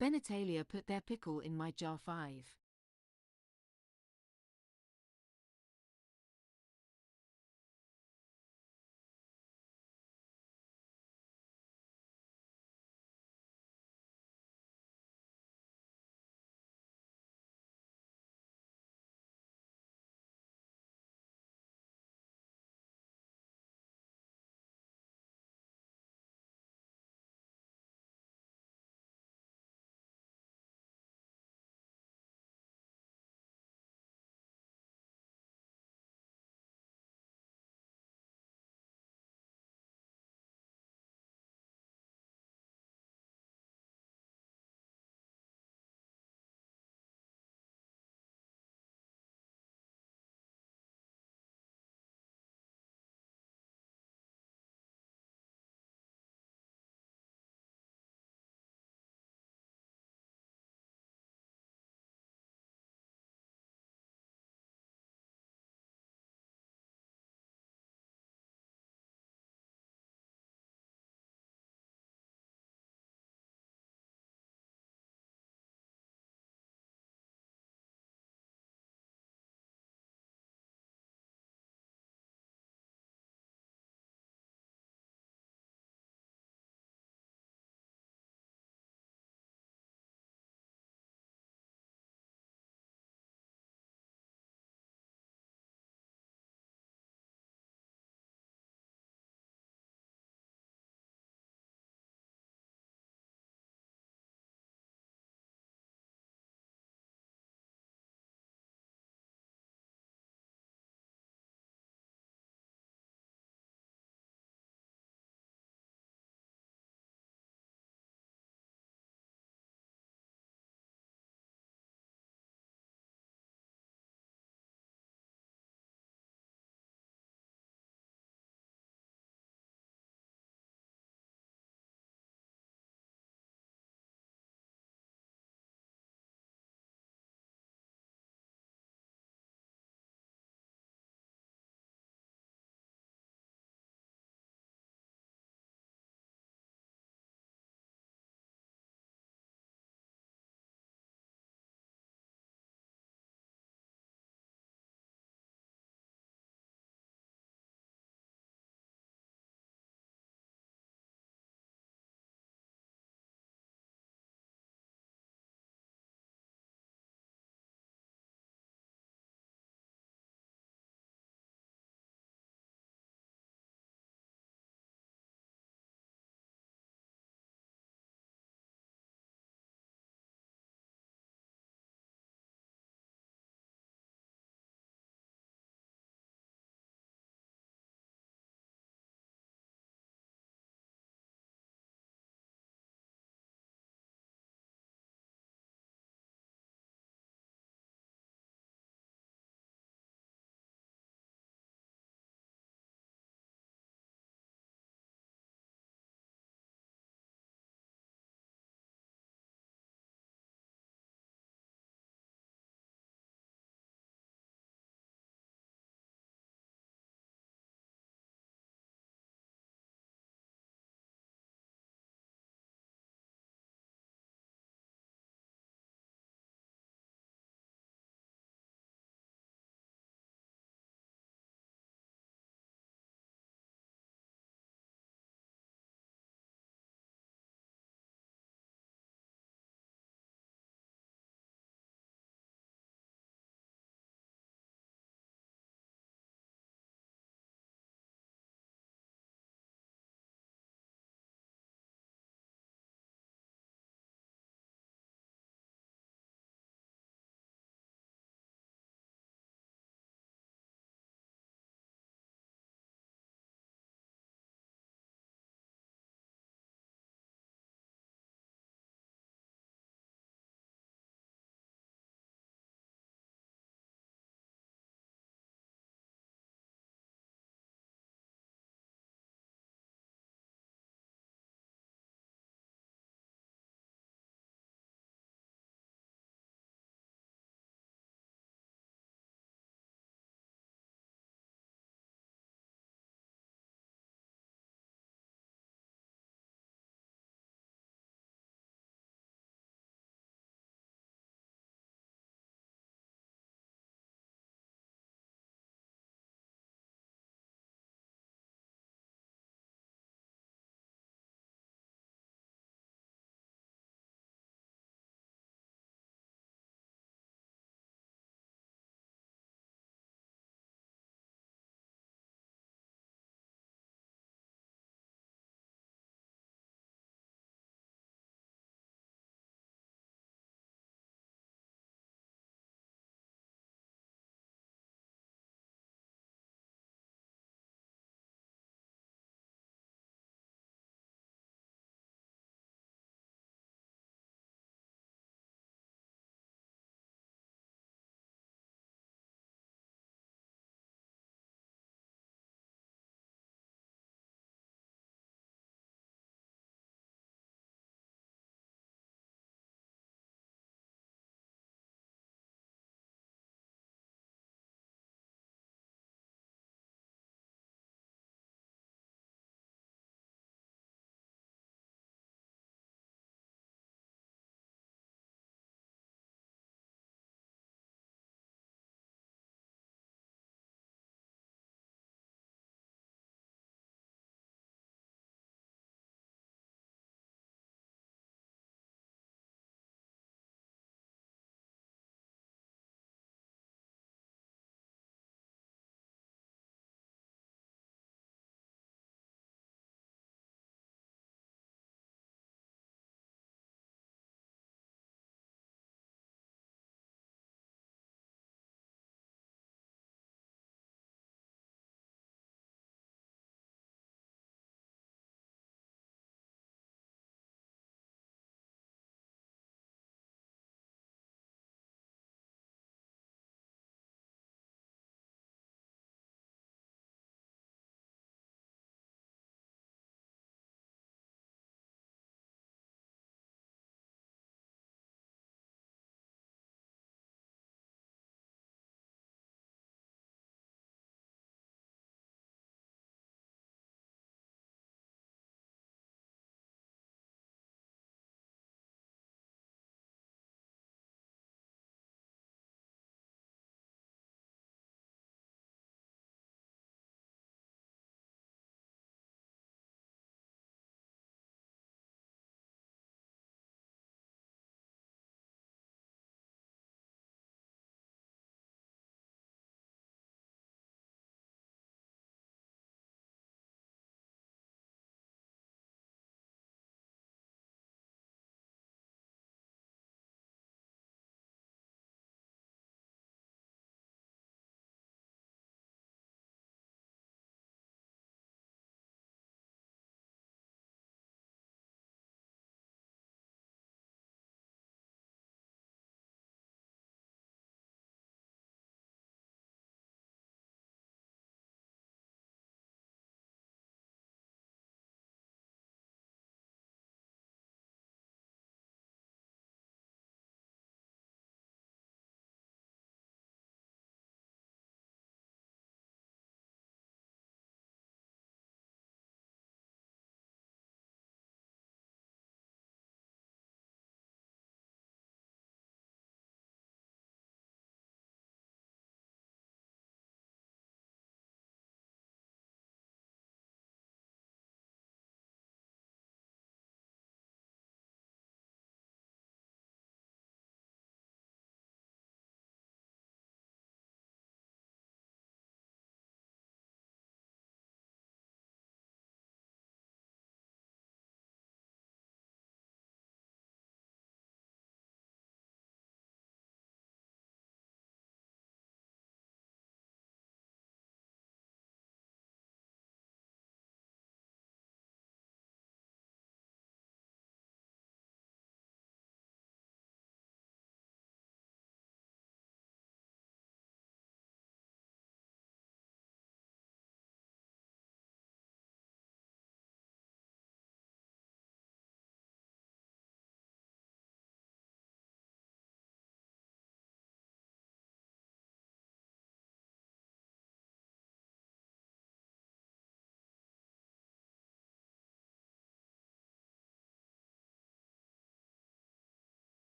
Benitalia put their pickle in my jar 5.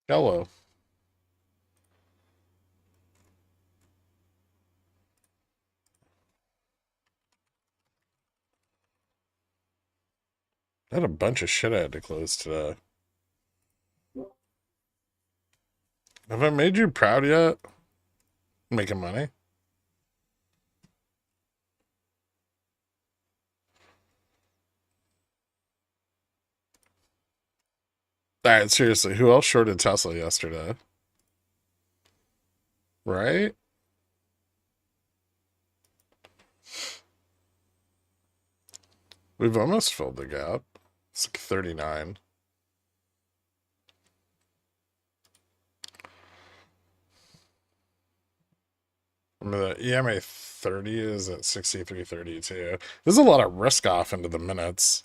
Hello. I had a bunch of shit I had to close today. Have I made you proud yet? Making money? Alright, seriously, who else shorted Tesla yesterday? Right? We've almost filled the gap. It's like 39. I mean, the EMA 30 is at 63.32. There's a lot of risk off into the minutes.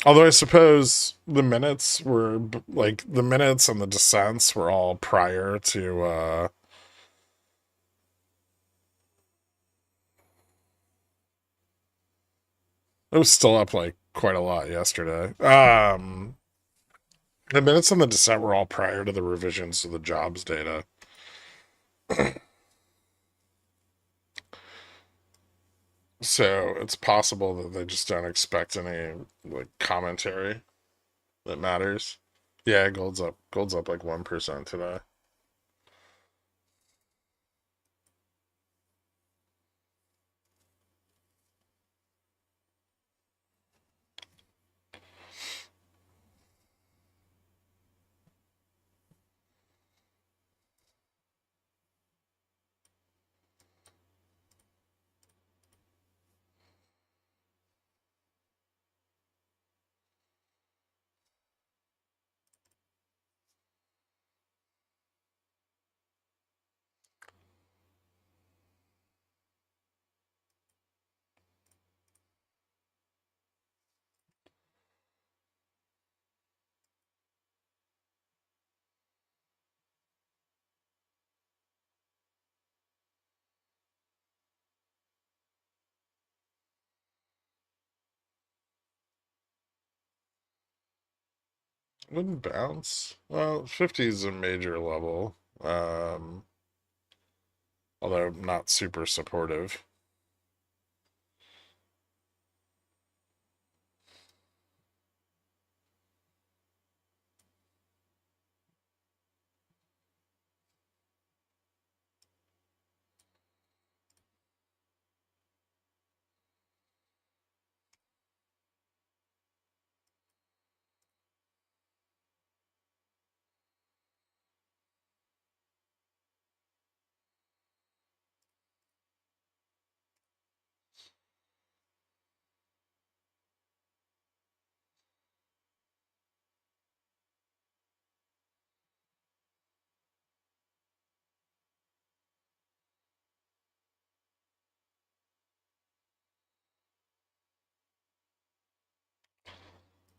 Although I suppose the minutes were like the minutes and the dissents were all prior to it was still up like quite a lot yesterday. The minutes and the dissent were all prior to the revisions to the jobs data. So it's possible that they just don't expect any like commentary that matters. Yeah, gold's up. Gold's up like 1% today. Wouldn't bounce. Well, 50 is a major level. Although not super supportive.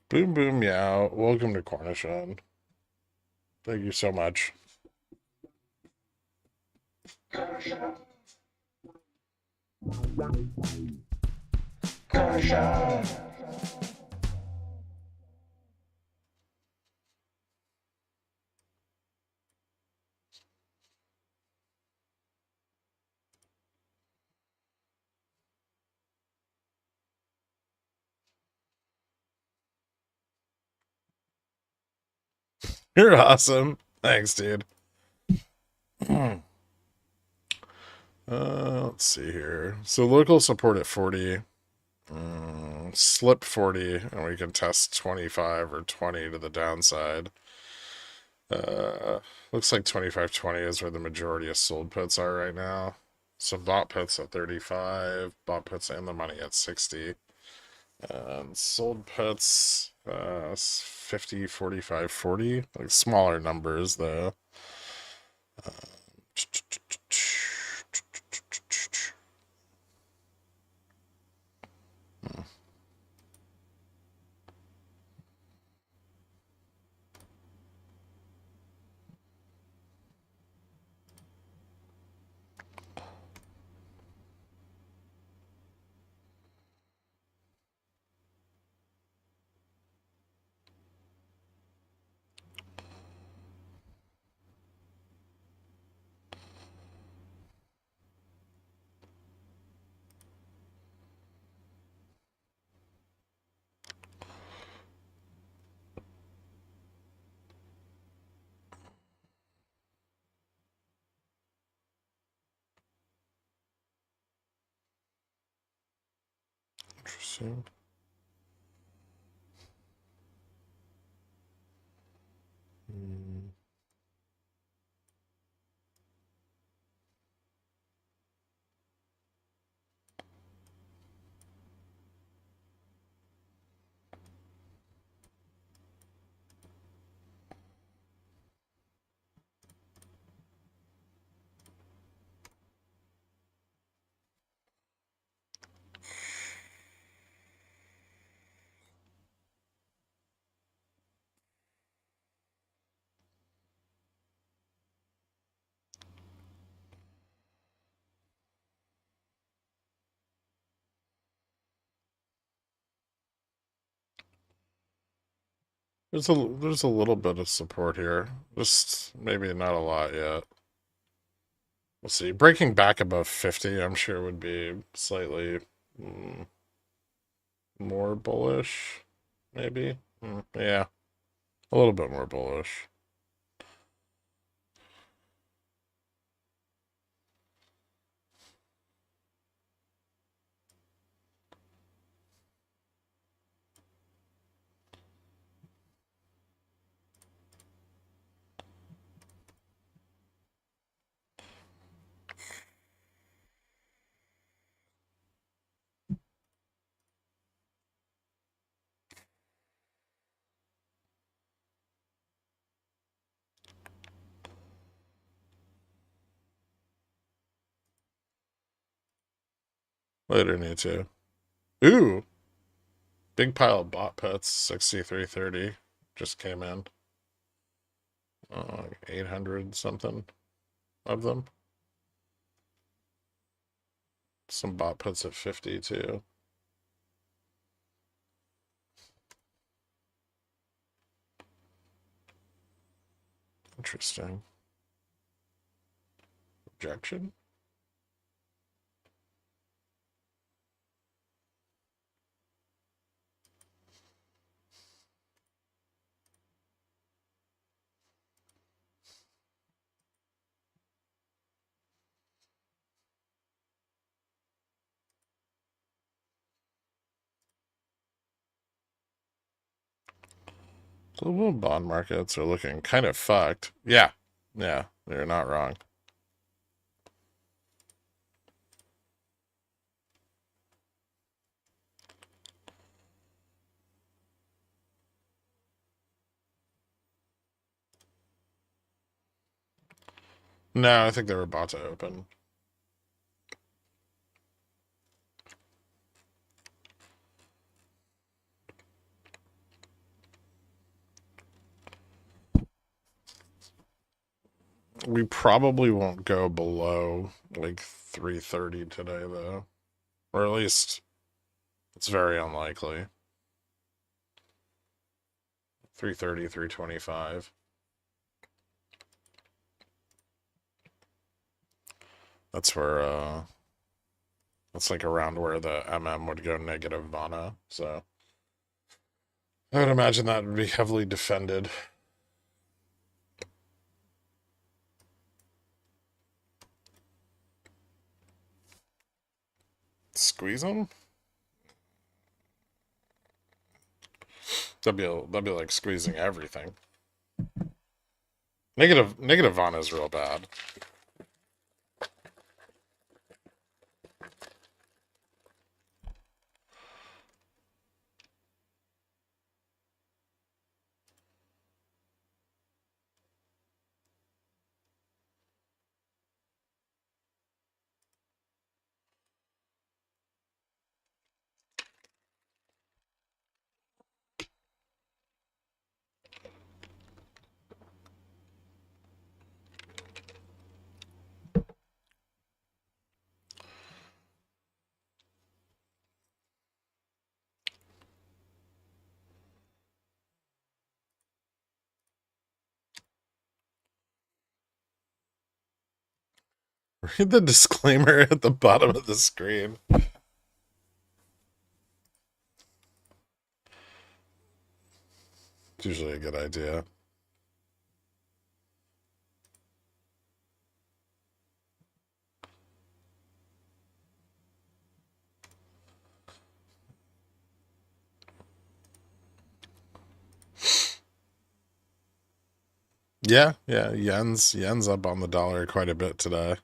Boom boom meow. Welcome to Cornishan. Thank you so much. You're awesome. Thanks, dude. Let's see here. So local support at 40. Slip 40, and we can test 25 or 20 to the downside. Uh, Looks like 25.20 is where the majority of sold puts are right now. So bought puts at 35, bought puts in the money at 60. And sold puts 50, 45, 40. Like smaller numbers though. Uh, Interesting. There's a little bit of support here. Just maybe not a lot yet. We'll see. Breaking back above 50, I'm sure would be slightly more bullish, maybe. Yeah, a little bit more bullish. Later need to. Ooh, big pile of bot puts, 6330 just came in. 800 something of them. Some bot puts at 50 too. Interesting. Objection? Global bond markets are looking kind of fucked. Yeah, you're not wrong. No, I think they were about to open. We probably won't go below like 330 today, though. Or at least it's very unlikely. 330, 325. That's where, that's like around where the MM would go negative Vana. So I would imagine that would be heavily defended. Squeeze them? That'd be like squeezing everything. Negative Vana is real bad. Read the disclaimer at the bottom of the screen. It's usually a good idea. Yeah, yeah, yen's up on the dollar quite a bit today.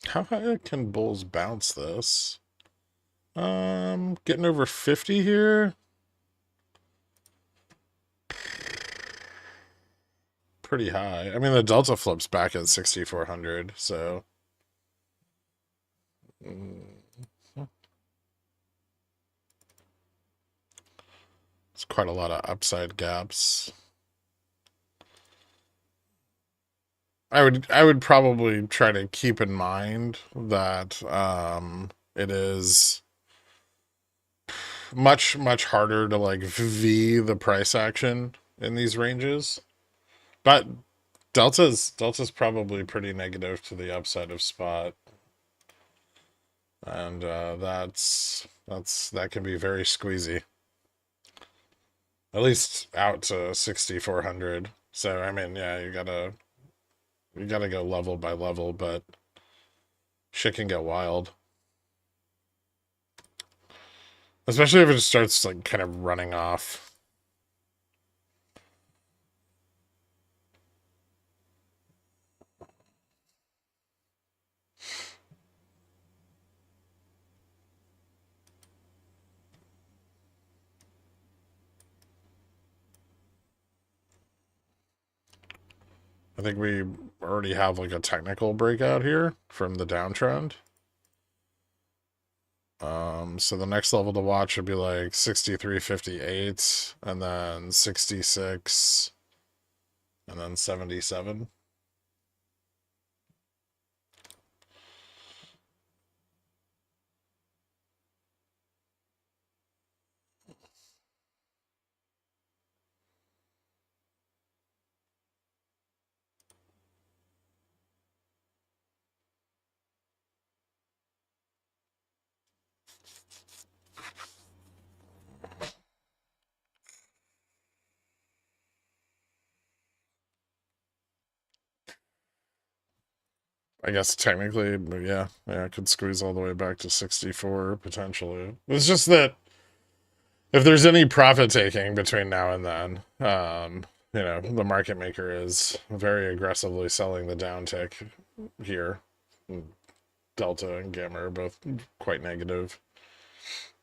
How high can bulls bounce this? Getting over 50 here. Pretty high. I mean, the delta flip's back at 6,400, so it's quite a lot of upside gaps. I would probably try to keep in mind that it is much harder to like V the price action in these ranges. But Delta's probably pretty negative to the upside of spot. And that can be very squeezy. At least out to 6,400. So I mean, yeah, you gotta go level by level, but shit can get wild. Especially if it starts like kind of running off. I think we already have like a technical breakout here from the downtrend. So the next level to watch would be like 63.58 and then 66 and then 77. I guess technically, but yeah, it could squeeze all the way back to 64 potentially. It's just that if there's any profit taking between now and then, the market maker is very aggressively selling the downtick here. Delta and Gamma are both quite negative.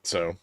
So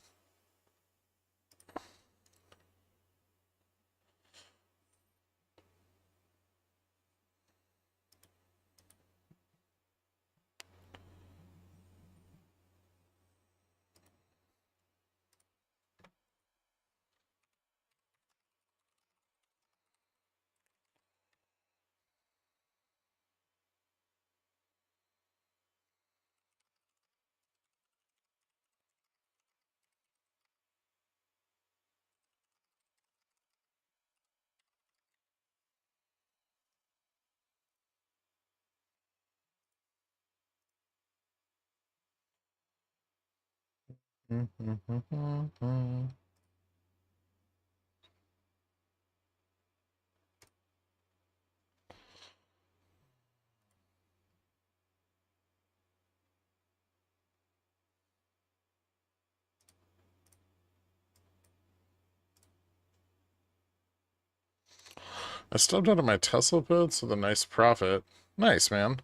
I stubbed out of my Tesla puts with a nice profit. Nice, man.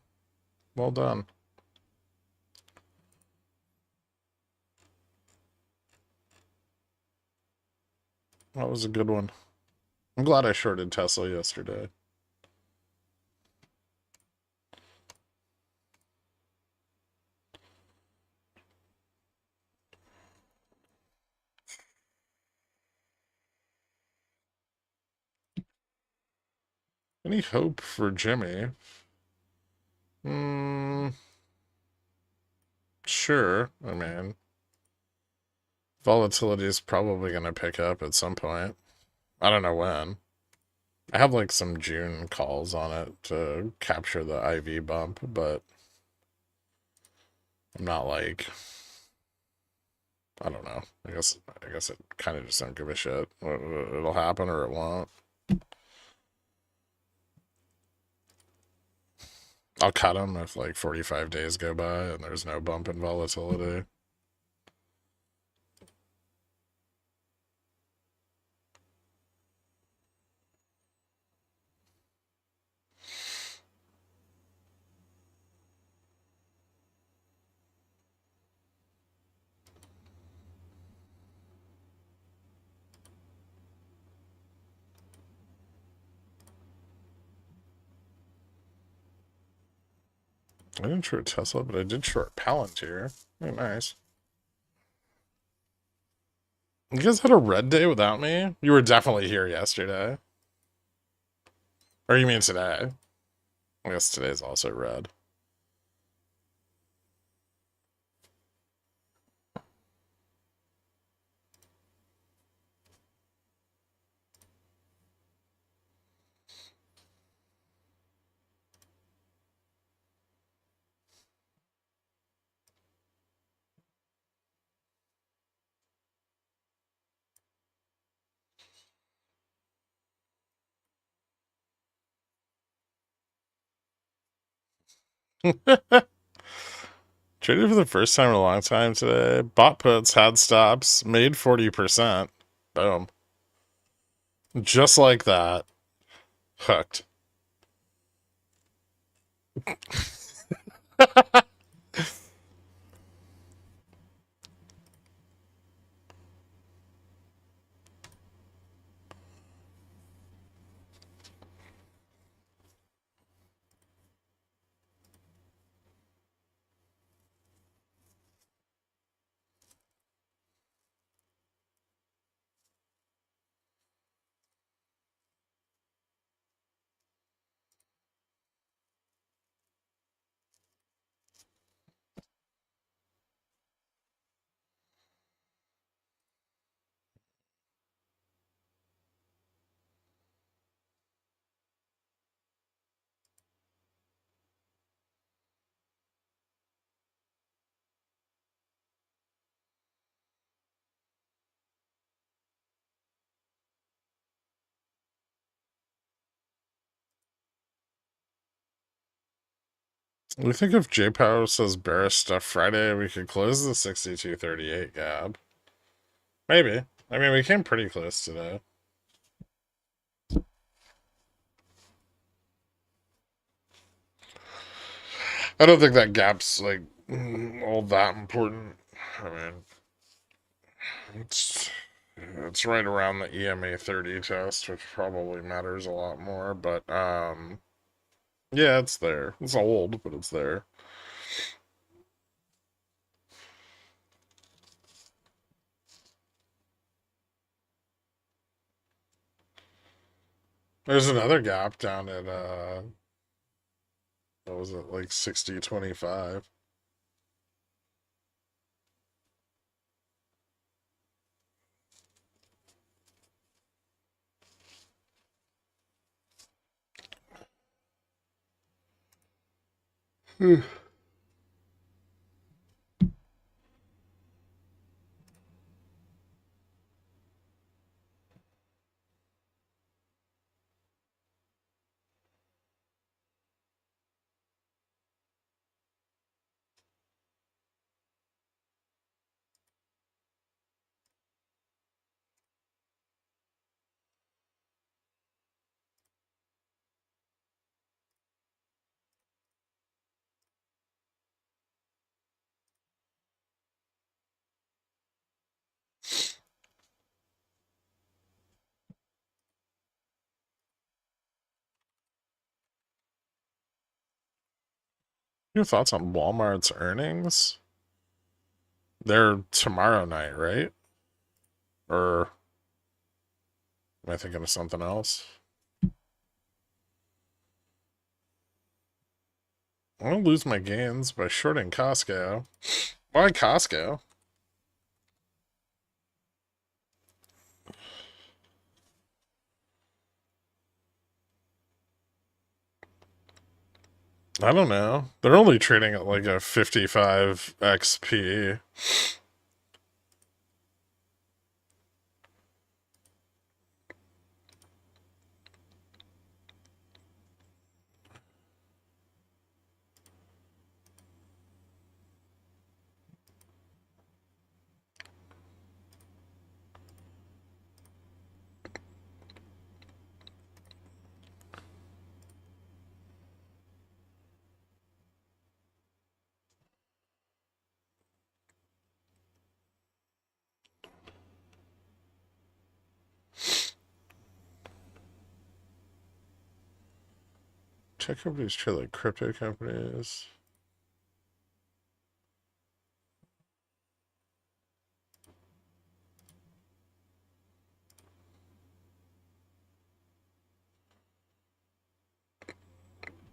Well done. That was a good one. I'm glad I shorted Tesla yesterday. Any hope for Jimmy? Hmm, sure. I mean, volatility is probably going to pick up at some point. I don't know when. I have like some June calls on it to capture the IV bump, but I'm not like, I don't know. I guess it kind of just don't give a shit. It'll happen or it won't. I'll cut them if like 45 days go by and there's no bump in volatility. I didn't short Tesla, but I did short Palantir. Very nice. You guys had a red day without me? You were definitely here yesterday. Or you mean today? I guess today's also red. Traded for the first time in a long time today. Bought puts, had stops, made 40%. Boom. Just like that. Hooked. We think if J-Power says bearish stuff Friday, we could close the 62.38 gap. Maybe. I mean, we came pretty close today. I don't think that gap's like all that important. I mean, it's right around the EMA 30 test, which probably matters a lot more. But yeah, it's there. It's old, but it's there. There's another gap down at what was it, like 60.25? Your thoughts on Walmart's earnings? They're tomorrow night, right? Or am I thinking of something else? I'm gonna lose my gains by shorting Costco. Why Costco? I don't know. They're only trading at like a 55 XP. Tech companies trade like crypto companies.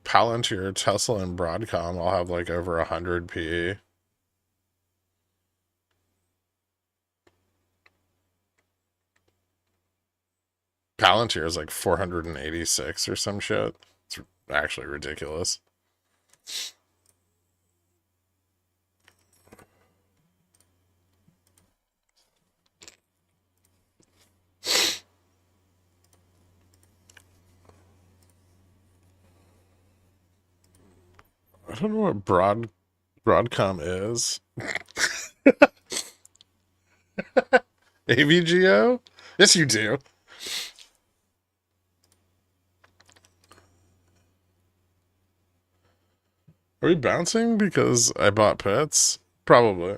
Palantir, Tesla, and Broadcom all have like over 100 PE. Palantir is like 486 or some shit. It's actually ridiculous. I don't know what Broadcom is. AVGO? Yes, you do. Are we bouncing because I bought puts? Probably.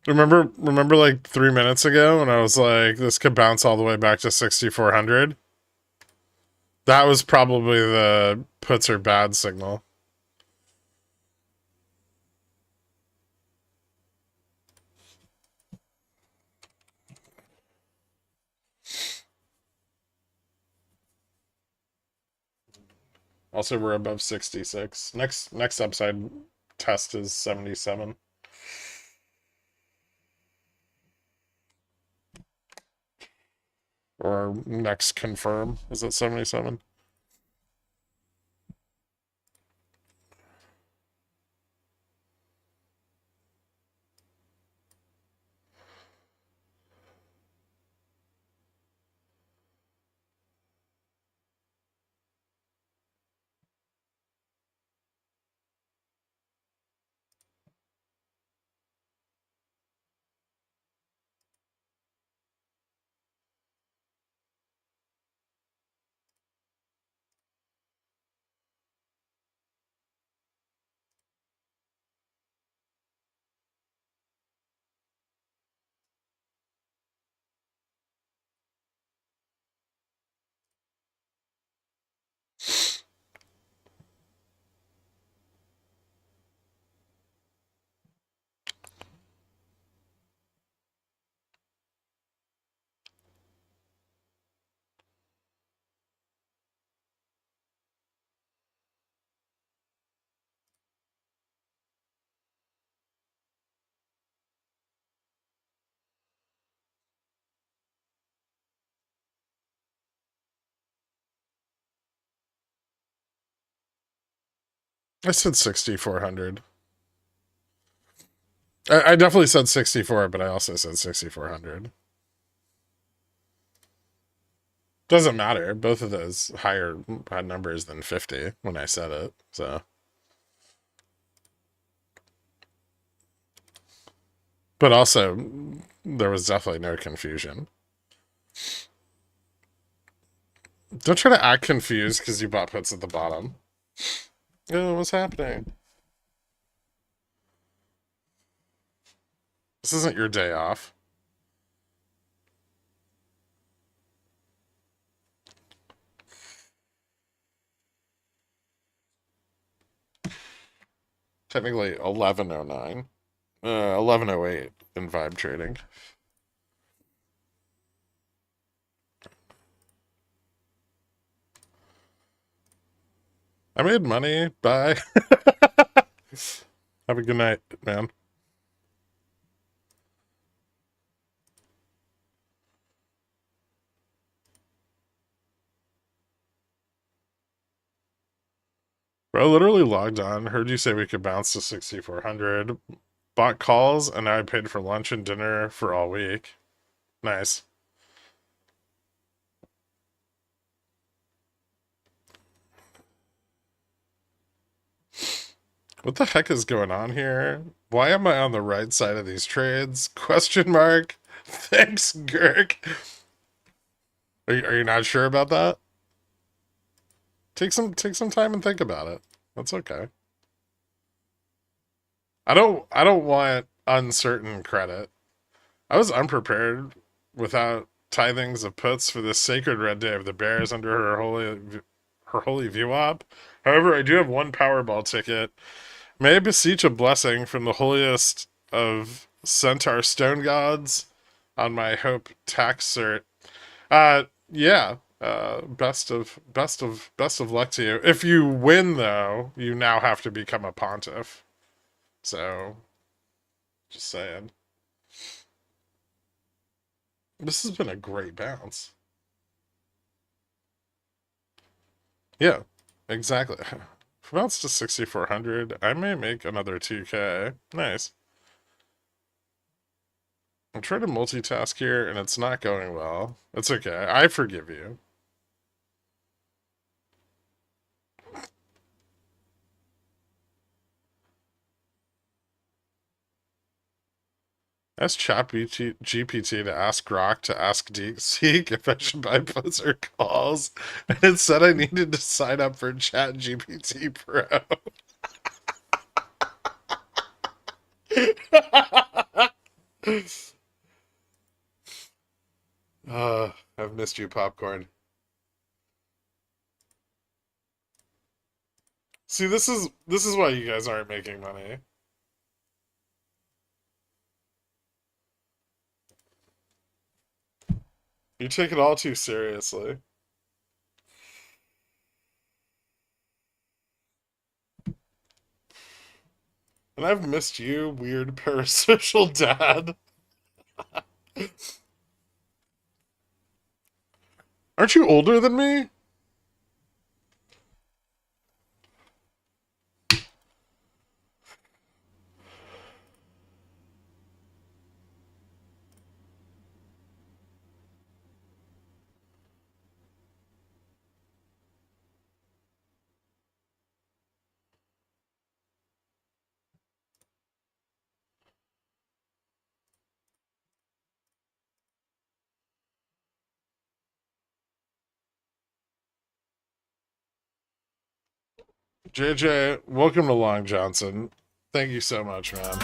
Remember like 3 minutes ago when I was like, this could bounce all the way back to 6,400? That was probably the puts are bad signal. Also, we're above 66. Next upside test is 77. Or next confirm is at 77. I said 6,400. I definitely said 64, but I also said 6,400. Doesn't matter. Both of those higher had numbers than 50 when I said it. So, but also there was definitely no confusion. Don't try to act confused because you bought puts at the bottom. Oh, what's happening? This isn't your day off. Technically 1109. 1108 in vibe trading. I made money. Bye. Have a good night, man. Bro, I literally logged on, heard you say we could bounce to 6,400, bought calls, and now I paid for lunch and dinner for all week. Nice. What the heck is going on here? Why am I on the right side of these trades? Question mark. Thanks, Gherk. Are you not sure about that? Take some time and think about it. That's okay. I don't want uncertain credit. I was unprepared without tithings of puts for this sacred red day of the Bears under her holy view op. However, I do have one Powerball ticket. May I beseech a blessing from the holiest of centaur stone gods on my hope tax cert. Yeah. Best of luck to you. If you win, though, you now have to become a pontiff. So, just saying. This has been a great bounce. Yeah, exactly. If I bounce to 6,400, I may make another 2K. Nice. I'm trying to multitask here, and it's not going well. It's okay. I forgive you. Ask GPT to ask Grok to ask DeepSeek if I should buy puts or calls, and it said I needed to sign up for Chat GPT Pro. I've missed you, popcorn. See, this is why you guys aren't making money. You take it all too seriously. And I've missed you, weird parasocial dad. Aren't you older than me? JJ, welcome to Long Johnson. Thank you so much, man.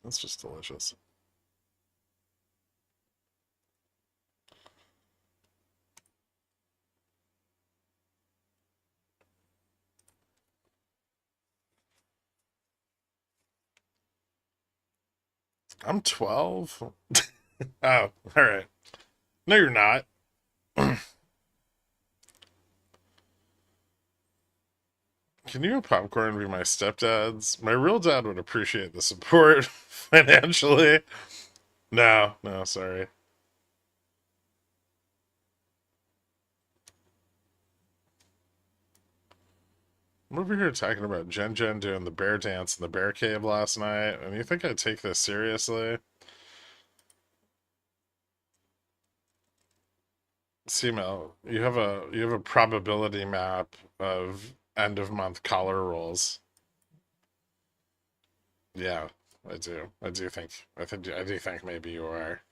That's just delicious. I'm 12. Oh, all right. No, you're not. Can you and Popcorn be my stepdads? My real dad would appreciate the support financially. No, no, sorry. I'm over here talking about Jen doing the bear dance in the bear cave last night, and you think I'd take this seriously? CML, you have a probability map of end of month collar rolls. Yeah, I do. I do think maybe you are.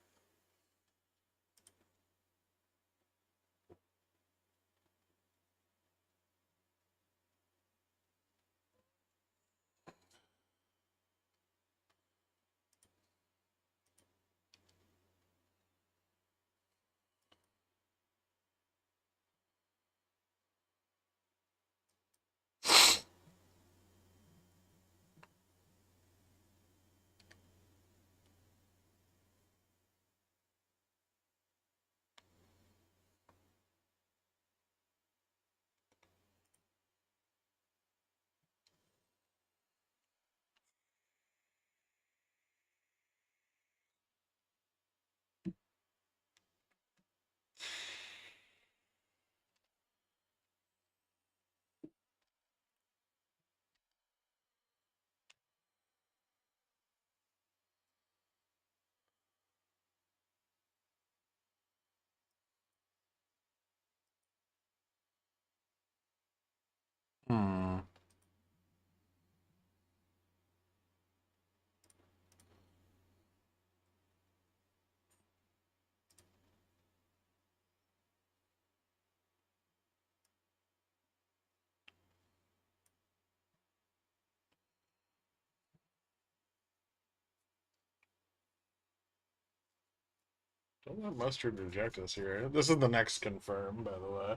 Don't let mustard reject us here. This is the next confirm, by the way.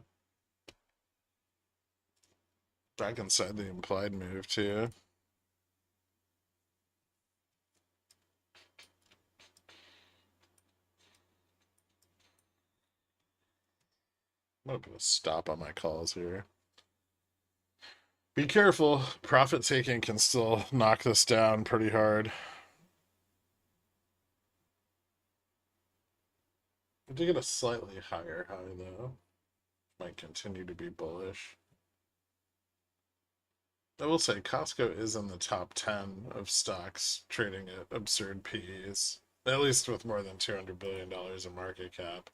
Back inside the implied move, too. I'm going to stop on my calls here. Be careful. Profit taking can still knock this down pretty hard. I did get a slightly higher high, though. Might continue to be bullish. I will say Costco is in the top 10 of stocks trading at absurd PEs, at least with more than $200 billion in market cap.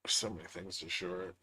So many things to short.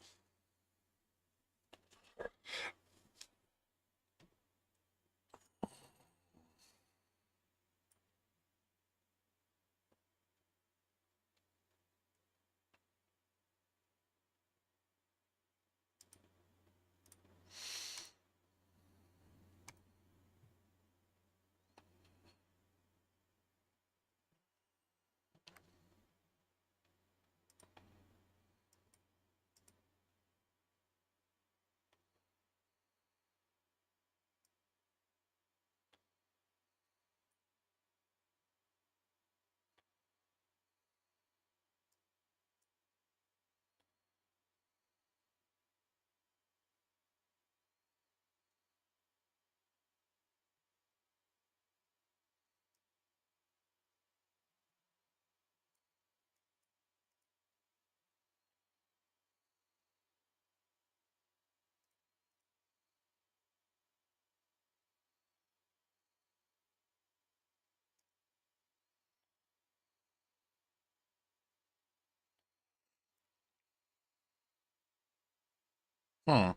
Hmm.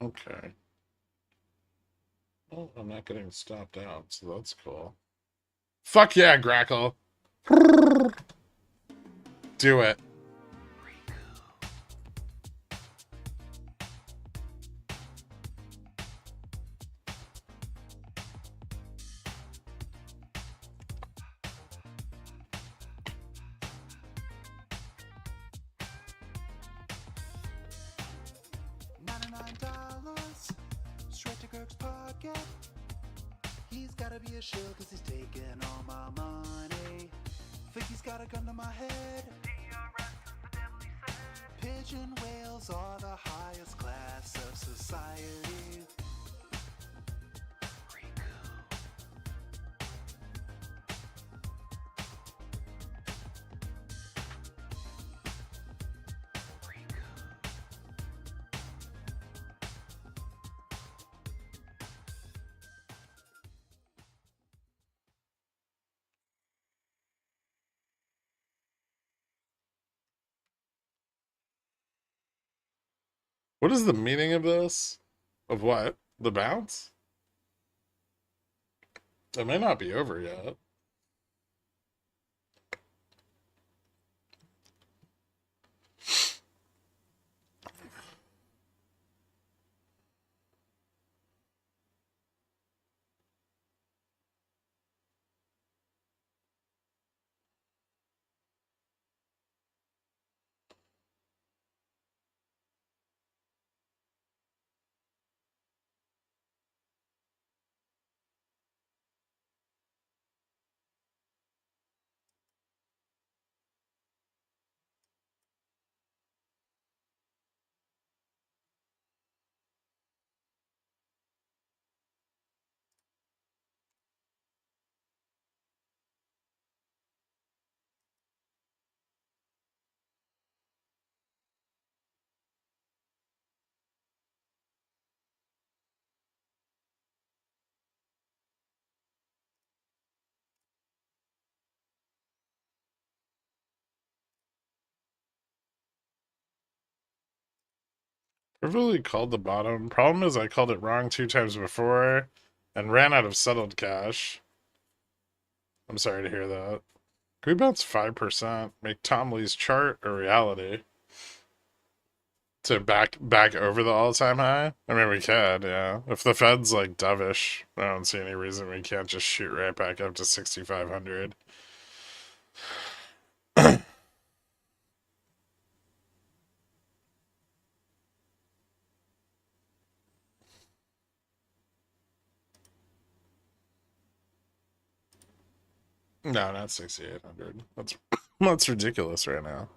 Okay. Oh, I'm not getting stopped out, so that's cool. Fuck yeah, Grackle. Do it. $99 straight to Gherk's pocket. He's gotta be a shill cause he's taking all my money. Think he's got a gun to my head. Pigeon whales are the highest class of society. What is the meaning of this? Of what? The bounce? It may not be over yet. I really called the bottom. Problem is I called it wrong 2 times before and ran out of settled cash. I'm sorry to hear that. Can we bounce 5%? Make Tom Lee's chart a reality. To back over the all-time high? I mean, we could, yeah. If the Fed's like dovish, I don't see any reason we can't just shoot right back up to 6,500. No, not 6,800. That's ridiculous right now.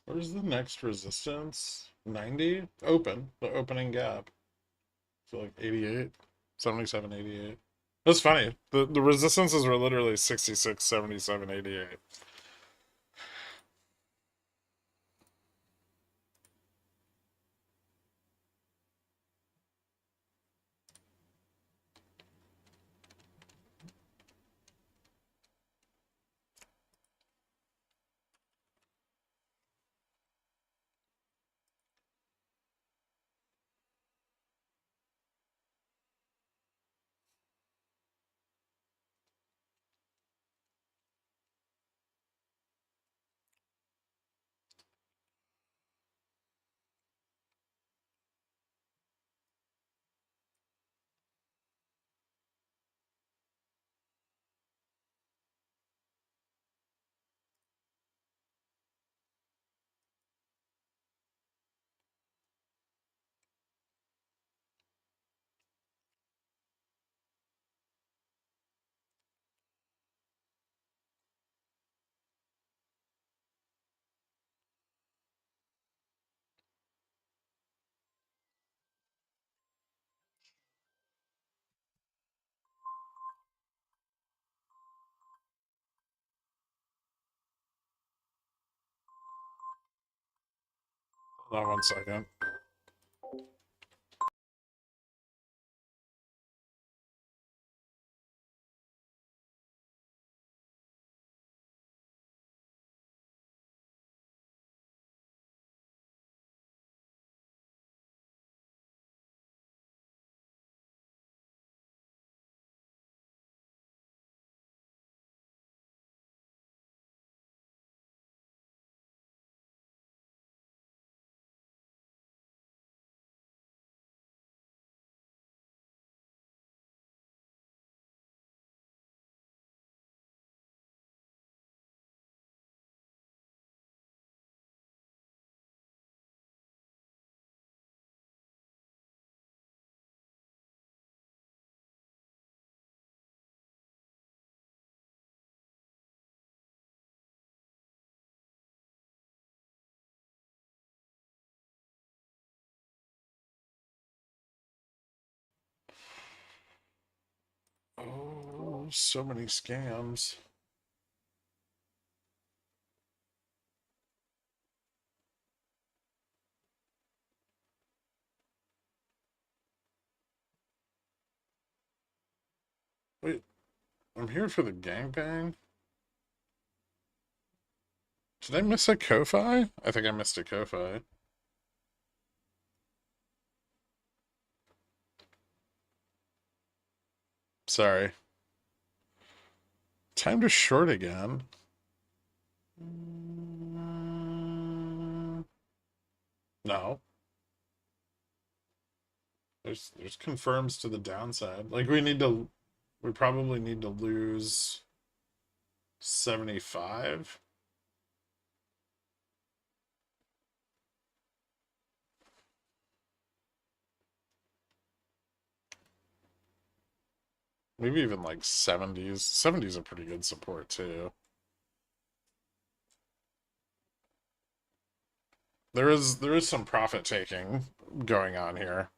Where's the next resistance? 90? Open. The opening gap. So like 88? 77, 88. That's funny. The resistances were literally 66, 77, 88. Hold on 1 second. Oh, so many scams. Wait, I'm here for the gangbang? Did I miss a Ko-Fi? I think I missed a Ko-Fi. Sorry. Time to short again. No. There's confirms to the downside. Like we probably need to lose 75. Maybe even like 70s. 70s are pretty good support too. There is some profit taking going on here.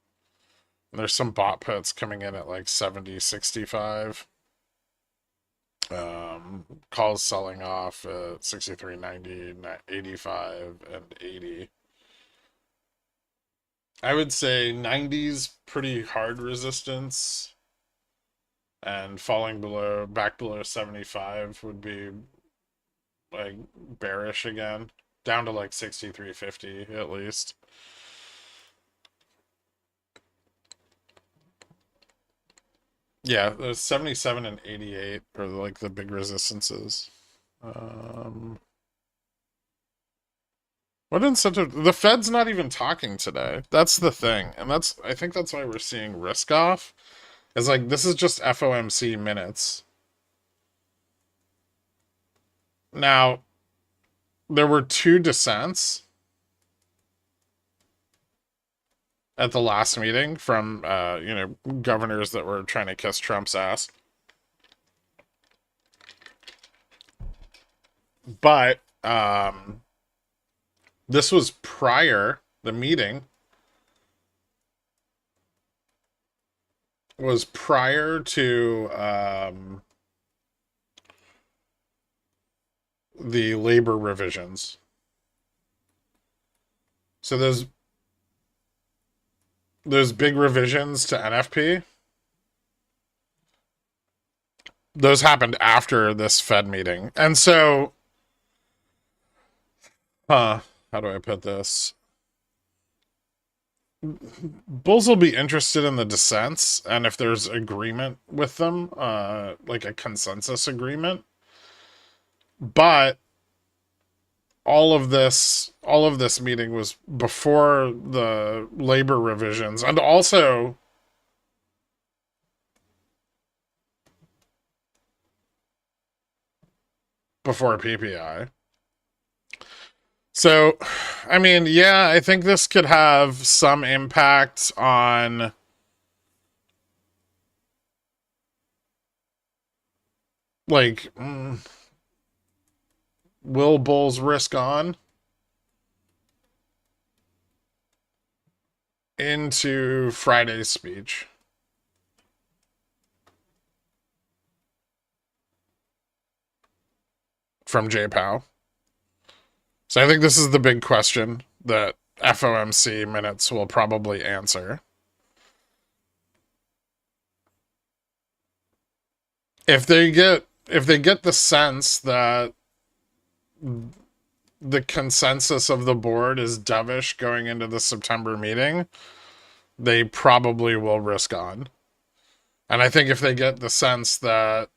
There's some bot puts coming in at like 70, 65. Calls selling off at 63, 90, 85, and 80. I would say 90's pretty hard resistance, and falling back below 75 would be like bearish again, down to like 63.50 at least. Yeah, the 77 and 88 are like the big resistances. What incentive? The Fed's not even talking today. That's the thing. And I think that's why we're seeing risk off. It's like, this is just FOMC minutes. Now, there were 2 dissents at the last meeting from, governors that were trying to kiss Trump's ass. But, this was prior, the meeting was prior to the labor revisions. So those big revisions to NFP, those happened after this Fed meeting. And so, how do I put this? Bulls will be interested in the dissents, and if there's agreement with them, like a consensus agreement. But all of this meeting was before the labor revisions, and also before PPI. So, I mean, yeah, I think this could have some impact on like, will bulls risk on into Friday's speech? From Jay Powell. So I think this is the big question that FOMC minutes will probably answer. If they get the sense that the consensus of the board is dovish going into the September meeting, they probably will risk on. And I think if they get the sense that,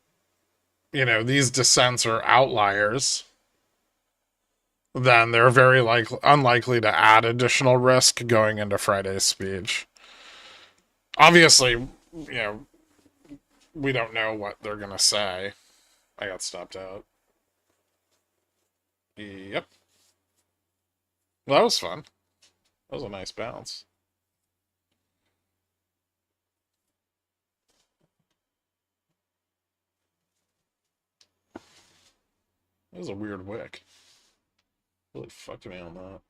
these dissents are outliers, then they're very unlikely to add additional risk going into Friday's speech. Obviously, we don't know what they're going to say. I got stopped out. Yep. Well, that was fun. That was a nice bounce. That was a weird wick. Really fucked me on that.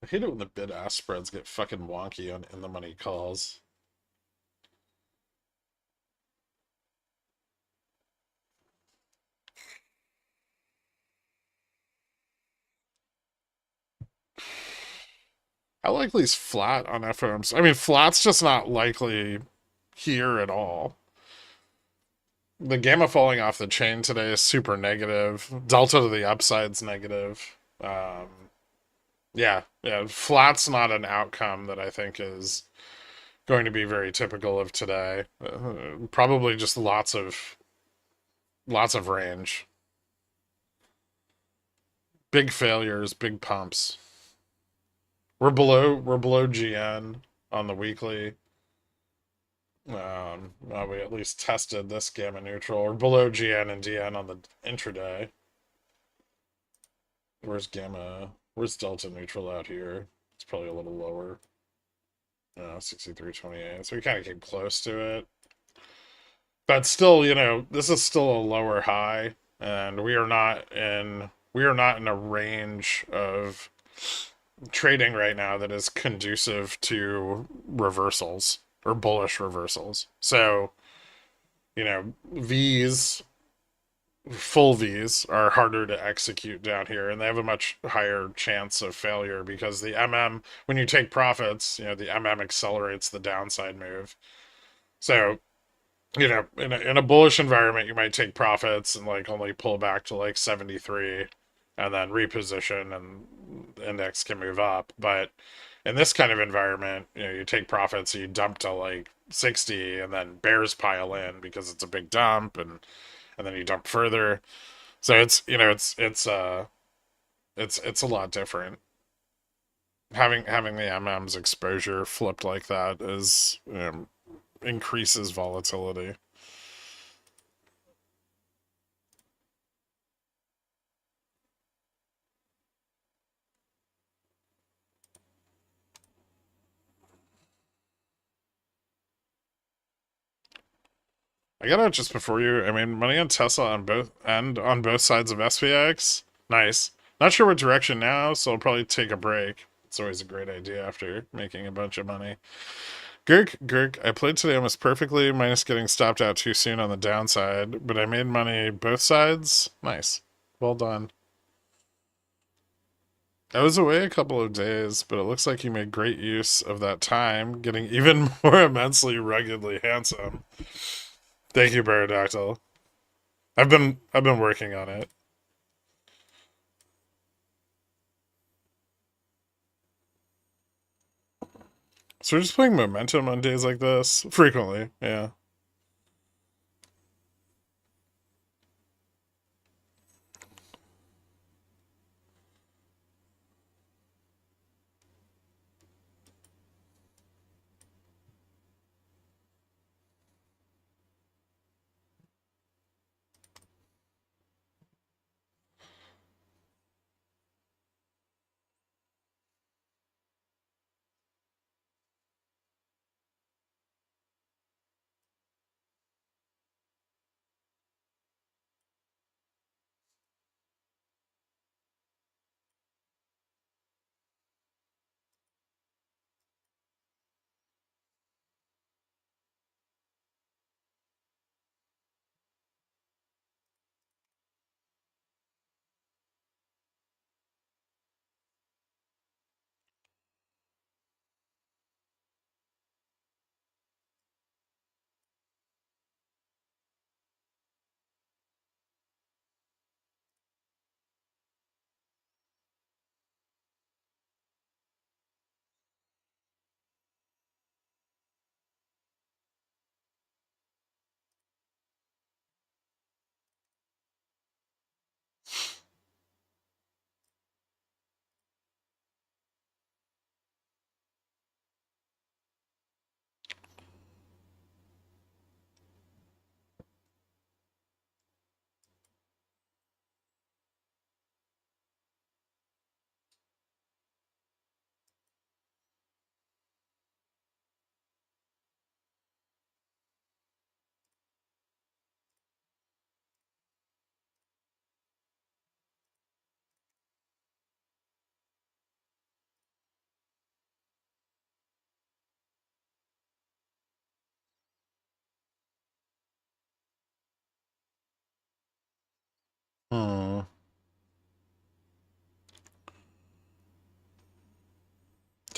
I hate it when the bid-ask spreads get fucking wonky on in-the-money calls. How likely is flat on FOMC? I mean, flat's just not likely here at all. The gamma falling off the chain today is super negative. Delta to the upside's negative. Yeah, flat's not an outcome that I think is going to be very typical of today. Probably just lots of range. Big failures, big pumps. We're below GN on the weekly. Well, we at least tested this gamma neutral. Or below GN and DN on the intraday. Where's gamma? Where's delta neutral out here? It's probably a little lower. 63.28. So we kind of came close to it. But still, this is still a lower high, and we are not in a range of trading right now that is conducive to reversals or bullish reversals. So, full V's are harder to execute down here, and they have a much higher chance of failure because the when you take profits, the MM accelerates the downside move. So, in a bullish environment, you might take profits and only pull back to 73 and then reposition and the index can move up. But in this kind of environment, you take profits, you dump to 60 and then bears pile in because it's a big dump and then you dump further. So it's a lot different. Having the MM's exposure flipped like that is increases volatility. I got out just before you. I mean, money on Tesla on both sides of SPX. Nice. Not sure what direction now, so I'll probably take a break. It's always a great idea after making a bunch of money. Gherk, I played today almost perfectly, minus getting stopped out too soon on the downside, but I made money both sides. Nice. Well done. I was away a couple of days, but it looks like you made great use of that time, getting even more immensely ruggedly handsome. Thank you, Baradactyl. I've been working on it. So we're just playing momentum on days like this frequently, yeah.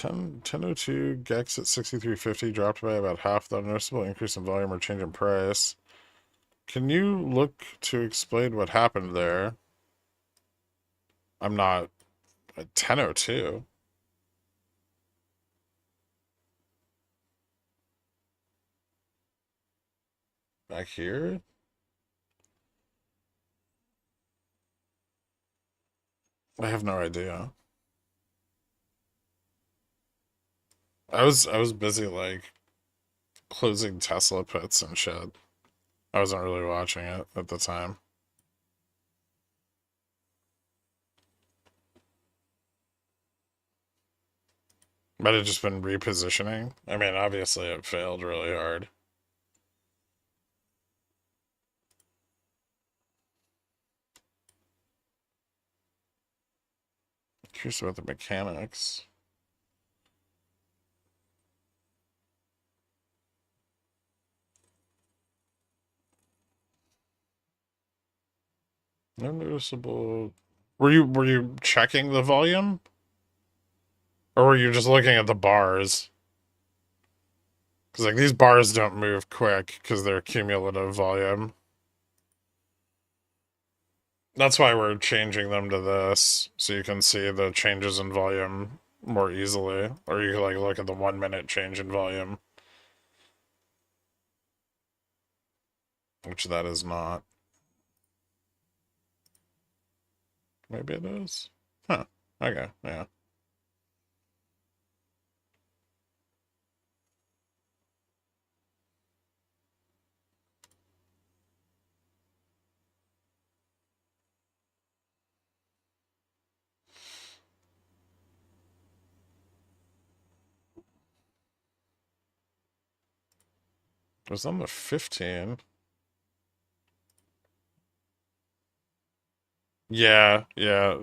1002 Gex at 63.50 dropped by about half the noticeable increase in volume or change in price. Can you look to explain what happened there? I'm not at 1002. Back here? I have no idea. I was busy like closing Tesla puts and shit. I wasn't really watching it at the time. Might have just been repositioning. I mean, obviously it failed really hard. Curious about the mechanics. No noticeable. Were you checking the volume? Or were you just looking at the bars? Because like these bars don't move quick because they're cumulative volume. That's why we're changing them to this, so you can see the changes in volume more easily. Or you can like look at the 1 minute change in volume. Which that is not. Maybe it is. Huh. Okay, yeah. It was on the 15. Yeah, yeah.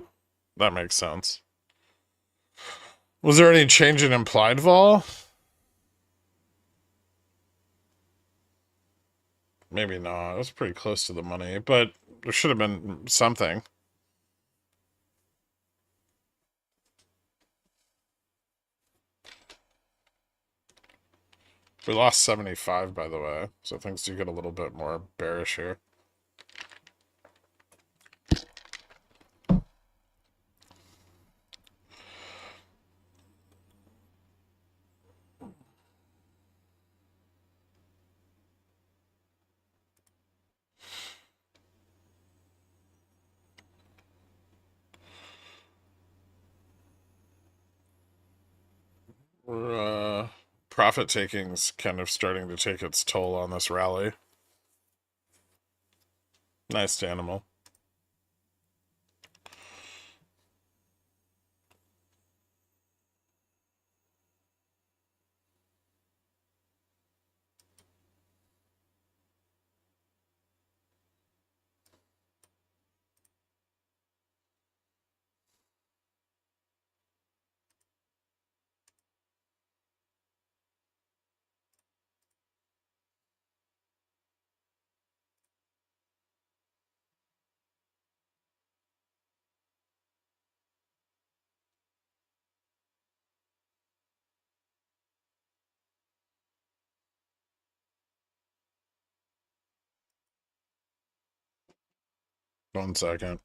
That makes sense. Was there any change in implied vol? Maybe not. It was pretty close to the money, but there should have been something. We lost 75, by the way, so things do get a little bit more bearish here. We're, profit taking's kind of starting to take its toll on this rally. Nice animal. One second.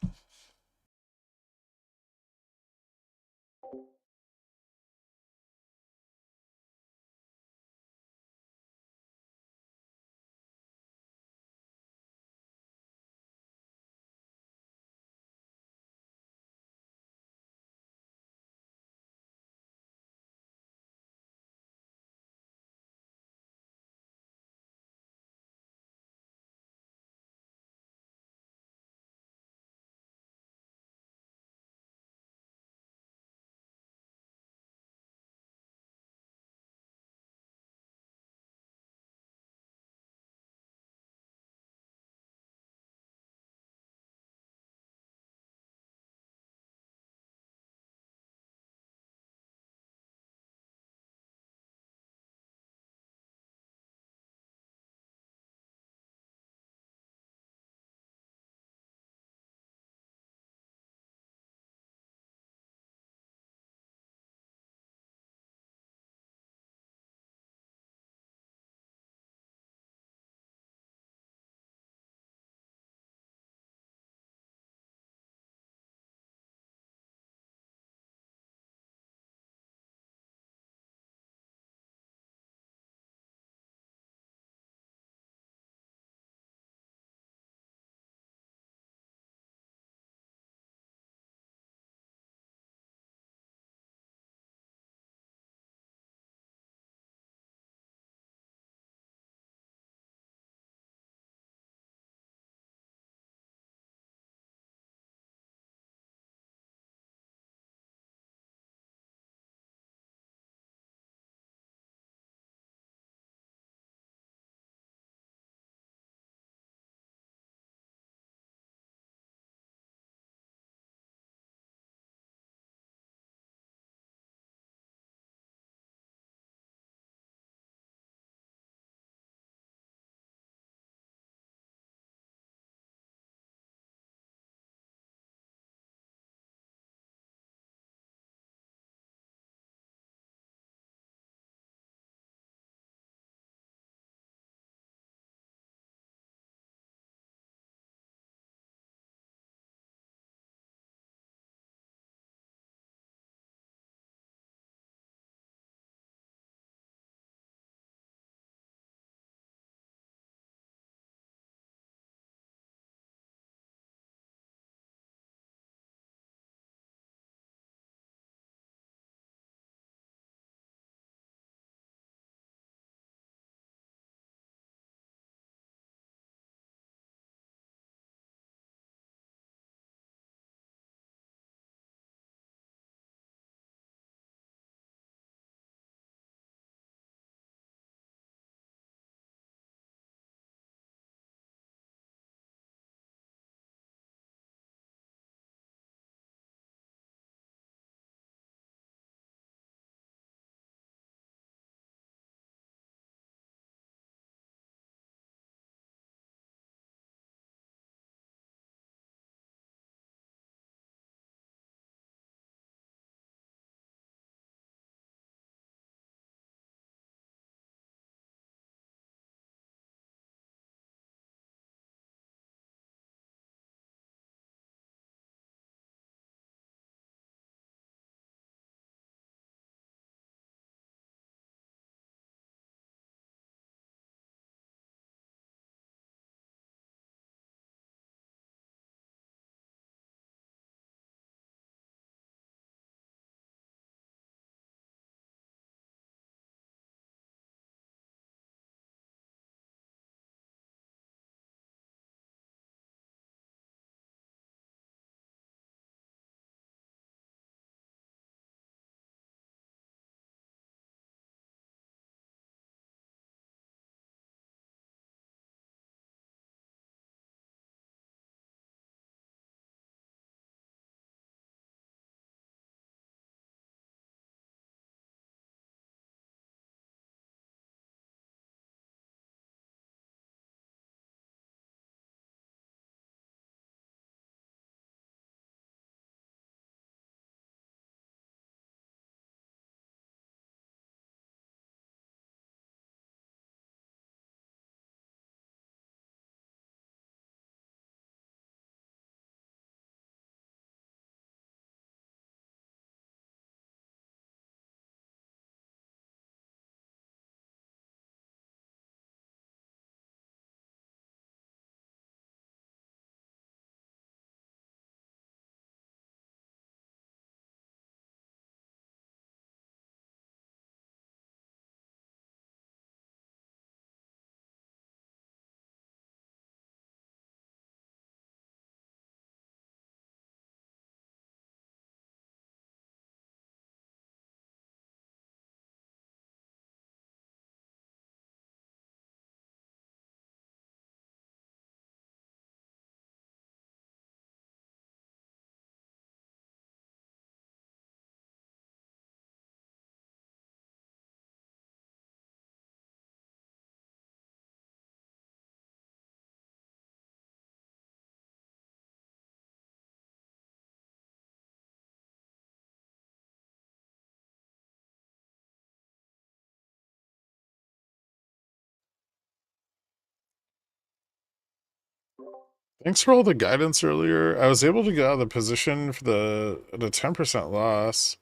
Thanks for all the guidance earlier. I was able to get out of the position for the 10% loss.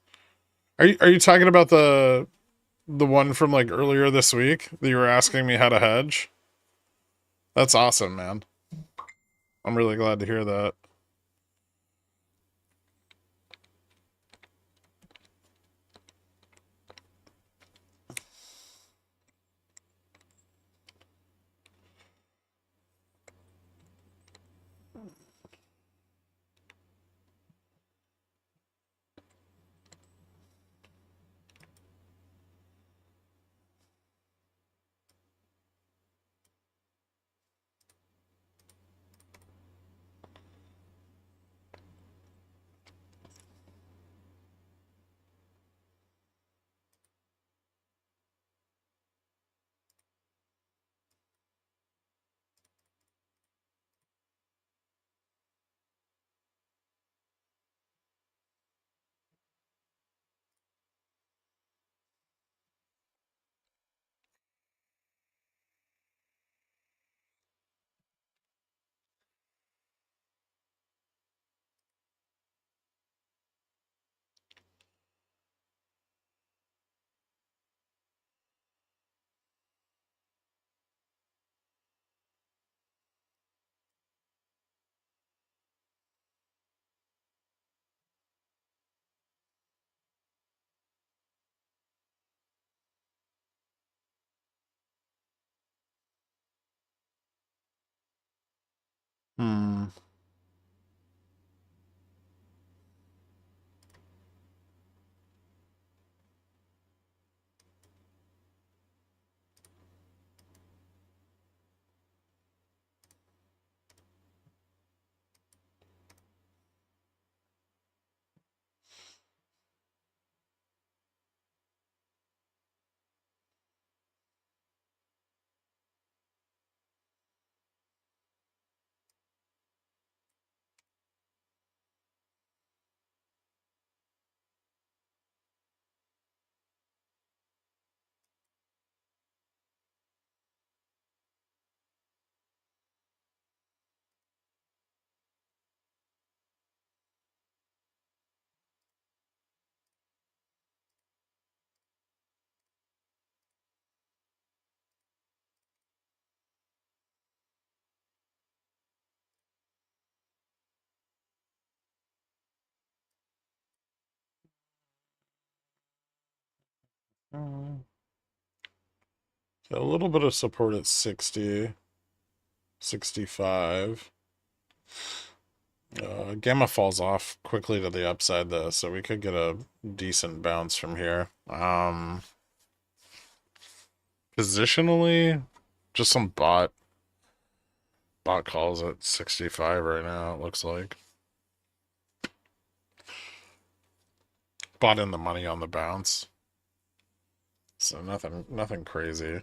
Are you talking about the one from like earlier this week that you were asking me how to hedge? That's awesome, man. I'm really glad to hear that. Hmm. Uh, a little bit of support at 60, 65. Gamma falls off quickly to the upside though, so we could get a decent bounce from here. Positionally, just some bot calls at 65 right now, it looks like. Bought in the money on the bounce. So nothing crazy.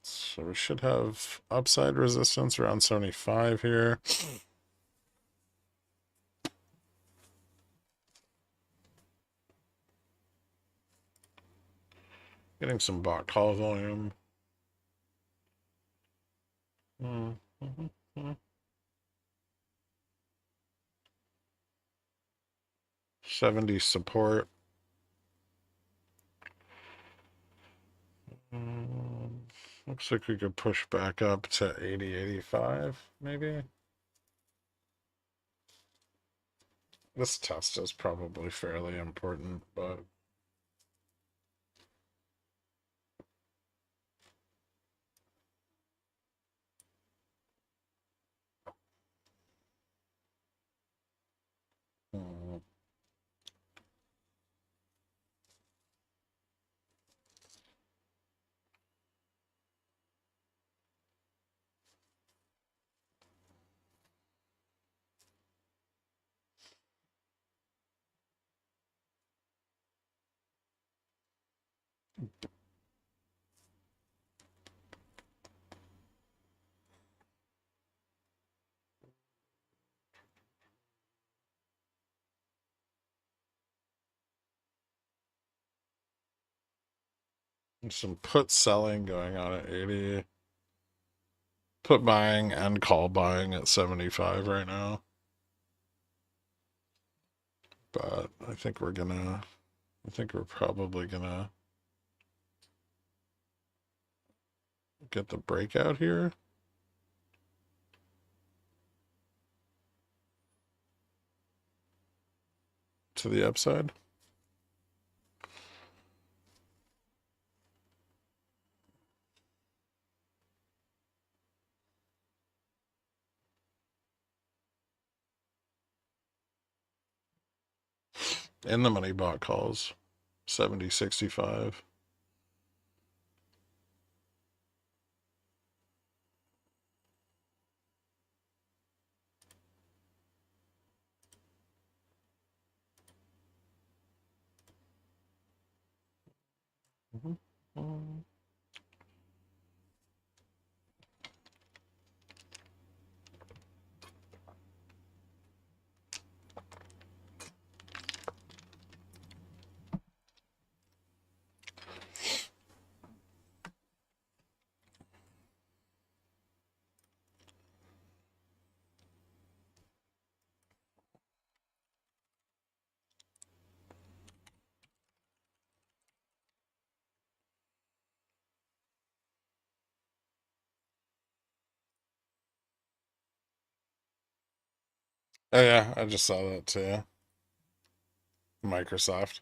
So we should have upside resistance around 75 here. Getting some bot call volume. 70 support. Looks like we could push back up to 80, 85, maybe. This test is probably fairly important, but some put selling going on at 80. Put buying and call buying at 75 right now. But I think we're probably gonna get the breakout here. To the upside. In the money bot calls. 70, 65. Oh yeah, I just saw that too. Microsoft.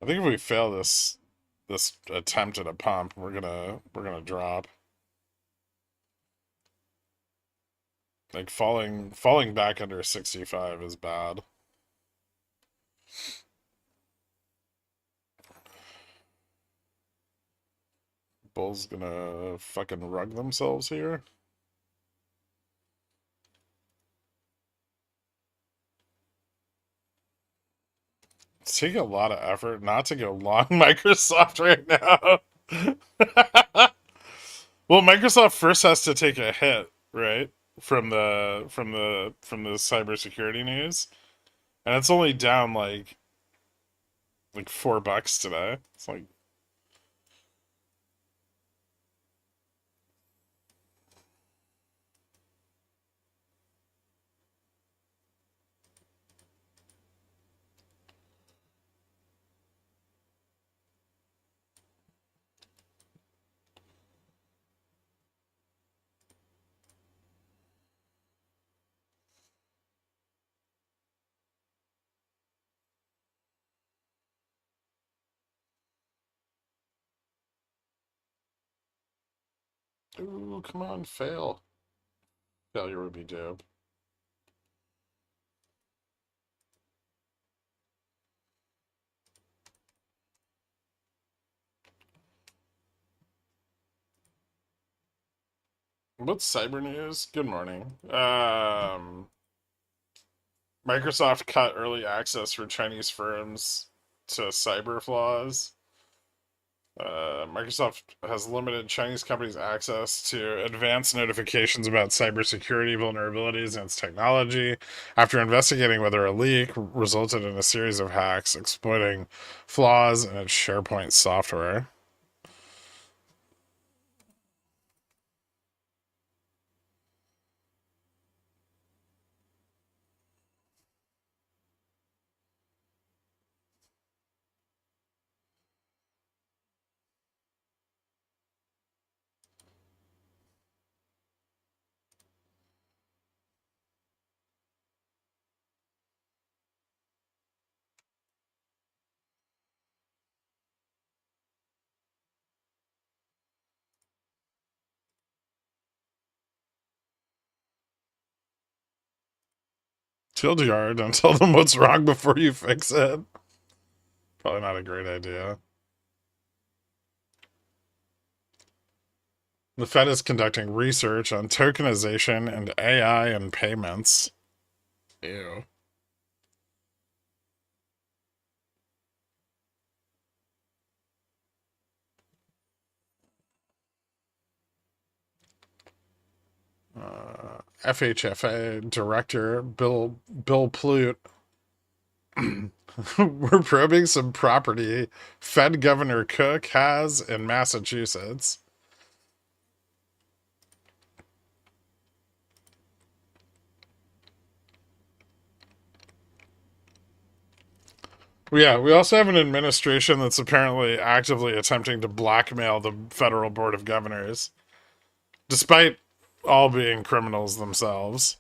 I think if we fail this attempt at a pump, we're gonna drop. Like falling back under 65 is bad. Bulls gonna fucking rug themselves here. It's taking a lot of effort not to go long Microsoft right now. Well, Microsoft first has to take a hit, right? From the cybersecurity news. And it's only down like $4 today. It's like ooh, come on, fail. Failure would be dope. What's cyber news? Good morning. Microsoft cut early access for Chinese firms to cyber flaws. Microsoft has limited Chinese companies' access to advanced notifications about cybersecurity vulnerabilities in its technology after investigating whether a leak resulted in a series of hacks exploiting flaws in its SharePoint software. TLDR, don't tell them what's wrong before you fix it. Probably not a great idea. The Fed is conducting research on tokenization and AI and payments. Ew. FHFA director Bill Plute. We're probing some property Fed Governor Cook has in Massachusetts. Yeah, we also have an administration that's apparently actively attempting to blackmail the Federal Board of Governors, despite all being criminals themselves.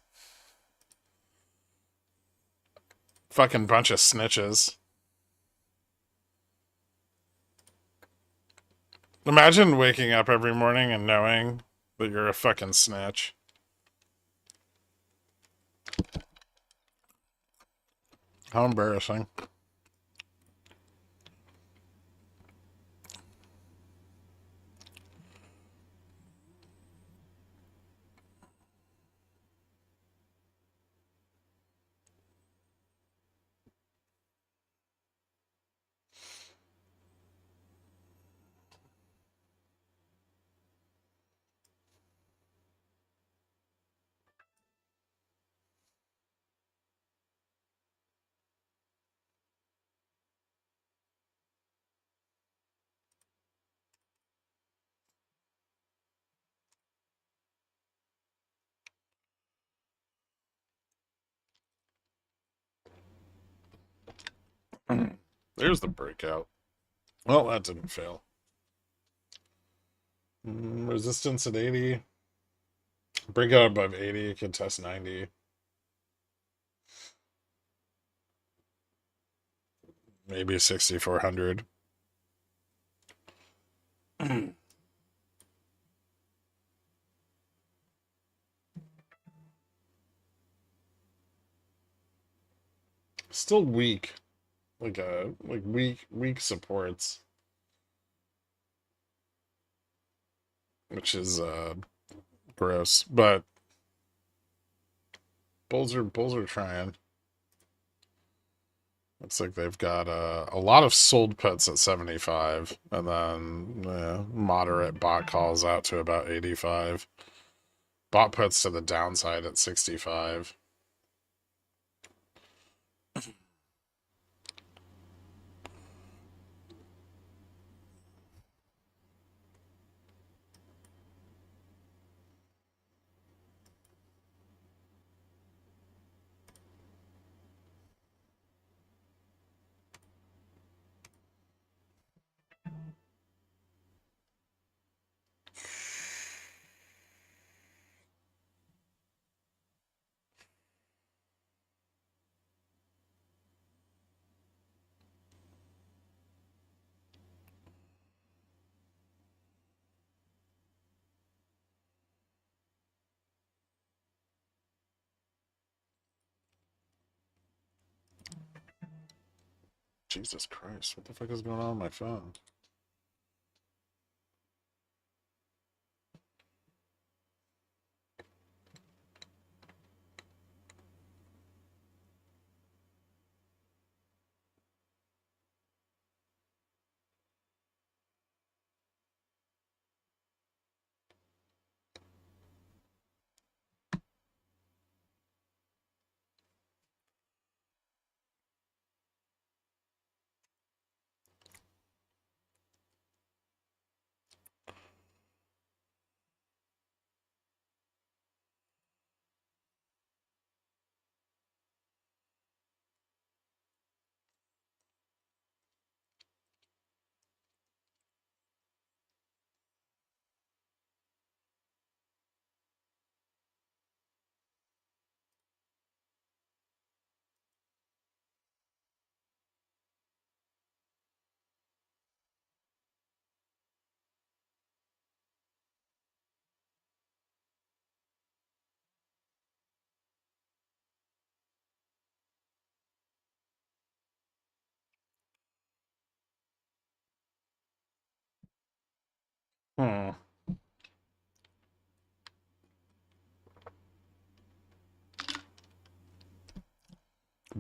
Fucking bunch of snitches. Imagine waking up every morning and knowing that you're a fucking snitch. How embarrassing. There's the breakout. Well, that didn't fail. Resistance at 80. Breakout above 80. Could test 90. Maybe 6,400. Still weak. Like weak supports. Which is gross. But bulls are trying. Looks like they've got a lot of sold puts at 75, and then moderate bot calls out to about 85. Bot puts to the downside at 65. Jesus Christ, what the fuck is going on my phone?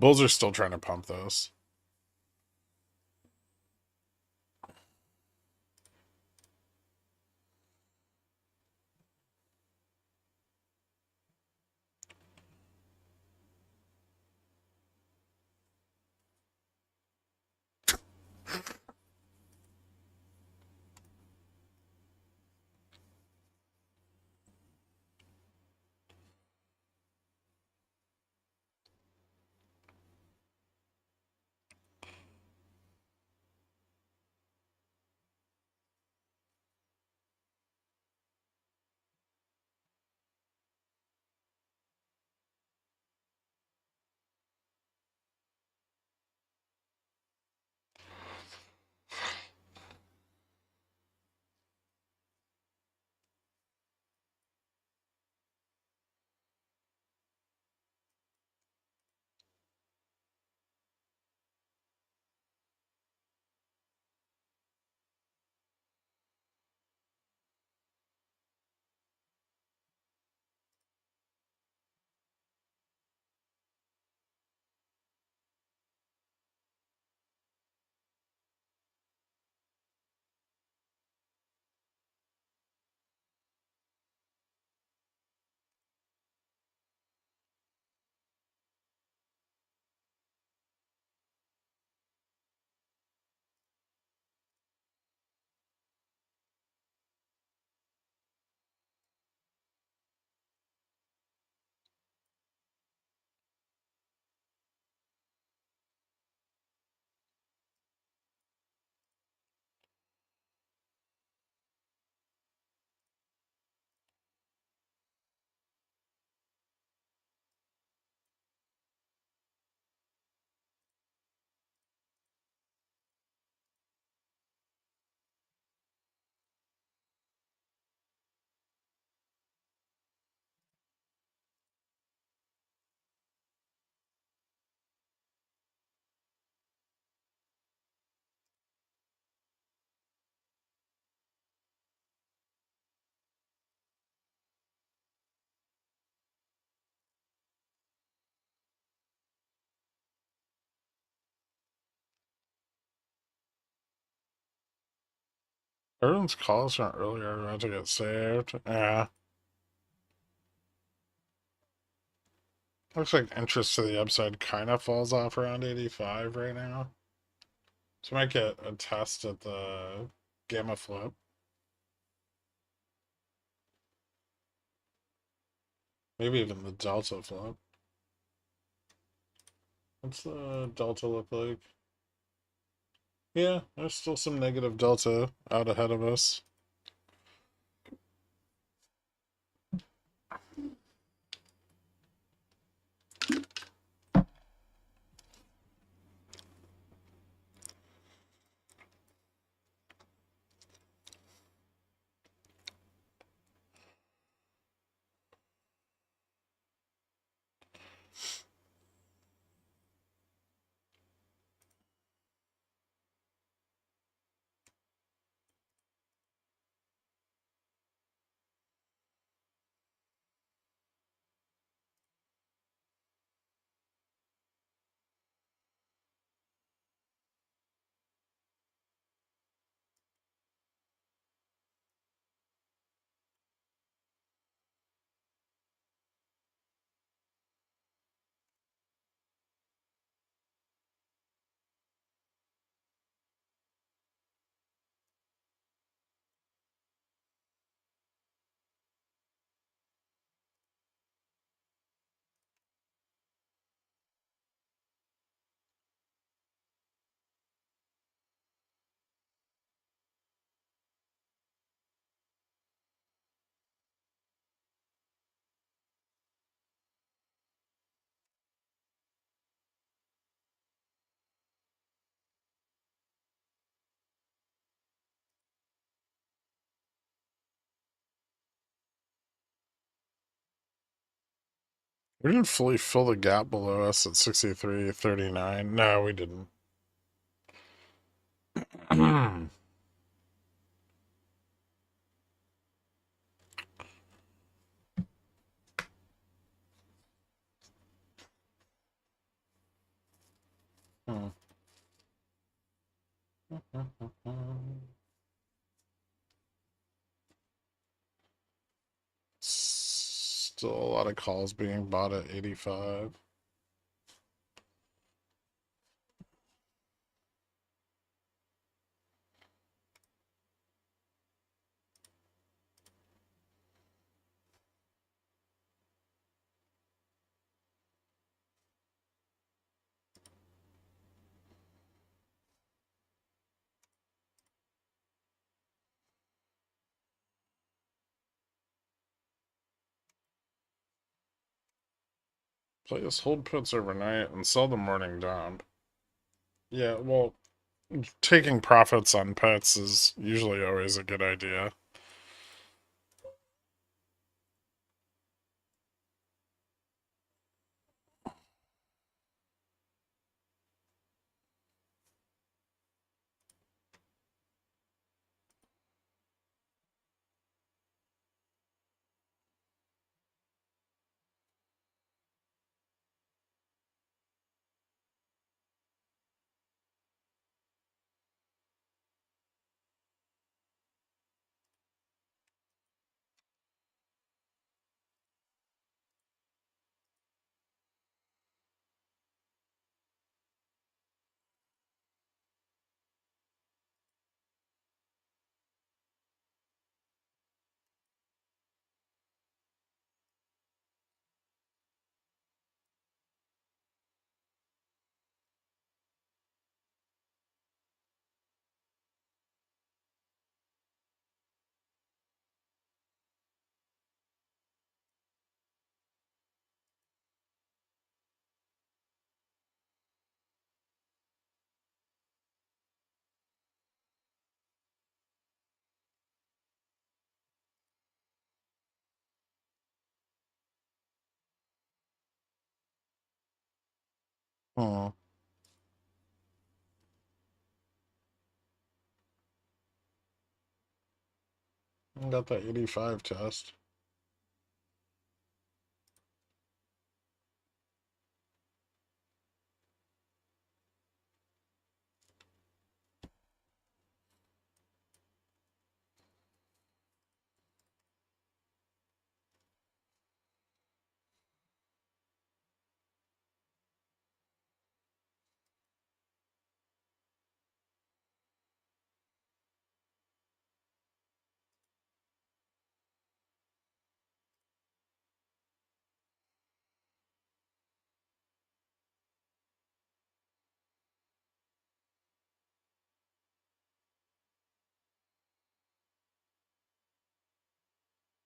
Bulls are still trying to pump those. Everyone's calls from earlier about to get saved. Yeah. Looks like interest to the upside kind of falls off around 85 right now. So I might get a test at the gamma flip. Maybe even the delta flip. What's the delta look like? Yeah, there's still some negative delta out ahead of us. We didn't fully fill the gap below us at 63.39. No, we didn't. Still a lot of calls being bought at 85. Please hold puts overnight and sell the morning dump. Yeah, well, taking profits on puts is usually always a good idea. Hmm. Got that 85 test.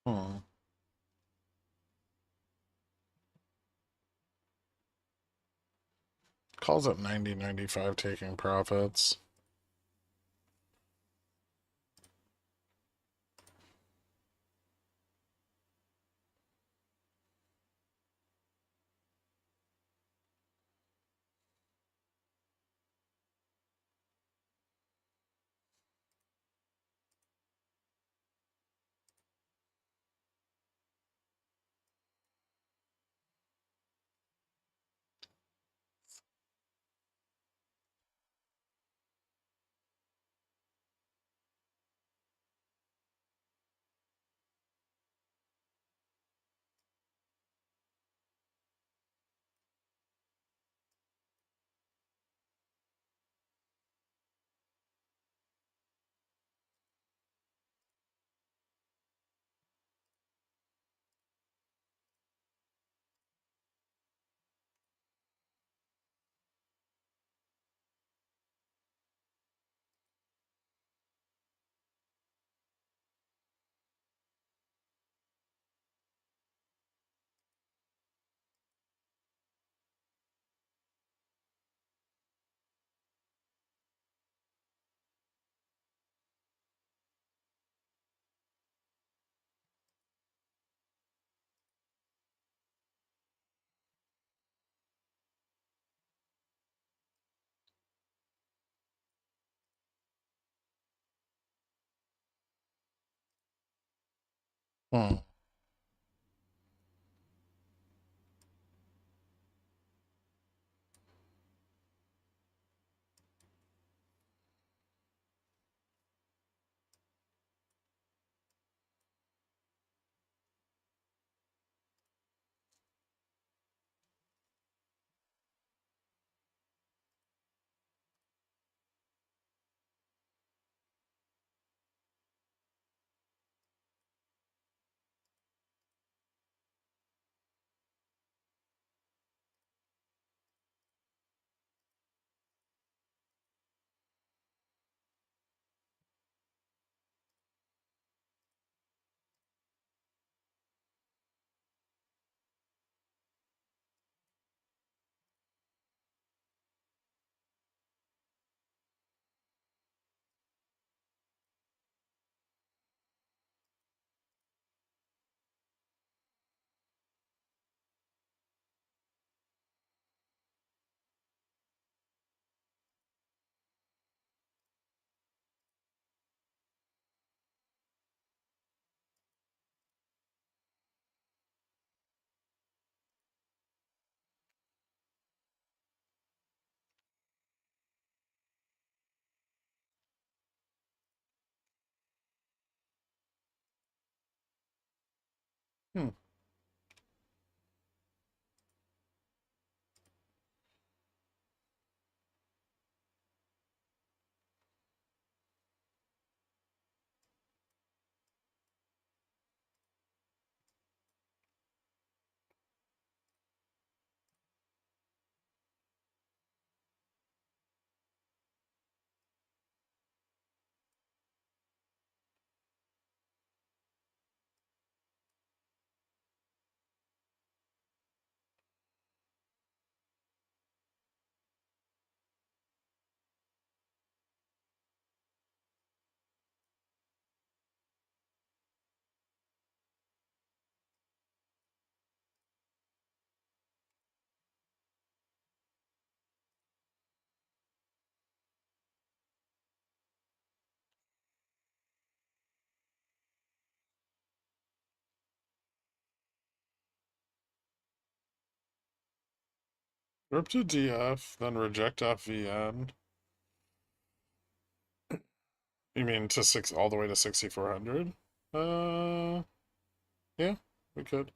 Hmm. Calls at 90, 95 taking profits. Hmm. Hmm. Rip to DF, then reject FVN. You mean to all the way to 6,400? Yeah, we could.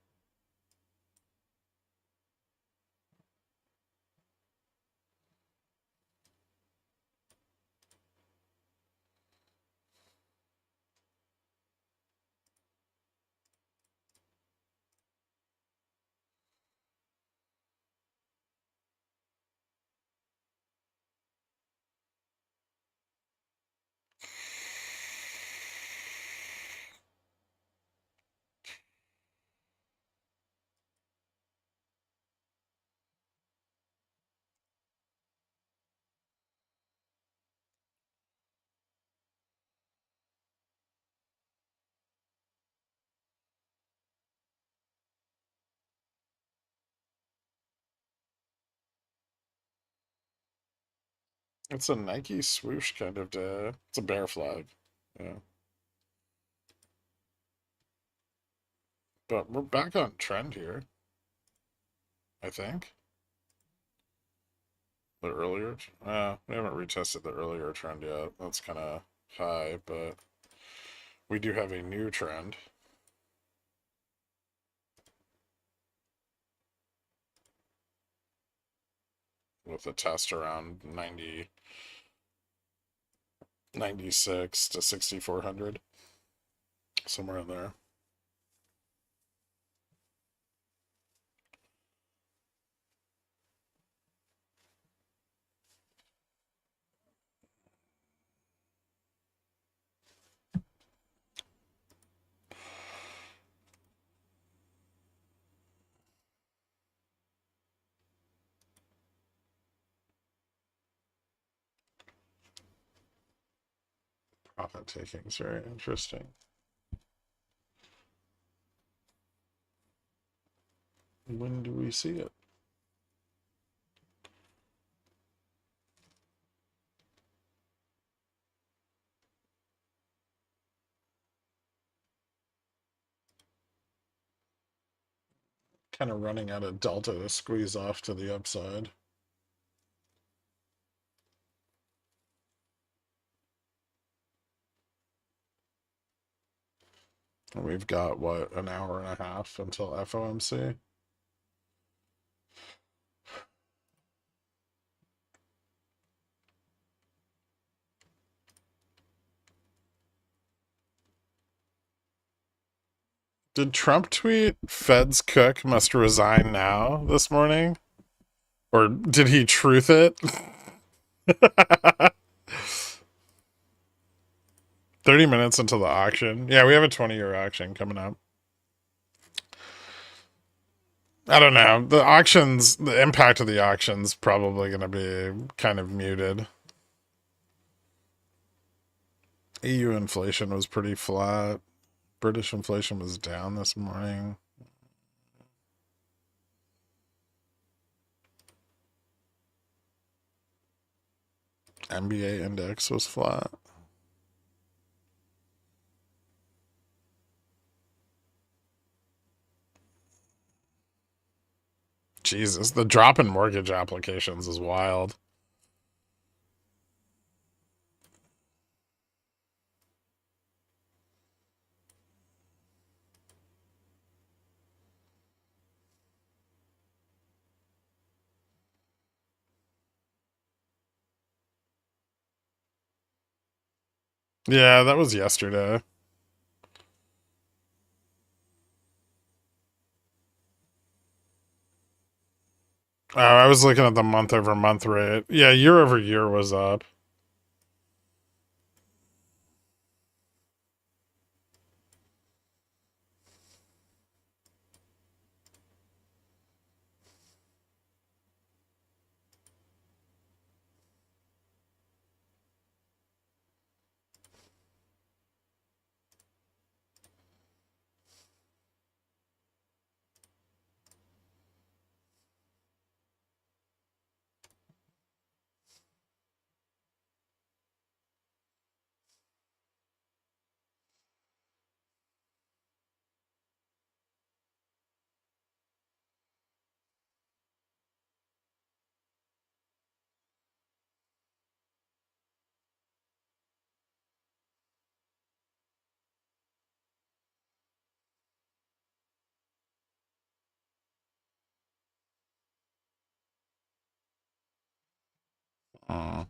It's a Nike swoosh kind of day. It's a bear flag. Yeah. But we're back on trend here, I think. The earlier, we haven't retested the earlier trend yet. That's kind of high, but we do have a new trend. With a test around 96 to 6,400. Somewhere in there. Profit taking is very interesting. When do we see it? Kind of running out of delta to squeeze off to the upside. And we've got, what, an hour and a half until FOMC? Did Trump tweet Fed's cook must resign now this morning? Or did he truth it? 30 minutes until the auction. Yeah, we have a 20-year auction coming up. I don't know. The auctions, the impact of the auction's probably going to be kind of muted. EU inflation was pretty flat. British inflation was down this morning. MBA index was flat. Jesus, the drop in mortgage applications is wild. Yeah, that was yesterday. Oh, I was looking at the month over month rate. Yeah, year over year was up. Hmm.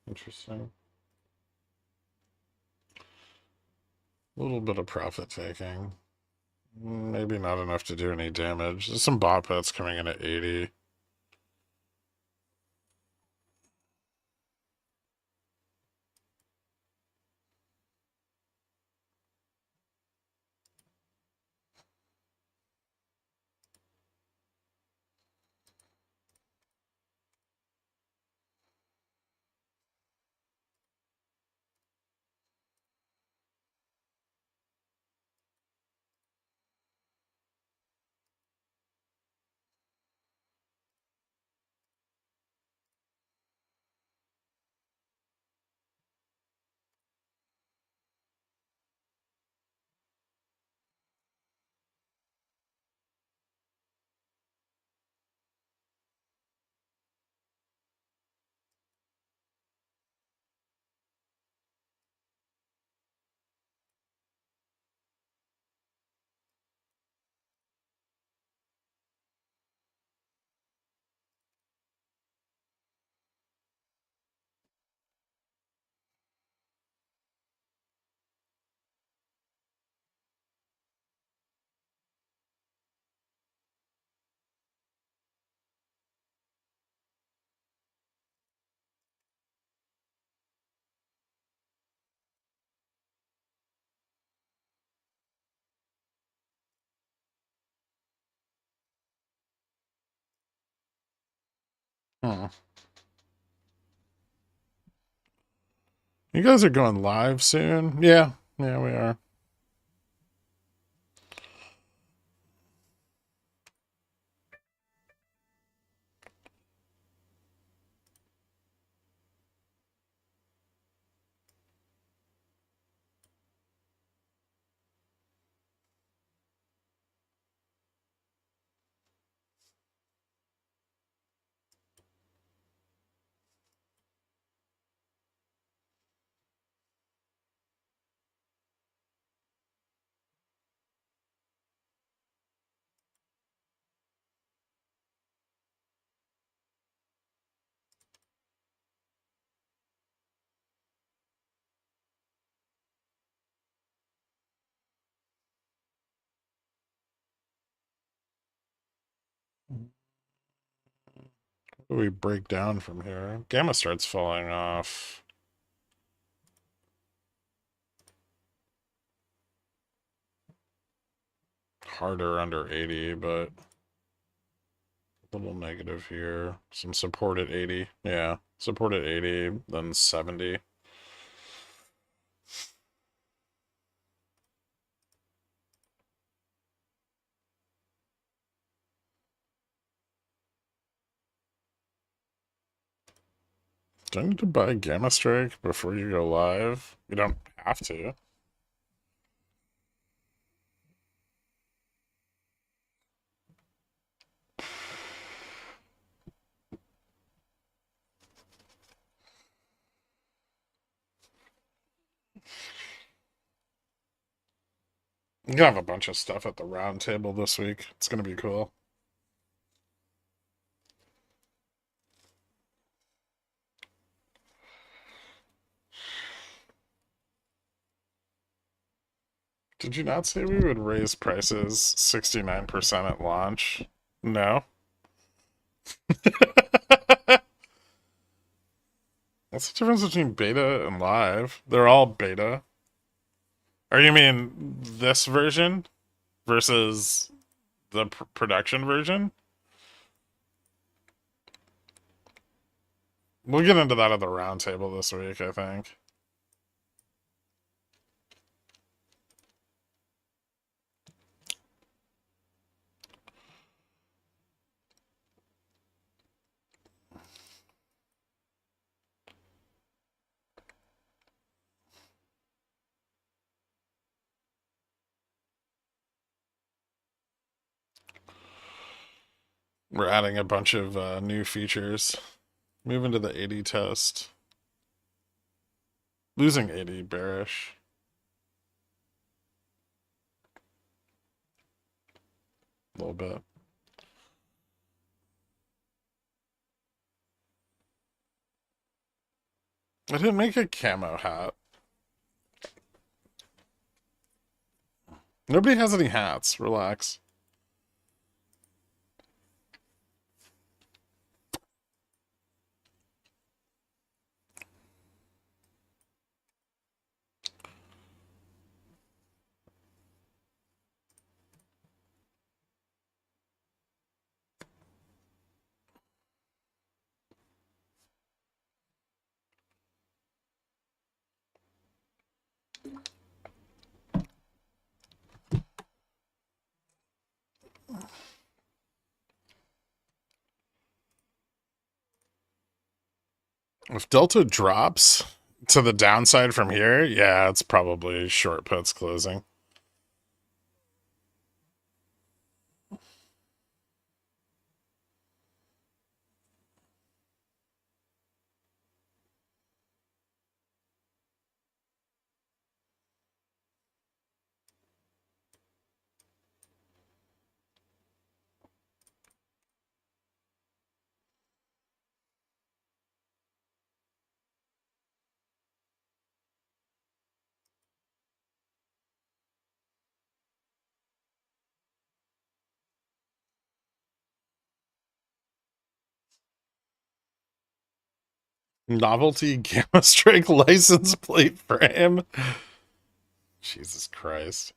Interesting. A little bit of profit taking. Maybe not enough to do any damage. There's some bot bets coming in at 80. Hmm. You guys are going live soon? Yeah. Yeah, we are. We break down from here. Gamma starts falling off. Harder under 80, but a little negative here. Some support at 80. Yeah, support at 80, then 70. Do I need to buy Gamma Strike before you go live? You don't have to. You have a bunch of stuff at the round table this week. It's gonna be cool. Did you not say we would raise prices 69% at launch? No. What's the difference between beta and live? They're all beta. Or you mean this version versus the production version? We'll get into that at the roundtable this week, I think. We're adding a bunch of new features. Moving to the 80 test. Losing 80, bearish. A little bit. I didn't make a camo hat. Nobody has any hats. Relax. If Delta drops to the downside from here, yeah, it's probably short puts closing. Novelty Gamma Strike license plate frame. Jesus Christ.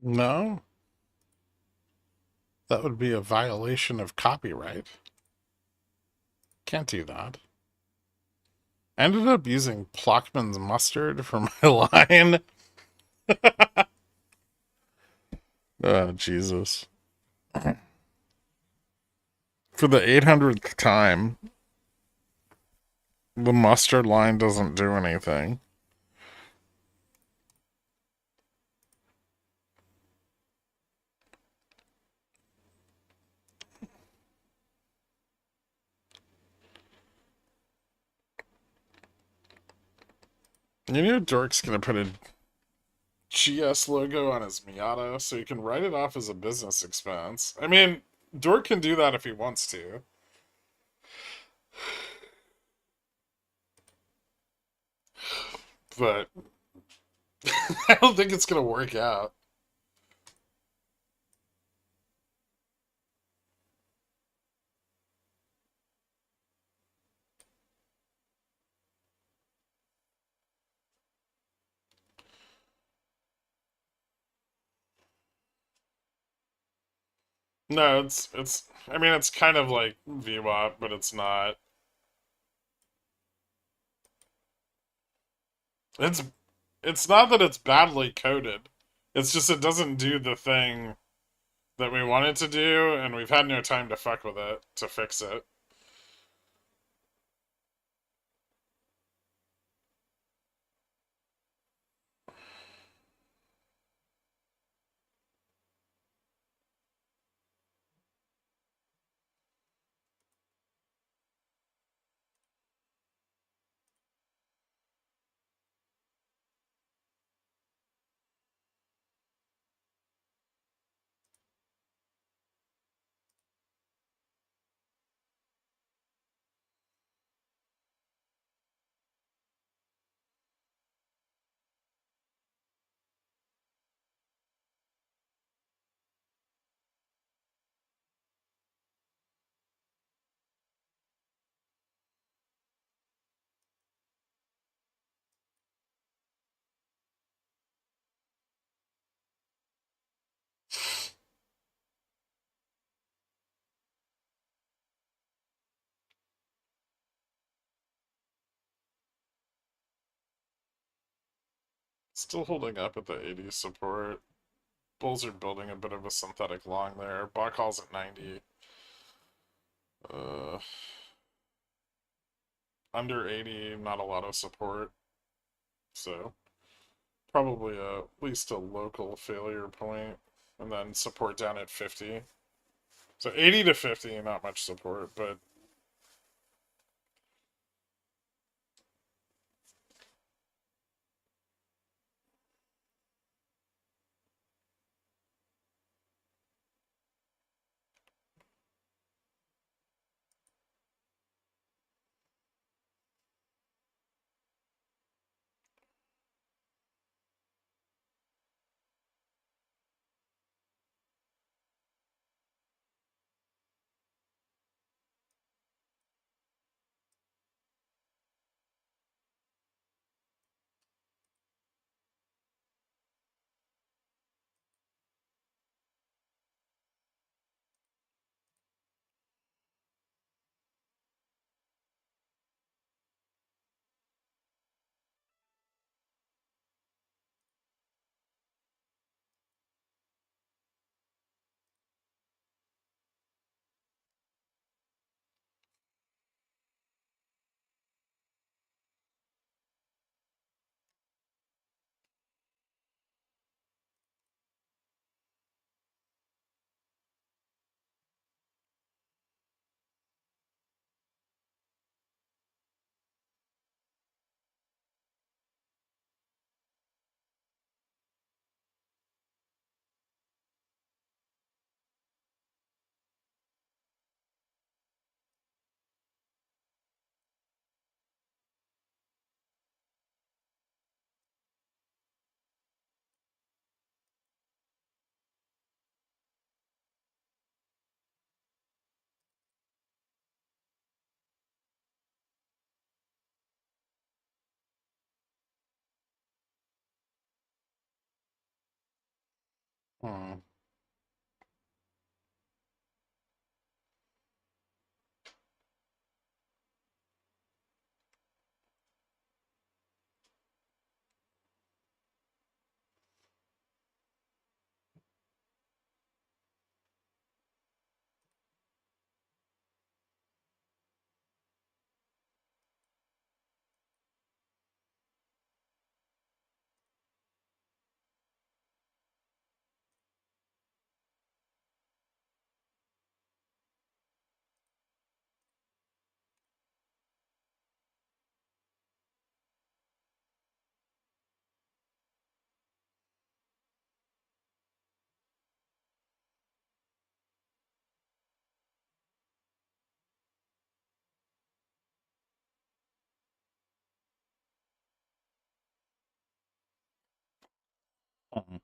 No, that would be a violation of copyright. Can't do that. I ended up using Plockman's mustard for my line. Oh, Jesus. For the 800th time, the mustard line doesn't do anything. You know, Dork's gonna put a GS logo on his Miata so he can write it off as a business expense. I mean, Dork can do that if he wants to. But I don't think it's gonna work out. No, it's I mean it's kind of like VWAP, but it's not. It's it's not that it's badly coded. It's just it doesn't do the thing that we want it to do, and we've had no time to fuck with it to fix it. Still holding up at the 80 support. Bulls are building a bit of a synthetic long there. Bot calls at 90. Uh, Under 80, not a lot of support. So probably at least a local failure point, and then support down at 50. So 80 to 50, not much support, but Hmm. Hmm.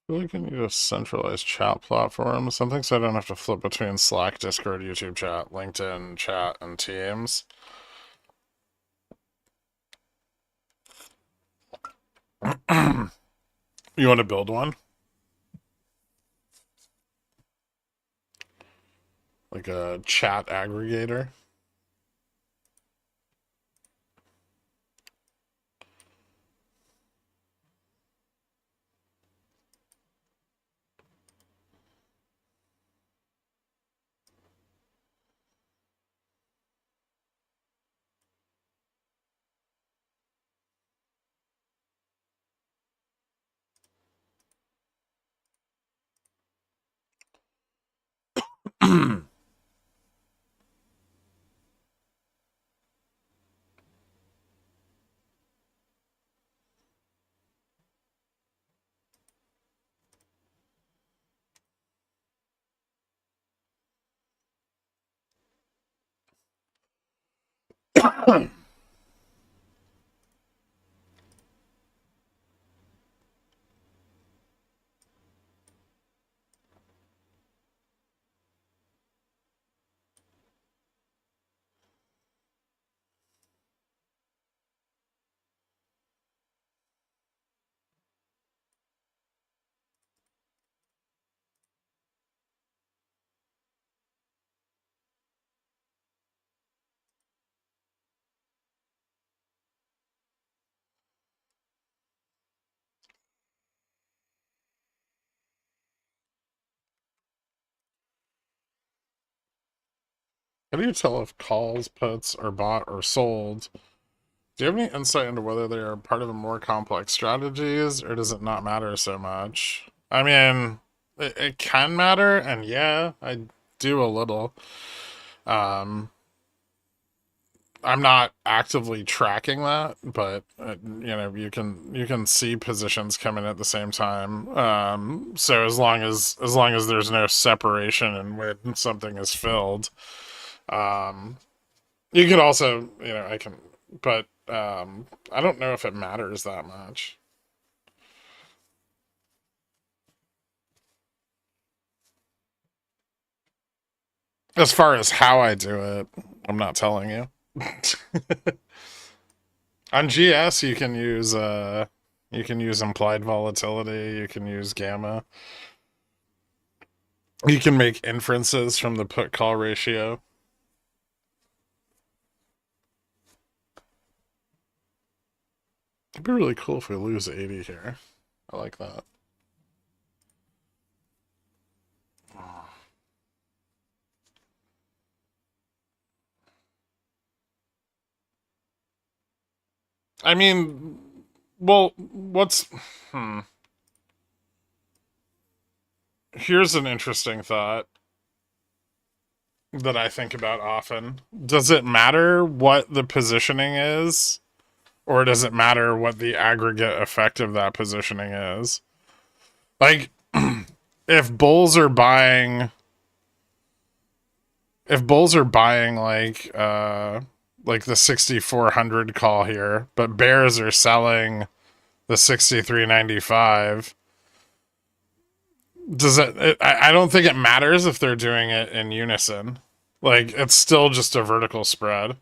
I feel like I need a centralized chat platform, something so I don't have to flip between Slack, Discord, YouTube chat, LinkedIn chat, and Teams. You want to build one? Like a chat aggregator? How do you tell if calls, puts are bought or sold? Do you have any insight into whether they are part of a more complex strategies, or does it not matter so much? I mean, it can matter, and yeah, I do a little. Um, I'm not actively tracking that, but you can see positions come in at the same time. So as long as there's no separation and when something is filled, um, you could also I can, but I don't know if it matters that much as far as how I do it. I'm not telling you. On GS, you can use implied volatility. You can use gamma. You can make inferences from the put call ratio. It'd be really cool if we lose 80 here. I like that. I mean, well, here's an interesting thought that I think about often. Does it matter what the positioning is, or does it matter what the aggregate effect of that positioning is? Like, if bulls are buying, like like the 6,400 call here, but bears are selling the 6,395. Does I don't think it matters if they're doing it in unison. Like, it's still just a vertical spread.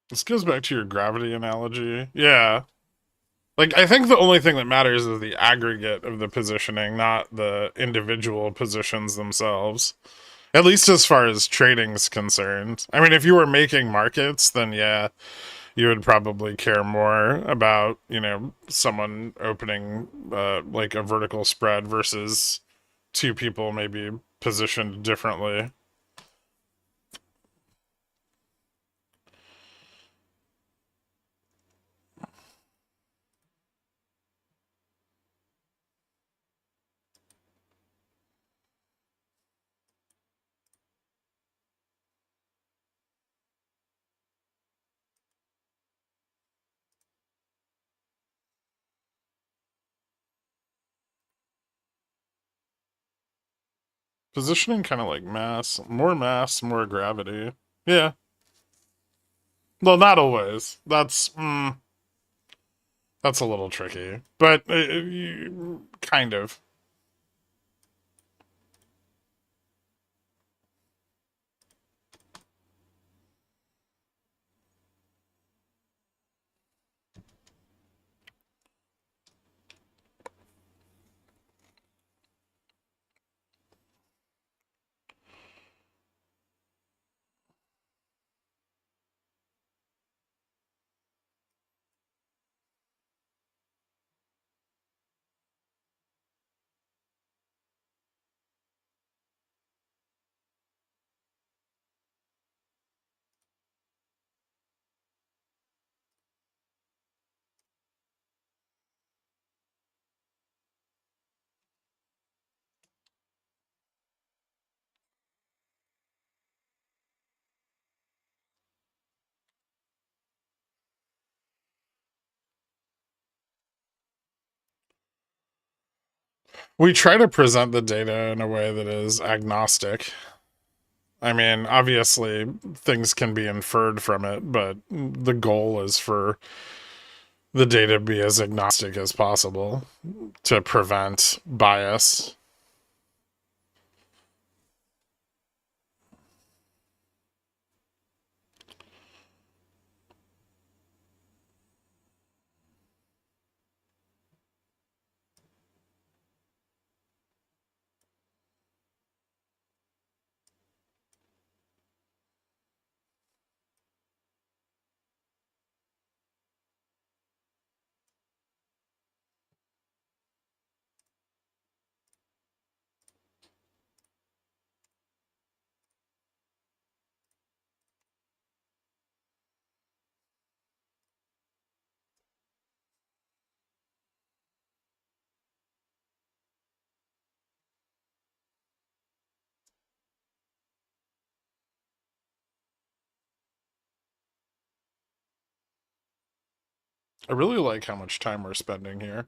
This goes back to your gravity analogy. Yeah. Like, I think the only thing that matters is the aggregate of the positioning, not the individual positions themselves. At least as far as trading's concerned. I mean, if you were making markets, then yeah, you would probably care more about, someone opening like a vertical spread versus two people maybe positioned differently. Positioning kind of like mass, more gravity. Yeah. Well, not always. That's a little tricky, but kind of. We try to present the data in a way that is agnostic. I mean, obviously, things can be inferred from it, but the goal is for the data to be as agnostic as possible to prevent bias. I really like how much time we're spending here.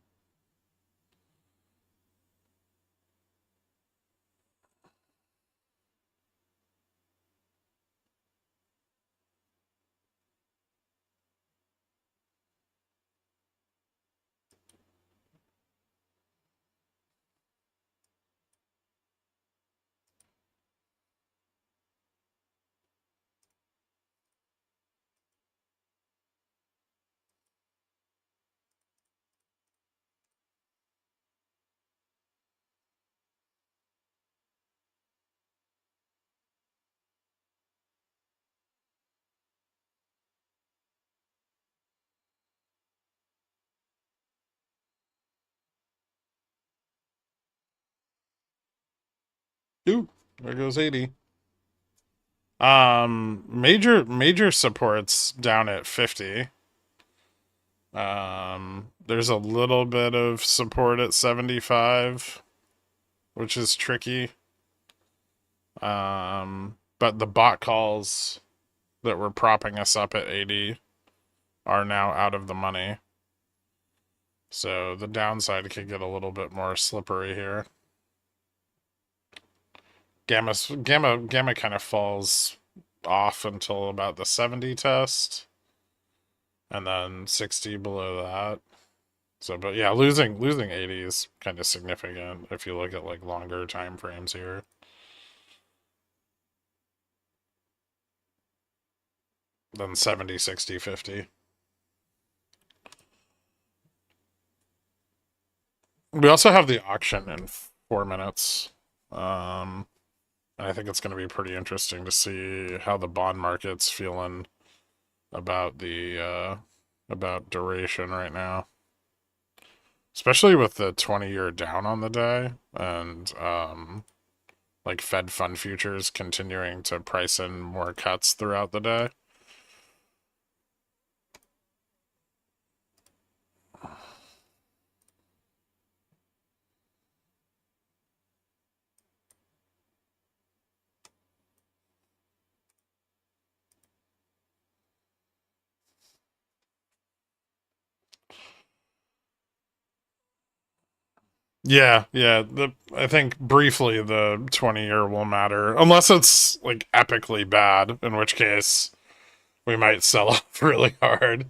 Ooh, there goes 80. Major supports down at 50. There's a little bit of support at 75, which is tricky. But the bot calls that were propping us up at 80 are now out of the money. So the downside could get a little bit more slippery here. Gamma kind of falls off until about the 70 test, and then 60 below that. So, but yeah, losing 80 is kind of significant if you look at like longer time frames here. Then 70, 60, 50. We also have the auction in 4 minutes. And I think it's going to be pretty interesting to see how the bond market's feeling about the about duration right now, especially with the 20-year down on the day, and like Fed fund futures continuing to price in more cuts throughout the day. Yeah, yeah. I think briefly the 20-year will matter, unless it's like epically bad, in which case we might sell off really hard.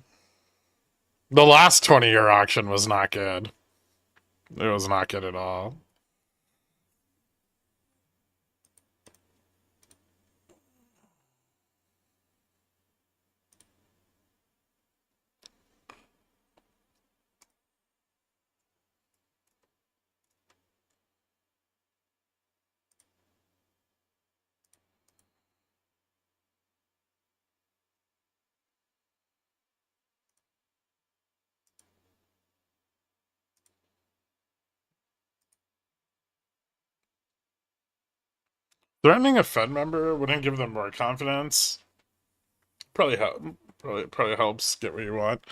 The last 20-year auction was not good. It was not good at all. Threatening a Fed member wouldn't give them more confidence. Probably help. Probably helps get what you want.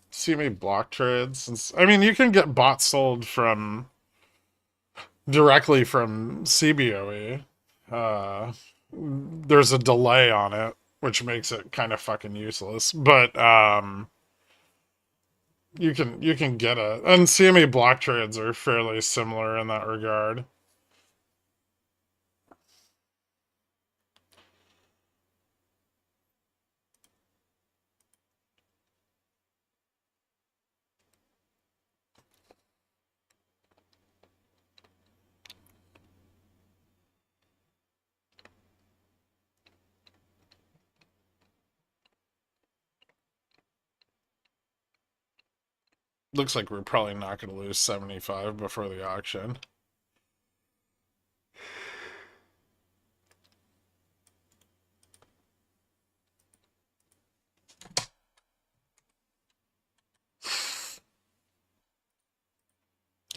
See me block trades. I mean, you can get bots sold from directly from CBOE. There's a delay on it, which makes it kind of fucking useless. But you can get it, and CME block trades are fairly similar in that regard. Looks like we're probably not going to lose 75 before the auction.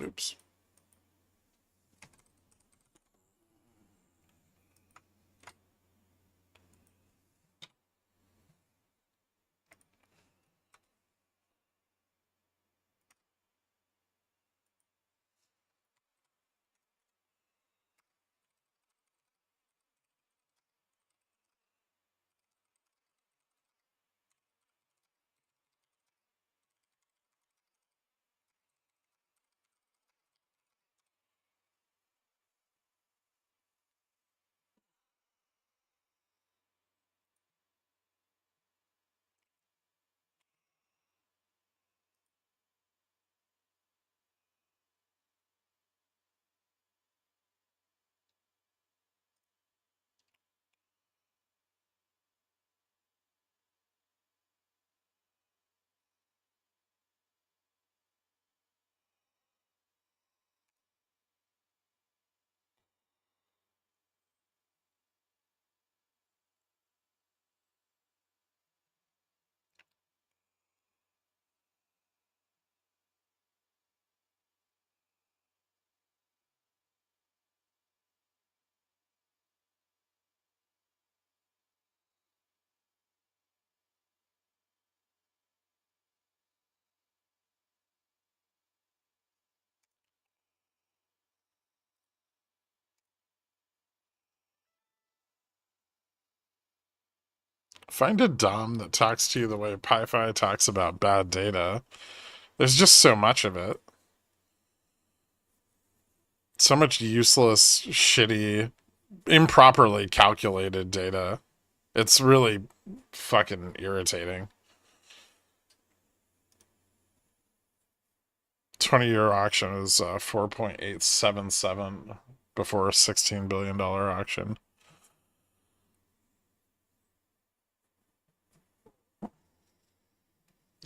Oops. Find a DOM that talks to you the way PiFi talks about bad data. There's just so much of it. So much useless, shitty, improperly calculated data. It's really fucking irritating. 20-year auction is 4.877 before a $16 billion auction.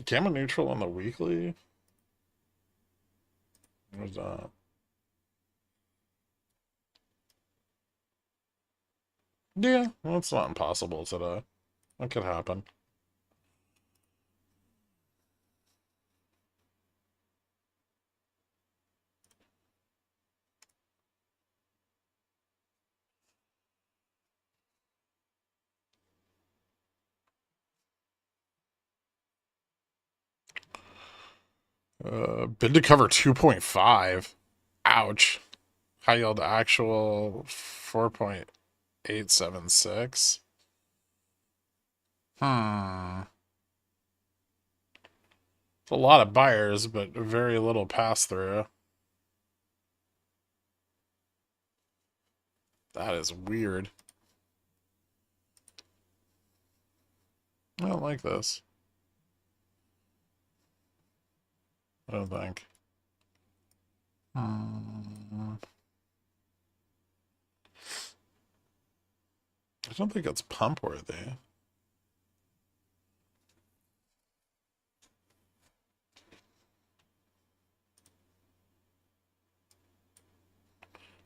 Gamma neutral on the weekly? What's that? Yeah, well, it's not impossible today. That could happen. Bid to cover 2.5. Ouch. High yield actual 4.876. It's a lot of buyers, but very little pass through. That is weird. I don't like this. I don't think. I don't think it's pump worthy.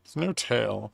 There's no tail.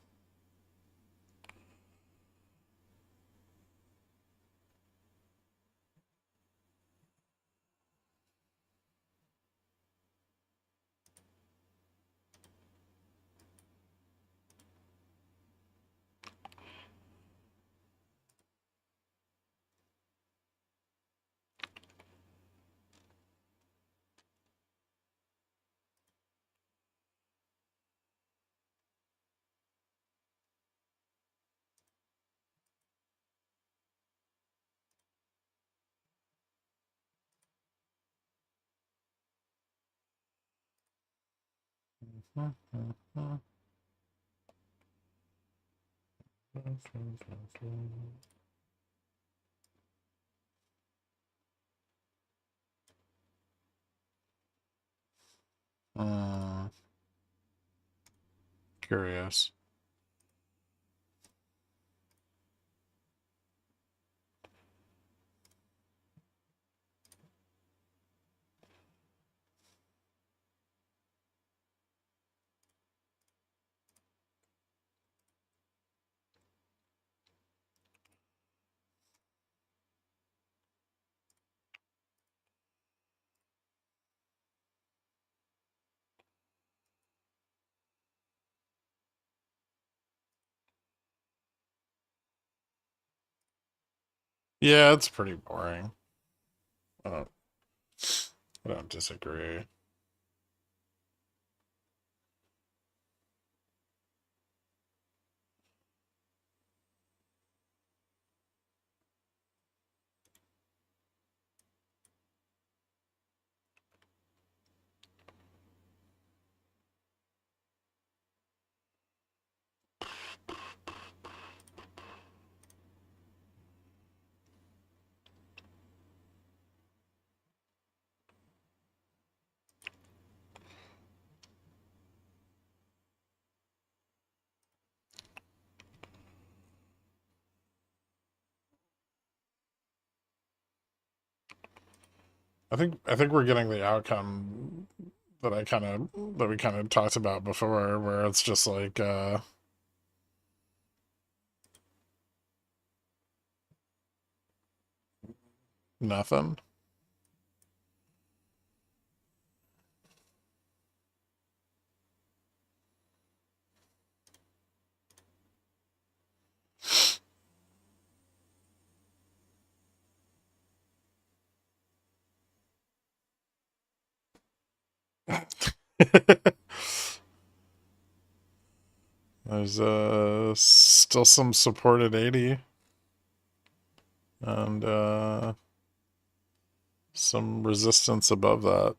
Curious. Yeah, it's pretty boring. I don't disagree. I think we're getting the outcome that we kind of talked about before, where it's just like nothing. There's still some support at 80. And some resistance above that.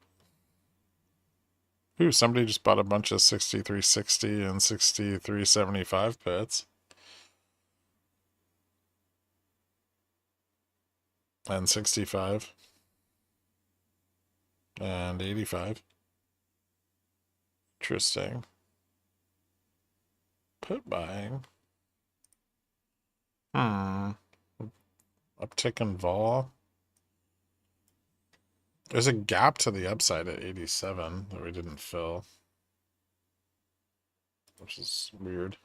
Ooh, somebody just bought a bunch of 6360 and 6375 pits. And 65. And 85. Interesting. Put buying. Uptick in vol. There's a gap to the upside at 87 that we didn't fill, which is weird.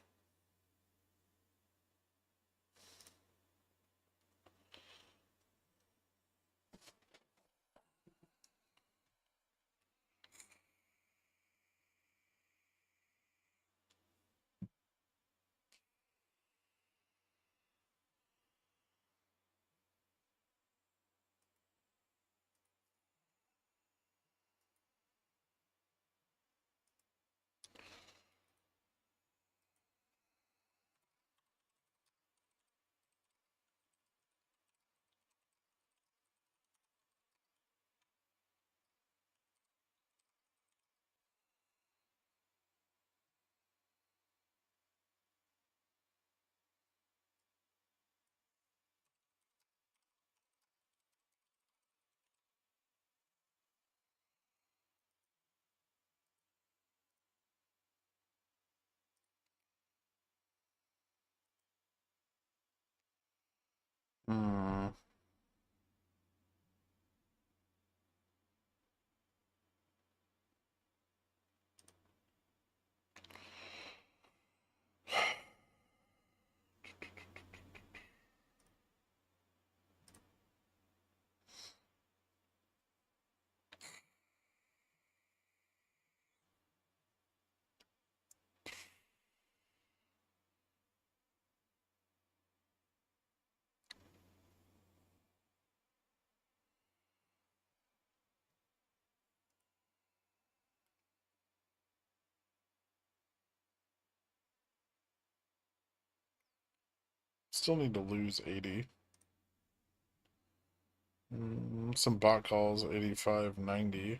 Still need to lose 80. Some bot calls 85, 90.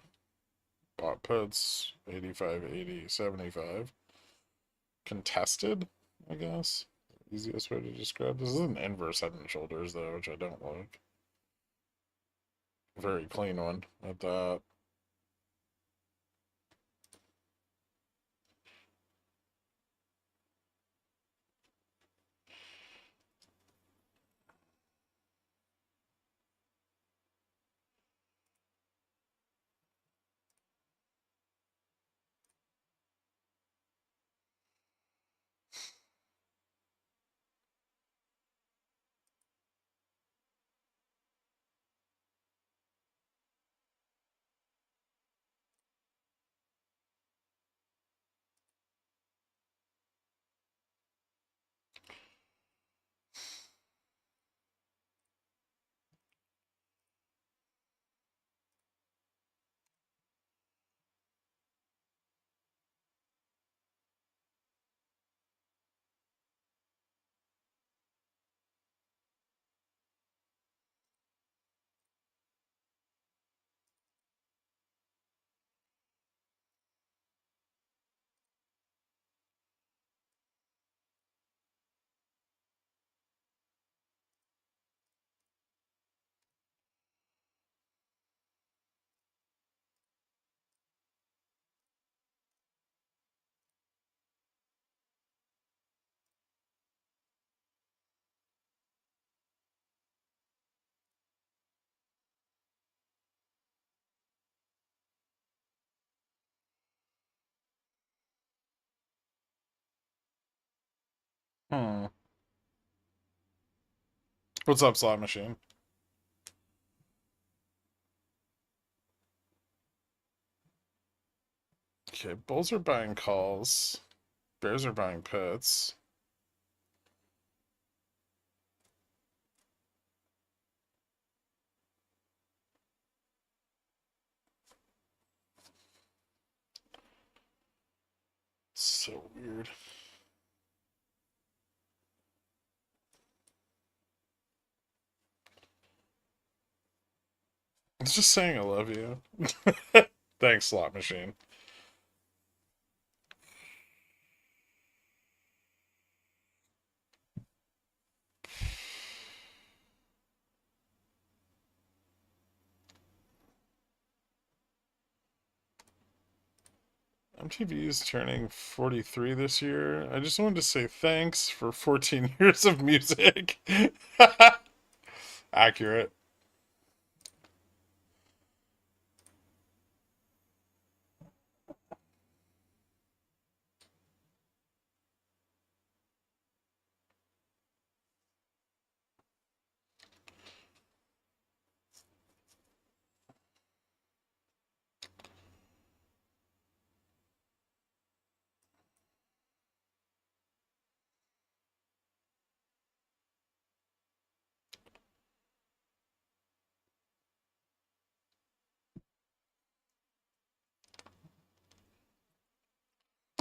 Bot puts 85, 80, 75. Contested, I guess. Easiest way to describe this is an inverse head and shoulders though, which I don't like. Very clean one at that. What's up, slot machine? Okay, bulls are buying calls. Bears are buying puts. So weird. It's just saying I love you. Thanks, slot machine. MTV is turning 43 this year. I just wanted to say thanks for 14 years of music. Accurate.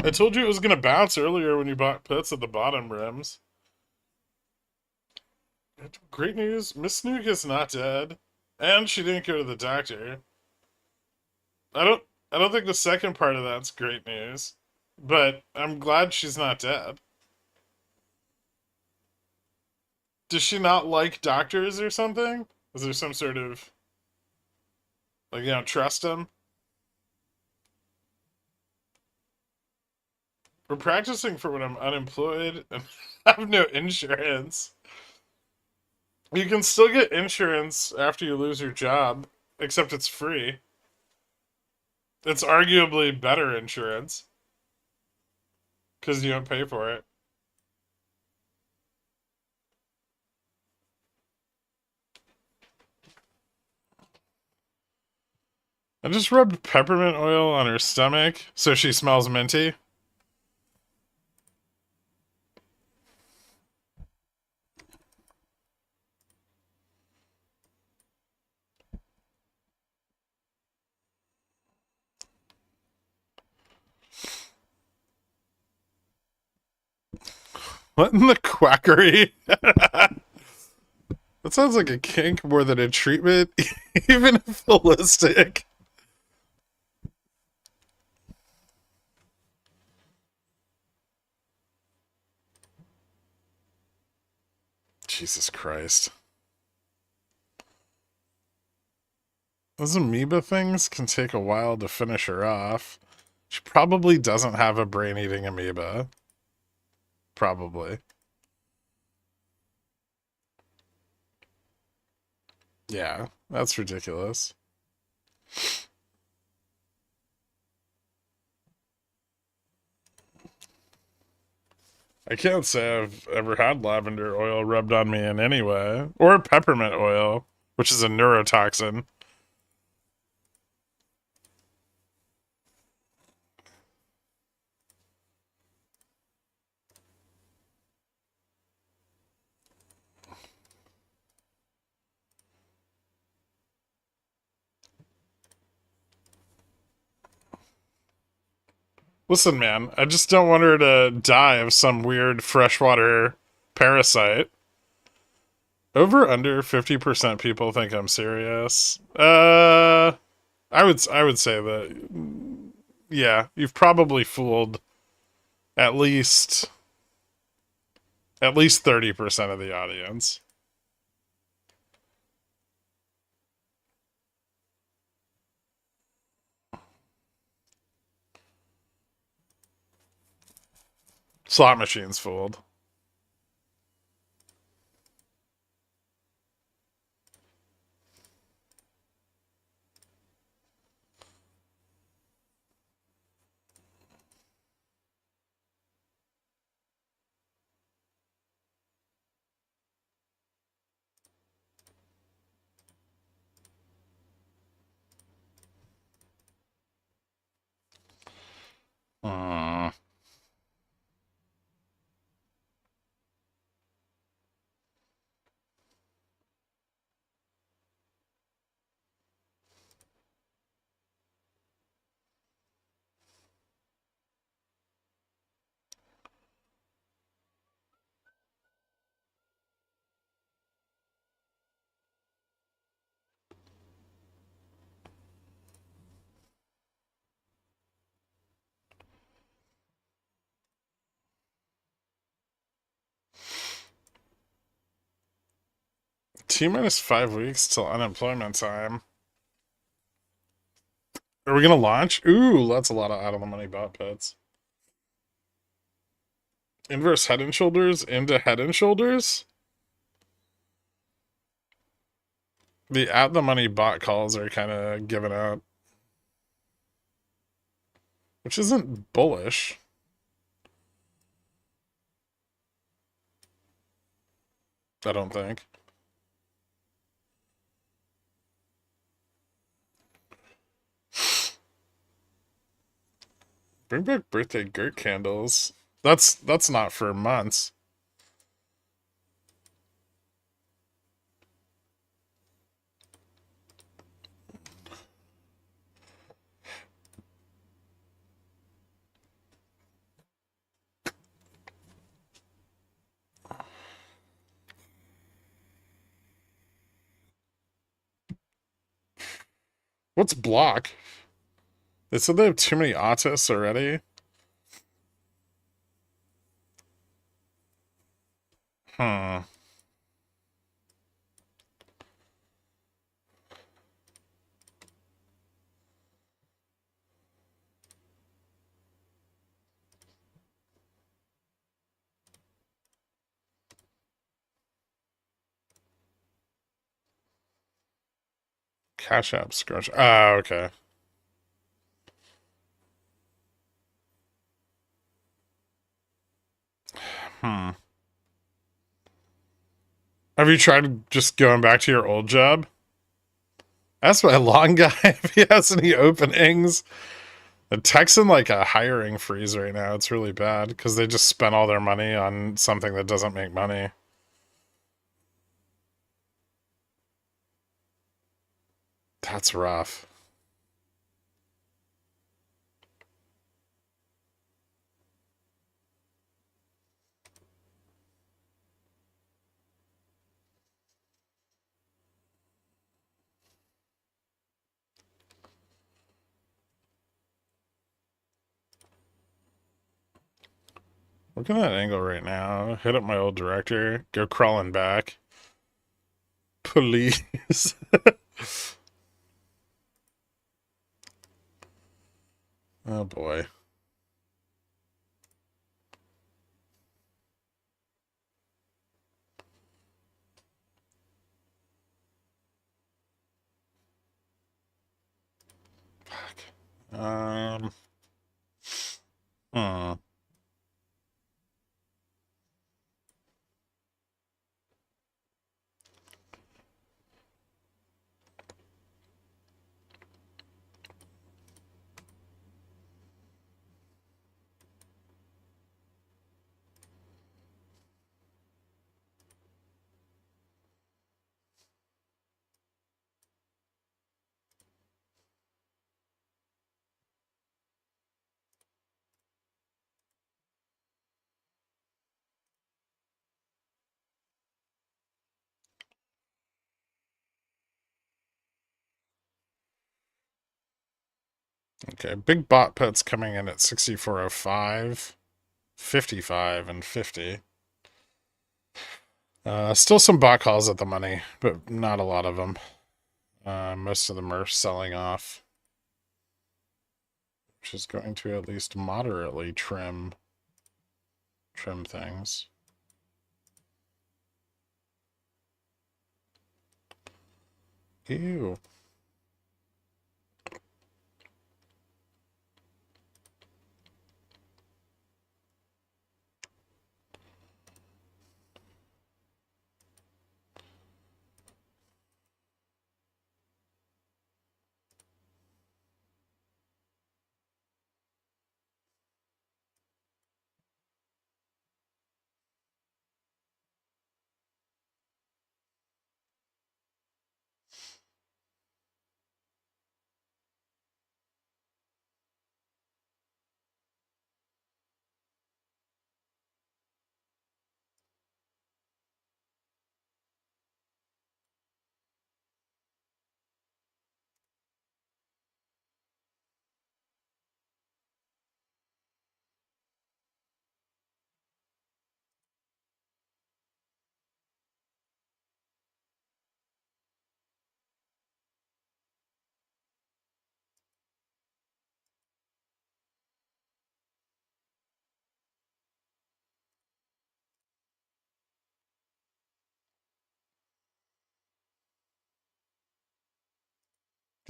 I told you it was going to bounce earlier when you bought puts at the bottom rims. Great news, Miss Snook is not dead, and she didn't go to the doctor. I don't I don't think the second part of that's great news, but I'm glad she's not dead. Does she not like doctors or something? Is there some sort of like you don't trust them? We're practicing for when I'm unemployed and have no insurance. You can still get insurance after you lose your job, except it's free. It's arguably better insurance because you don't pay for it. I just rubbed peppermint oil on her stomach so she smells minty. What in the quackery? That sounds like a kink more than a treatment, even if holistic. Jesus Christ. Those amoeba things can take a while to finish her off. She probably doesn't have a brain-eating amoeba. Probably. Yeah, that's ridiculous. I can't say I've ever had lavender oil rubbed on me in any way. Or peppermint oil, which is a neurotoxin. Listen, man, I just don't want her to die of some weird freshwater parasite. Over under 50% people think I'm serious. I would say that yeah, you've probably fooled at least 30% of the audience. Slot machines fooled. Uh, T-minus 5 weeks till unemployment time. Are we gonna launch? Ooh, that's a lot of out-of-the-money bot puts. Inverse Head and Shoulders into Head and Shoulders? The at-the-money bot calls are kind of giving up. Which isn't bullish. I don't think. Bring back birthday Gert candles. That's not for months. What's block? They said they have too many artists already. Hmm. Cash App scratch. Ah, okay. Hmm. Have you tried just going back to your old job? Ask my long guy if he has any openings. The tech's in like a hiring freeze right now. It's really bad because they just spent all their money on something that doesn't make money. That's rough. Look at that angle right now. Hit up my old director. Go crawling back. Please. Oh boy. Fuck. Hmm. Okay, big bot puts coming in at 6405, 55, and 50. Still some bot calls at the money, but not a lot of them. Most of them are selling off, which is going to at least moderately trim things. Ew.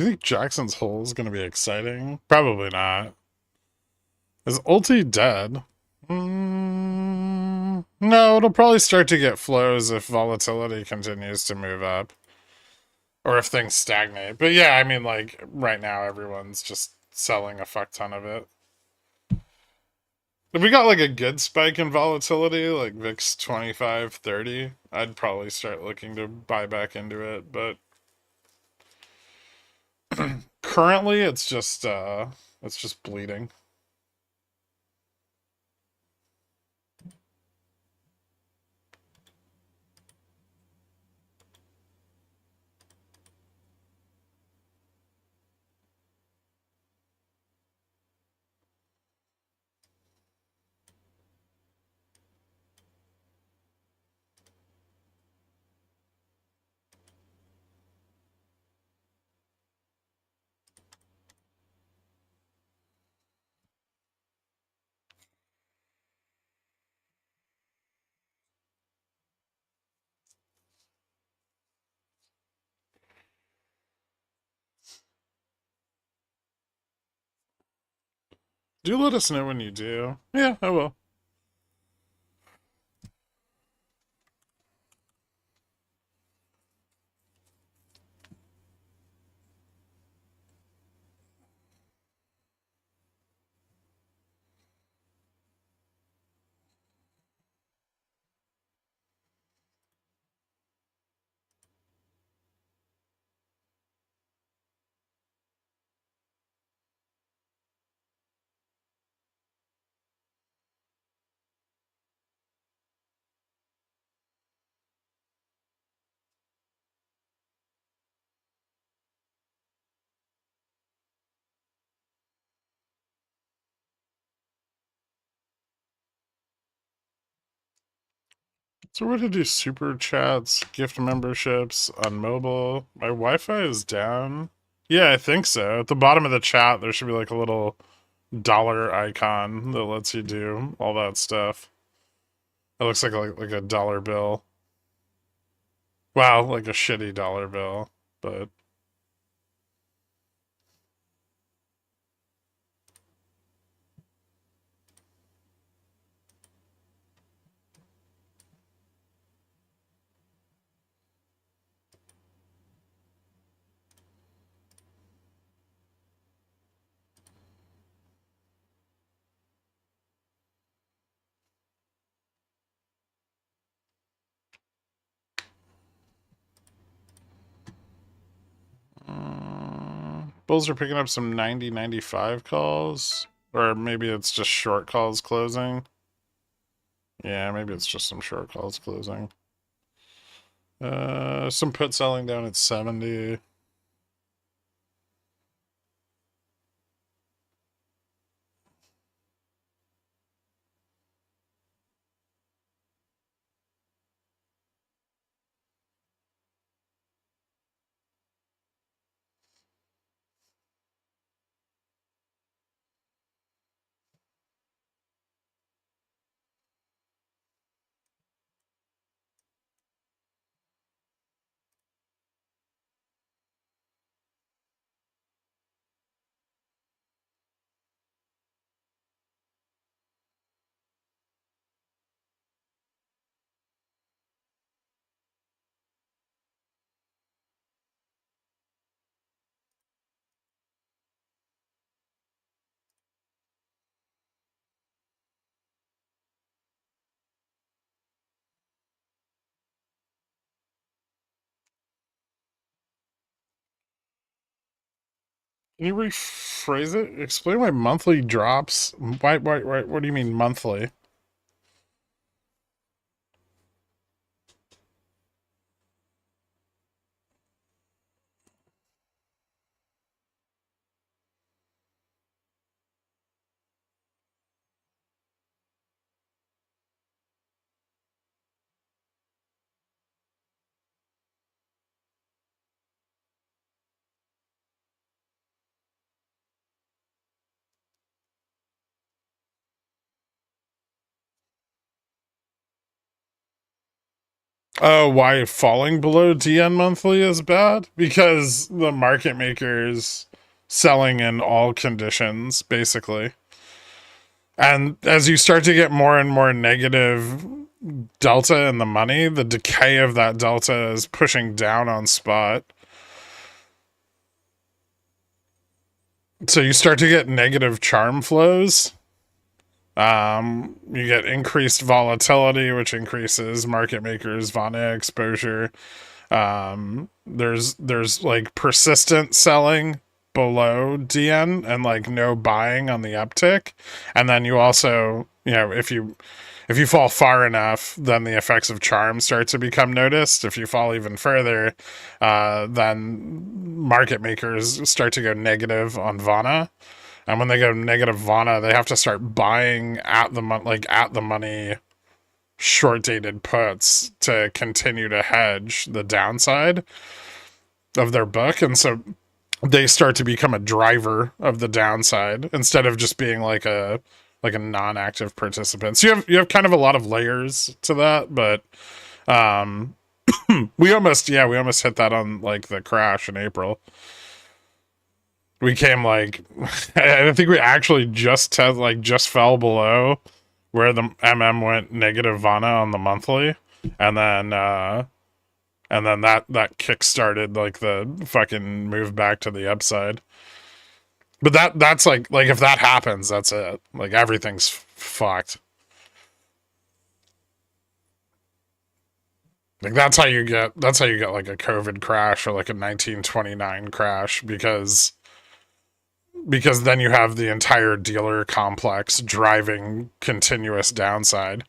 Do you think Jackson's Hole is going to be exciting? Probably not. Is Ulti dead? No, it'll probably start to get flows if volatility continues to move up. Or if things stagnate. But yeah, I mean, like, right now everyone's just selling a fuck ton of it. If we got like a good spike in volatility, like VIX 25, 30, I'd probably start looking to buy back into it. But currently it's just bleeding. Do let us know when you do. Yeah, I will. So we're to do super chats, gift memberships on mobile. My Wi-Fi is down. Yeah, I think so. At the bottom of the chat, there should be like a little dollar icon that lets you do all that stuff. It looks like a dollar bill. Wow, like a shitty dollar bill, but bulls are picking up some 90-95 calls, or maybe it's just short calls closing. Yeah, maybe it's just some short calls closing. Some put selling down at 70. Can you rephrase it? Explain why monthly drops. Why, what do you mean monthly? Why falling below DN monthly is bad? Because the market makers selling in all conditions, basically. And as you start to get more and more negative delta in the money, the decay of that delta is pushing down on spot. So you start to get negative charm flows. You get increased volatility, which increases market makers' Vana exposure. There's like persistent selling below DN and like no buying on the uptick. And then you also, if you fall far enough, then the effects of charm start to become noticed. If you fall even further, then market makers start to go negative on Vana. And when they go negative Vana, they have to start buying at the money short dated puts to continue to hedge the downside of their book. And so they start to become a driver of the downside instead of just being like a non-active participant. So you have kind of a lot of layers to that, but we almost hit that on like the crash in April. We came like I think we actually just fell below where the went negative Vana on the monthly, and then that kick started like the fucking move back to the upside. But that's like if that happens, that's it. Like everything's fucked. Like that's how you get like a COVID crash or like a 1929 crash, because then you have the entire dealer complex driving continuous downside.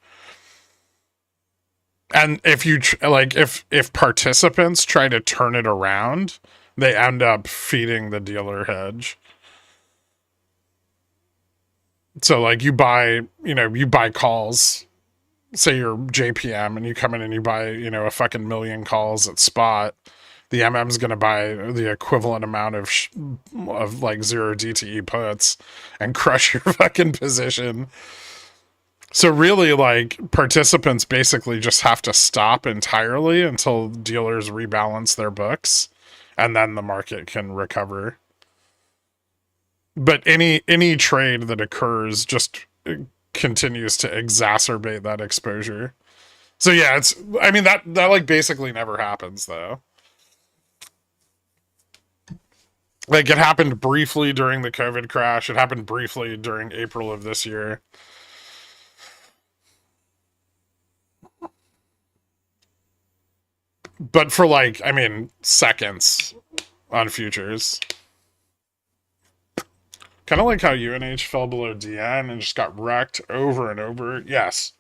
And if you if participants try to turn it around, they end up feeding the dealer hedge. So like you buy calls, say you're JPM and you come in and you buy, a fucking million calls at spot. The MM's going to buy the equivalent amount of like 0 DTE puts and crush your fucking position. So really, like, participants basically just have to stop entirely until dealers rebalance their books, and then the market can recover. But any trade that occurs just continues to exacerbate that exposure. So yeah, that like basically never happens though. Like it happened briefly during the COVID crash. It happened briefly during April of this year. But for like, seconds on futures. Kind of like how UNH fell below DN and just got wrecked over and over. Yes.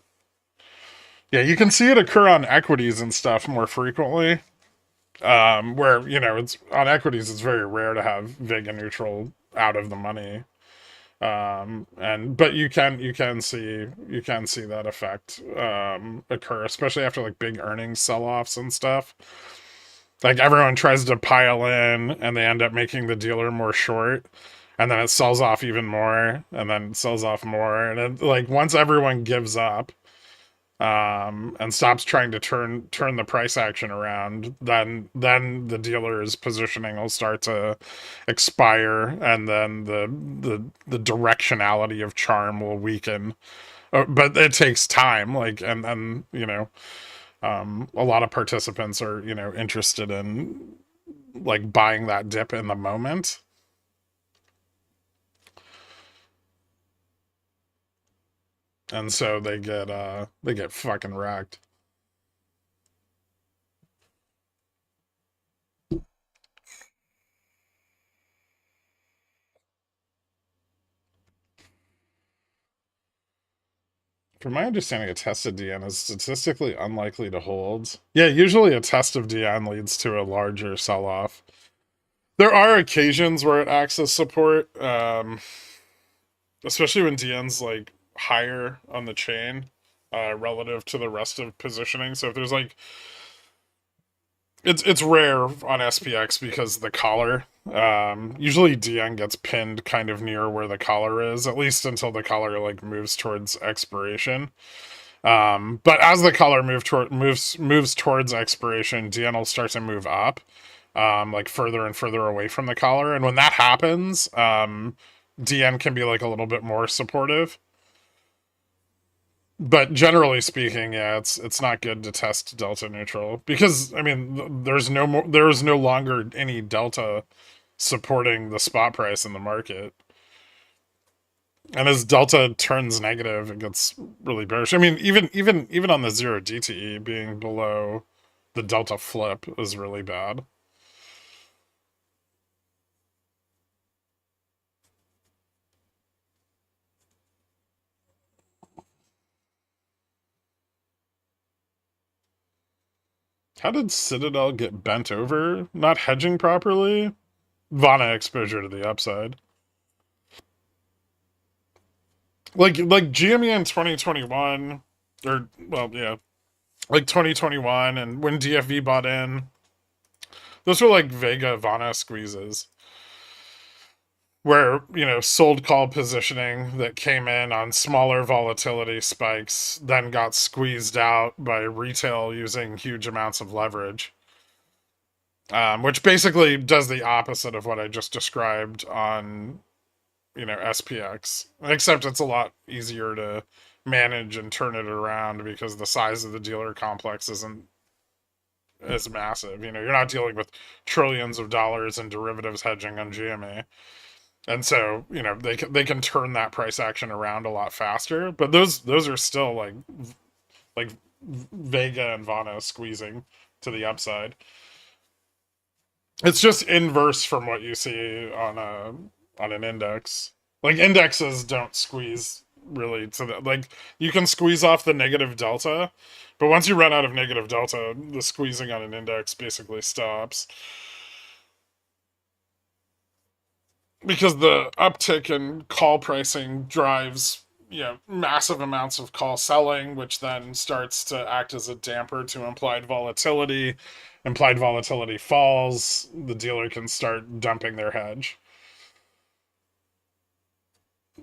Yeah, you can see it occur on equities and stuff more frequently. Where, it's on equities, it's very rare to have Vega neutral out of the money. But you can see that effect occur, especially after like big earnings sell-offs and stuff. Like everyone tries to pile in and they end up making the dealer more short, and then it sells off even more, and then sells off more, and it, like once everyone gives up and stops trying to turn the price action around, then the dealer's positioning will start to expire, and then the directionality of charm will weaken. But it takes time, like, and a lot of participants are interested in like buying that dip in the moment. And so they get fucking wrecked. From my understanding, a test of DN is statistically unlikely to hold. Yeah, usually a test of DN leads to a larger sell-off. There are occasions where it acts as support, especially when DN's like higher on the chain relative to the rest of positioning. So if there's like, it's rare on SPX because the collar, usually DN gets pinned kind of near where the collar is, at least until the collar like moves towards expiration. But as the color moves towards expiration, DN will start to move up, like further and further away from the collar. And when that happens, DN can be like a little bit more supportive. But generally speaking, yeah, it's not good to test delta neutral because I mean there's no longer any delta supporting the spot price in the market. And as delta turns negative, it gets really bearish. I mean, even on the 0 DTE, being below the delta flip is really bad. How did Citadel get bent over? Not hedging properly? Vana exposure to the upside. Like GME in 2021, or well, yeah, like 2021, and when DFV bought in, those were like Vega Vana squeezes, where sold call positioning that came in on smaller volatility spikes then got squeezed out by retail using huge amounts of leverage, which basically does the opposite of what I just described on SPX, except it's a lot easier to manage and turn it around because the size of the dealer complex isn't as massive. You're not dealing with trillions of dollars in derivatives hedging on GME. And so, they can turn that price action around a lot faster, but those are still like Vega and Vana squeezing to the upside. It's just inverse from what you see on an index. Like indexes don't squeeze really to the you can squeeze off the negative delta, but once you run out of negative delta, the squeezing on an index basically stops. Because the uptick in call pricing drives massive amounts of call selling, which then starts to act as a damper to implied volatility. Implied volatility falls, the dealer can start dumping their hedge.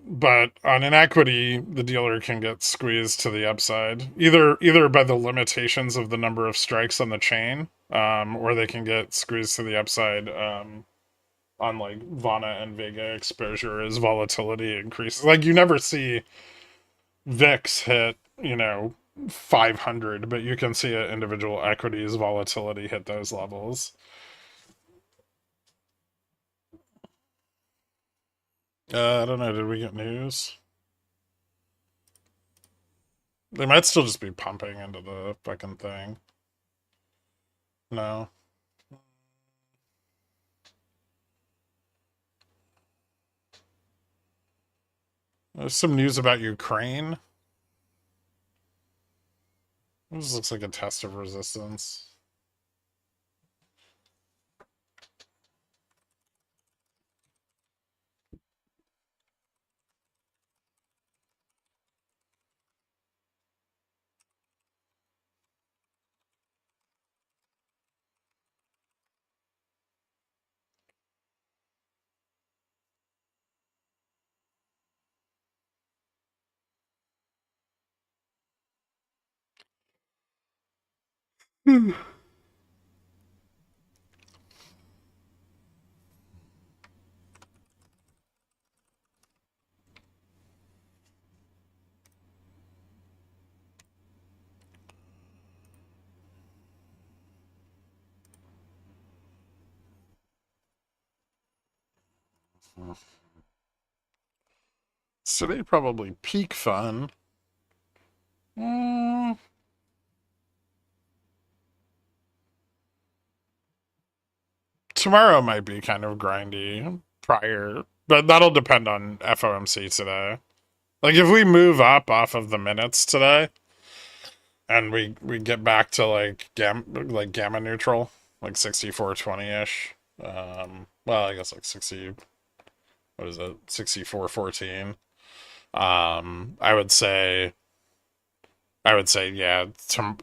But on an equity, the dealer can get squeezed to the upside, either by the limitations of the number of strikes on the chain, or they can get squeezed to the upside on like Vana and Vega exposure as volatility increases. Like you never see VIX hit, 500, but you can see an individual equities volatility hit those levels. I don't know. Did we get news? They might still just be pumping into the fucking thing. No. There's some news about Ukraine. This looks like a test of resistance. Today probably peak fun. Tomorrow might be kind of grindy but that'll depend on FOMC today. Like if we move up off of the minutes today and we get back to like gamma neutral, like 64.20-ish. Well, I guess like 60, what is it? 64.14. I would say yeah,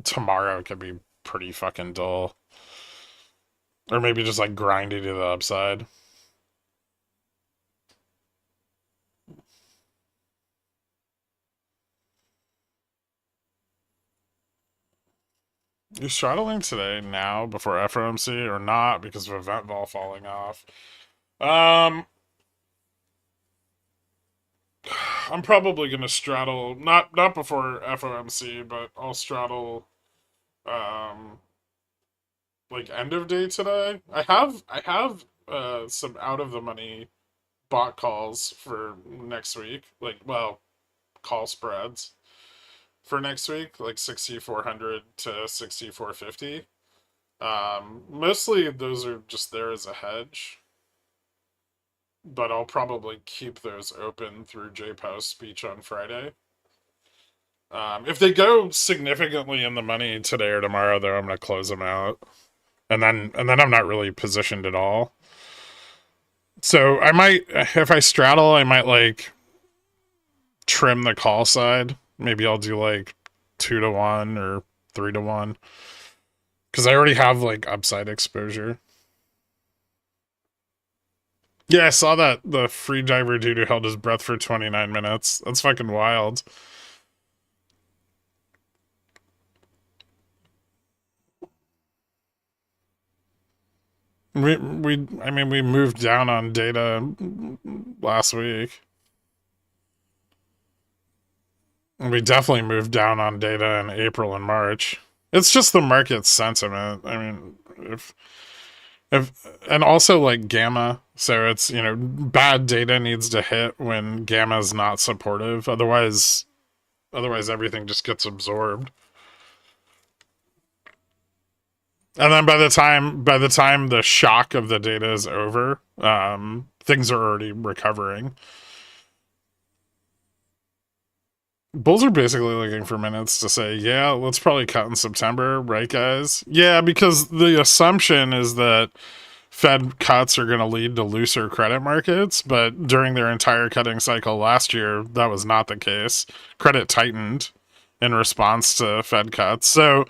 tomorrow could be pretty fucking dull. Or maybe just like grindy to the upside. You straddling today now before FOMC or not because of event vol falling off? I'm probably gonna straddle not before FOMC, but I'll straddle um like end of day today. I have some out of the money bot calls for next week. Like, well, call spreads for next week, like 6400 to 6450. Mostly those are just there as a hedge, but I'll probably keep those open through J Powell's speech on Friday. If they go significantly in the money today or tomorrow, though, I'm gonna close them out, and then I'm not really positioned at all. So I might, if I straddle, I might like trim the call side. Maybe I'll do like 2 to 1 or 3 to 1 because I already have like upside exposure. Yeah, I saw that the free diver dude who held his breath for 29 minutes. That's fucking wild. We moved down on data last week. We definitely moved down on data in April and March. It's just the market sentiment. I mean, if and also like gamma. So it's, bad data needs to hit when gamma is not supportive. Otherwise everything just gets absorbed. And then by the time the shock of the data is over, things are already recovering. Bulls are basically looking for minutes to say, yeah, let's probably cut in September, right, guys? Yeah, because the assumption is that Fed cuts are going to lead to looser credit markets, but during their entire cutting cycle last year, that was not the case. Credit tightened in response to Fed cuts. So,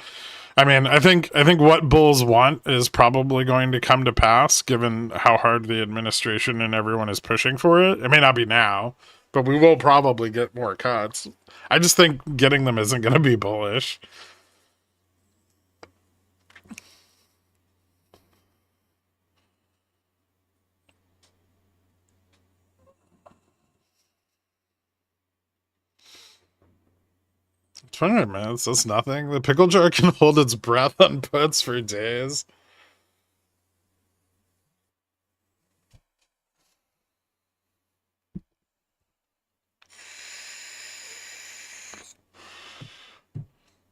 I mean, I think what bulls want is probably going to come to pass, given how hard the administration and everyone is pushing for it. It may not be now, but we will probably get more cuts. I just think getting them isn't going to be bullish. $20 minutes, that's nothing. The pickle jar can hold its breath on puts for days.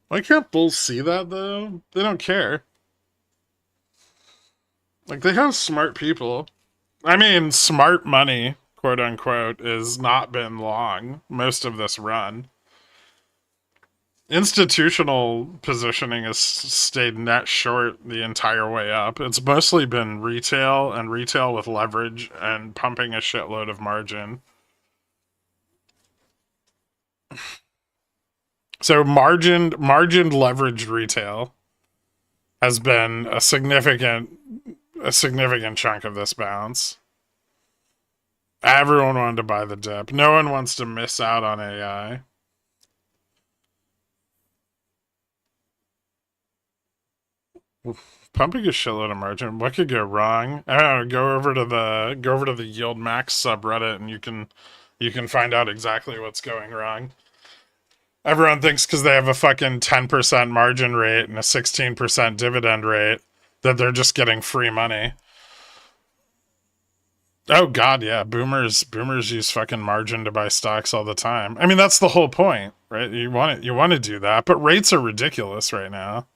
Why can't bulls see that, though? They don't care. Like, they have smart people. I mean, smart money, quote unquote, has not been long most of this run. Institutional positioning has stayed net short the entire way up. It's mostly been retail and retail with leverage and pumping a shitload of margin. So margined leveraged retail has been a significant chunk of this bounce. Everyone wanted to buy the dip. No one wants to miss out on AI. Pumping a shitload of margin. What could go wrong? I don't know. Go over to the yield max subreddit, and you can find out exactly what's going wrong. Everyone thinks because they have a fucking 10% margin rate and a 16% dividend rate that they're just getting free money. Oh god, yeah. Boomers use fucking margin to buy stocks all the time. I mean, that's the whole point, right? You want to do that, but rates are ridiculous right now.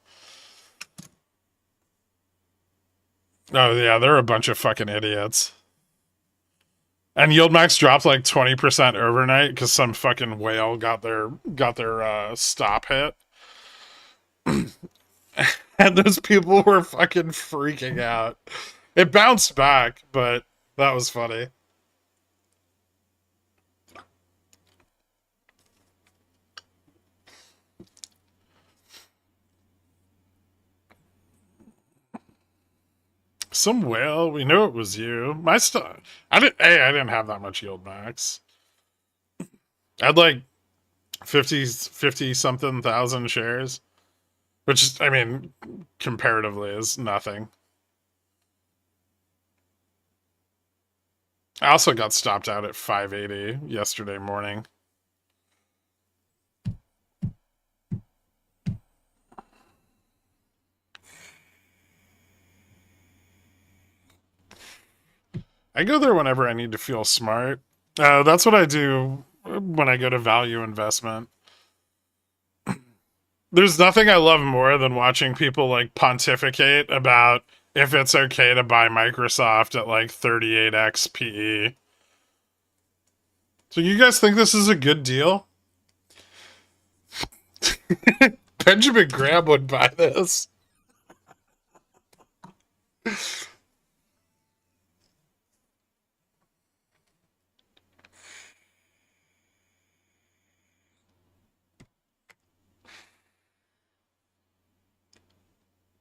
Oh yeah, they're a bunch of fucking idiots. And yield max dropped like 20% overnight because some fucking whale got their stop hit. And those people were fucking freaking out. It bounced back, but that was funny. Some whale, we knew it was you. My stuff. I didn't have that much yield max. I had like 50 something thousand shares. Which, I mean, comparatively is nothing. I also got stopped out at 580 yesterday morning. I go there whenever I need to feel smart. That's what I do when I go to value investment. There's nothing I love more than watching people like pontificate about if it's okay to buy Microsoft at like 38x PE. So you guys think this is a good deal? Benjamin Graham would buy this.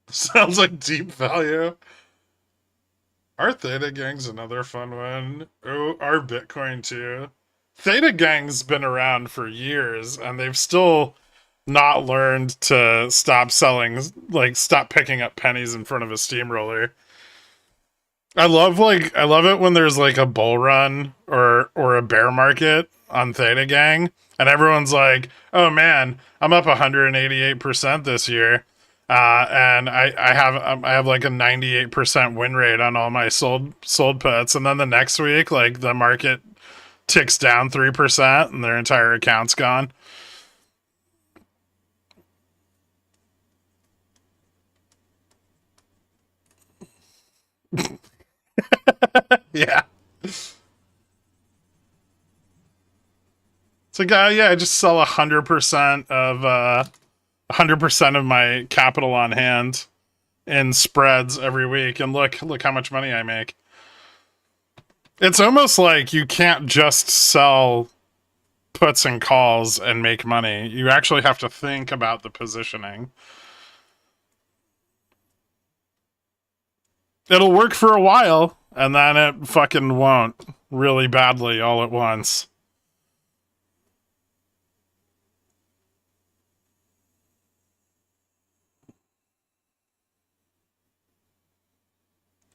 Sounds like deep value. Our Theta Gang's another fun one. Oh, our Bitcoin too. Theta Gang's been around for years and they've still not learned to stop selling, like stop picking up pennies in front of a steamroller. I love it when there's like a bull run or a bear market on Theta Gang and everyone's like, "Oh man, I'm up 188% this year." And I have like a 98% win rate on all my sold puts, and then the next week like the market ticks down 3% and their entire account's gone. Yeah. It's like, yeah, I just sell 100% of my capital on hand in spreads every week, and look how much money I make. It's almost like you can't just sell puts and calls and make money. You actually have to think about the positioning. It'll work for a while, and then it fucking won't really badly all at once.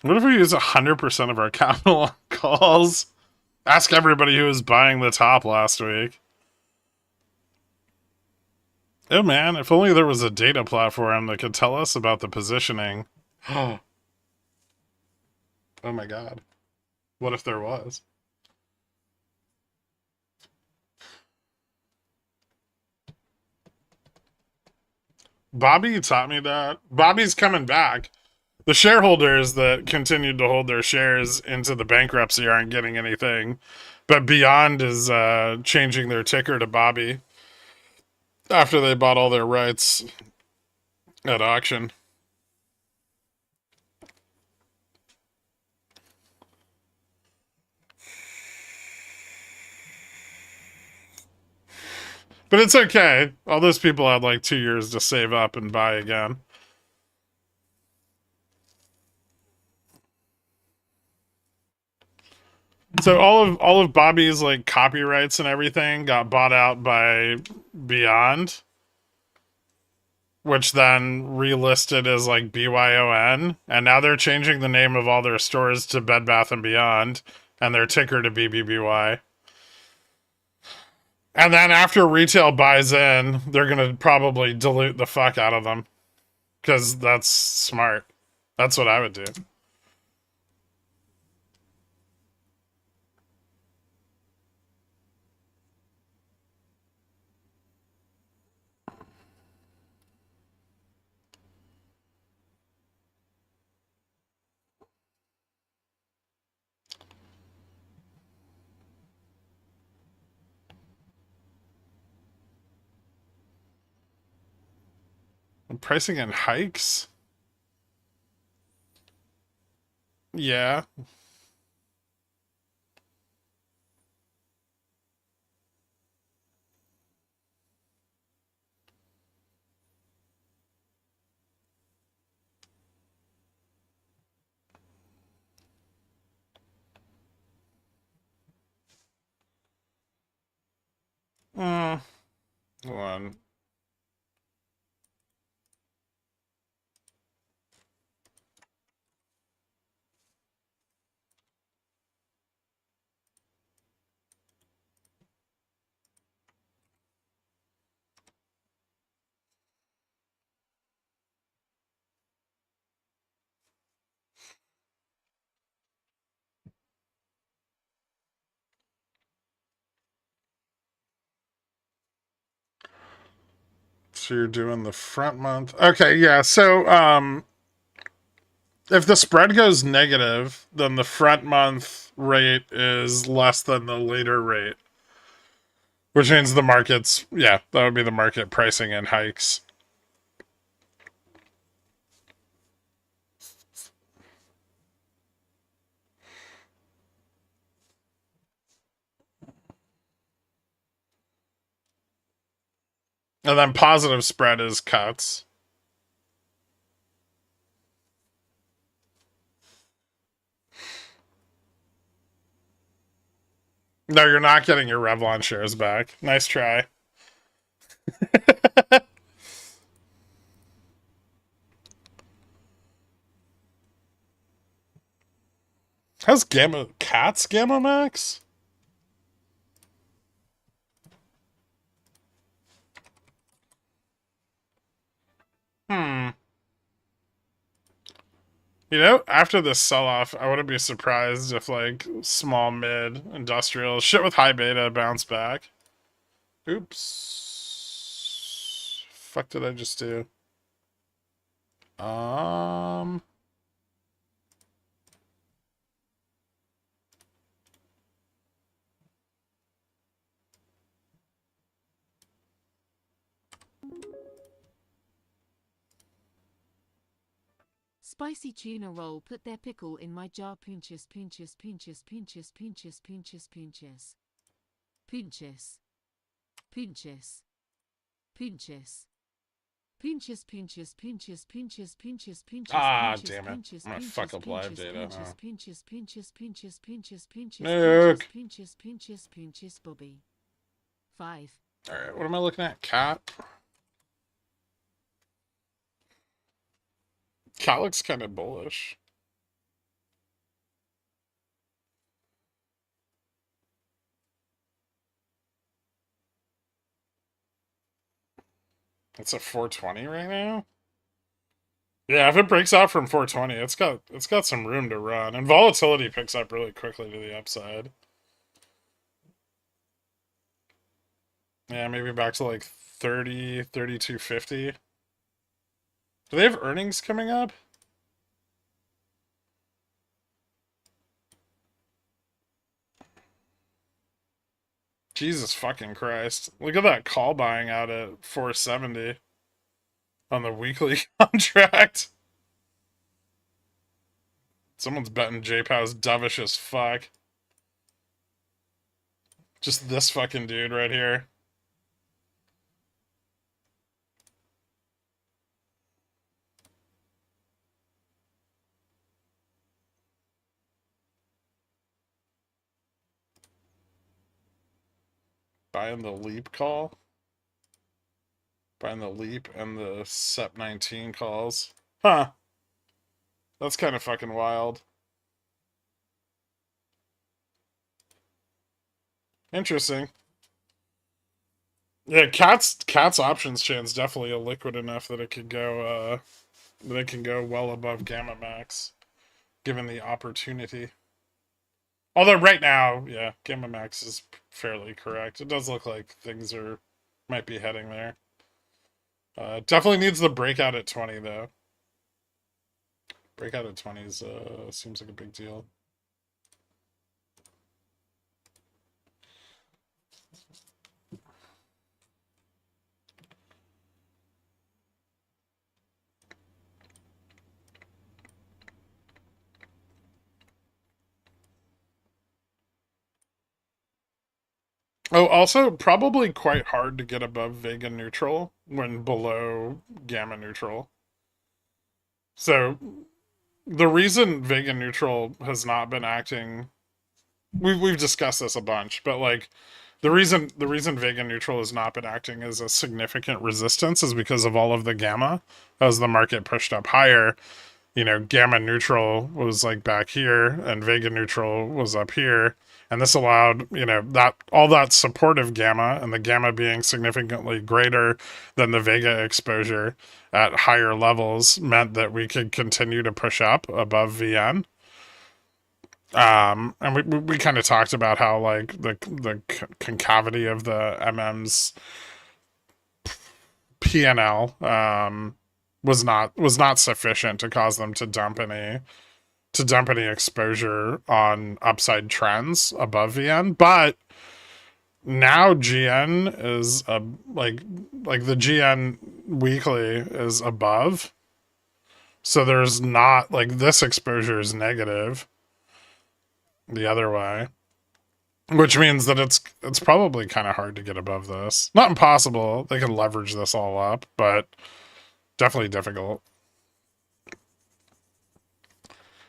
What if we use 100% of our capital on calls? Ask everybody who was buying the top last week. Oh man, if only there was a data platform that could tell us about the positioning. Oh my god. What if there was? Bobby taught me that. Bobby's coming back. The shareholders that continued to hold their shares into the bankruptcy aren't getting anything. But Beyond is changing their ticker to Bobby after they bought all their rights at auction. But it's okay. All those people had like 2 years to save up and buy again. So all of Bobby's like copyrights and everything got bought out by Beyond, which then relisted as like BYON, and now they're changing the name of all their stores to Bed Bath and Beyond and their ticker to BBBY. And then after retail buys in, they're going to probably dilute the fuck out of them because that's smart. That's what I would do. Pricing in hikes? Yeah. Hold on. So you're doing the front month. Okay, yeah. So if the spread goes negative, then the front month rate is less than the later rate, which means the market's, yeah, that would be the market pricing in hikes. And then positive spread is cuts. No, you're not getting your Revlon shares back. Nice try. How's Cat's Gamma Max? You know, after this sell-off, I wouldn't be surprised if, like, small, mid, industrial, shit with high beta bounce back. Oops. Fuck did I just do? Spicy tuna roll, put their pickle in my jar. Pinches, pinches, pinches, pinches, pinches, pinches, pinches. Pinches. Pinches. Pinches. Pinches, pinches, pinches, pinches, pinches, pinches. Ah, pinches, damn it. pinches, I'm gonna pinches, fuck up live pinches, data, pinches, huh? pinches, pinches, pinches, pinches, pinches, Nuke. pinches, pinches, pinches, Bobby. 5. Alright, what am I looking at? Cat? Cat looks kind of bullish. It's a 420 right now. Yeah, if it breaks out from 420, it's got some room to run, and volatility picks up really quickly to the upside. Yeah, maybe back to like 30, 32.50. Do they have earnings coming up? Jesus fucking Christ. Look at that call buying out at 470 on the weekly contract. Someone's betting JPow's dovish as fuck. Just this fucking dude right here. Buying the leap call. Buying the leap and the SEP 19 calls. Huh. That's kind of fucking wild. Interesting. Yeah, Cat's options chain's definitely illiquid enough that it could go well above Gamma Max, given the opportunity. Although right now, yeah, Gamma Max is fairly correct. It does look like things might be heading there. Definitely needs the breakout at 20 though. Breakout at 20 seems like a big deal. Oh, also probably quite hard to get above Vega neutral when below Gamma neutral. So the reason Vega neutral has not been acting, we've discussed this a bunch, but like the reason Vega neutral has not been acting as a significant resistance is because of all of the gamma as the market pushed up higher. You know, gamma neutral was like back here and Vega neutral was up here. And this allowed, you know, that all that supportive gamma and the gamma being significantly greater than the Vega exposure at higher levels meant that we could continue to push up above VN. And we kind of talked about how like the concavity of the MM's P&L was not sufficient to cause them to dump any exposure on upside trends above VN, but now GN is like the GN weekly is above, so there's not like this exposure is negative the other way, which means that it's probably kind of hard to get above this. Not impossible. They can leverage this all up, but definitely difficult.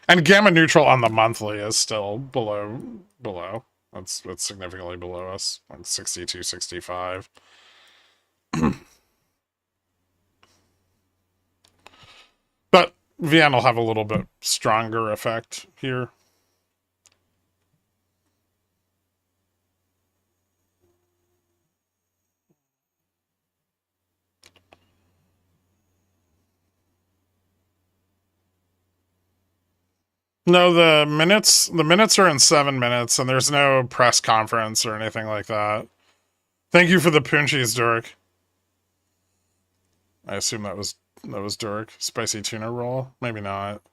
And gamma neutral on the monthly is still below. It's significantly below us, like 62, 65. But VN will have a little bit stronger effect here. No, the minutes are in 7 minutes, and there's no press conference or anything like that. Thank you for the punchies, Dork. I assume that was Dork. Spicy tuna roll? Maybe not.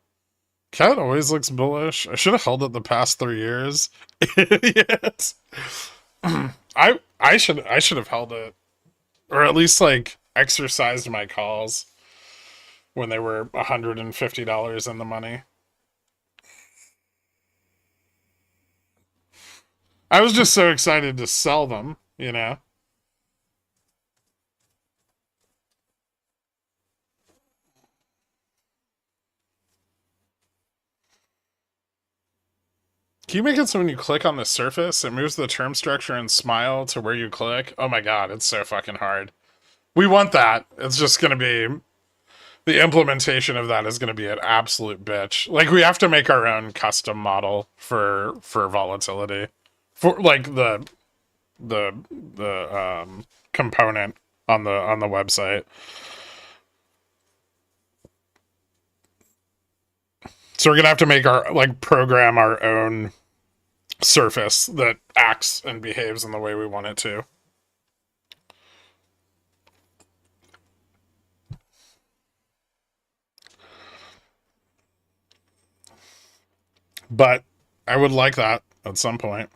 Cat always looks bullish. I should have held it the past 3 years. Yes. I should have held it. Or at least like exercised my calls when they were $150 in the money. I was just so excited to sell them, you know. Can you make it so when you click on the surface, it moves the term structure and smile to where you click? Oh my god, it's so fucking hard. We want that. It's just going to be... The implementation of that is going to be an absolute bitch. Like, we have to make our own custom model for volatility. For, like, the component on the website. So we're going to have to make our... Like, program our own surface that acts and behaves in the way we want it to. But I would like that at some point.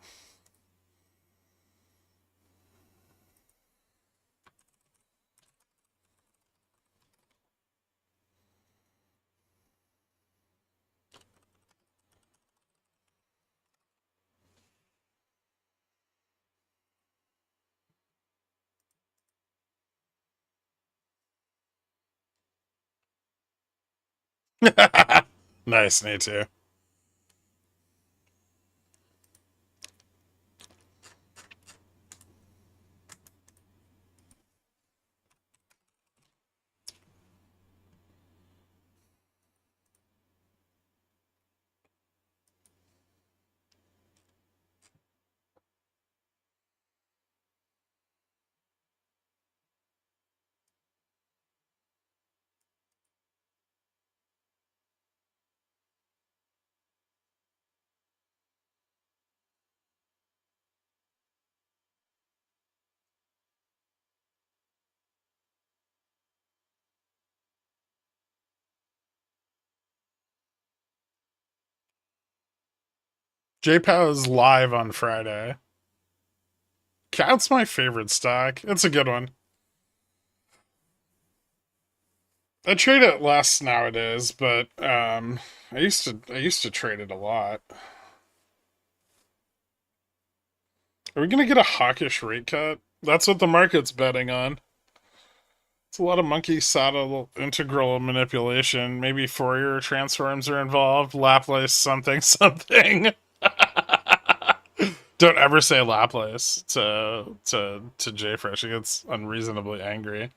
Nice, me too. JPOW is live on Friday. Cat's my favorite stock. It's a good one. I trade it less nowadays, but I used to trade it a lot. Are we gonna get a hawkish rate cut? That's what the market's betting on. It's a lot of monkey saddle integral manipulation. Maybe Fourier transforms are involved. Laplace something something. Don't ever say Laplace to JFresh. He gets unreasonably angry.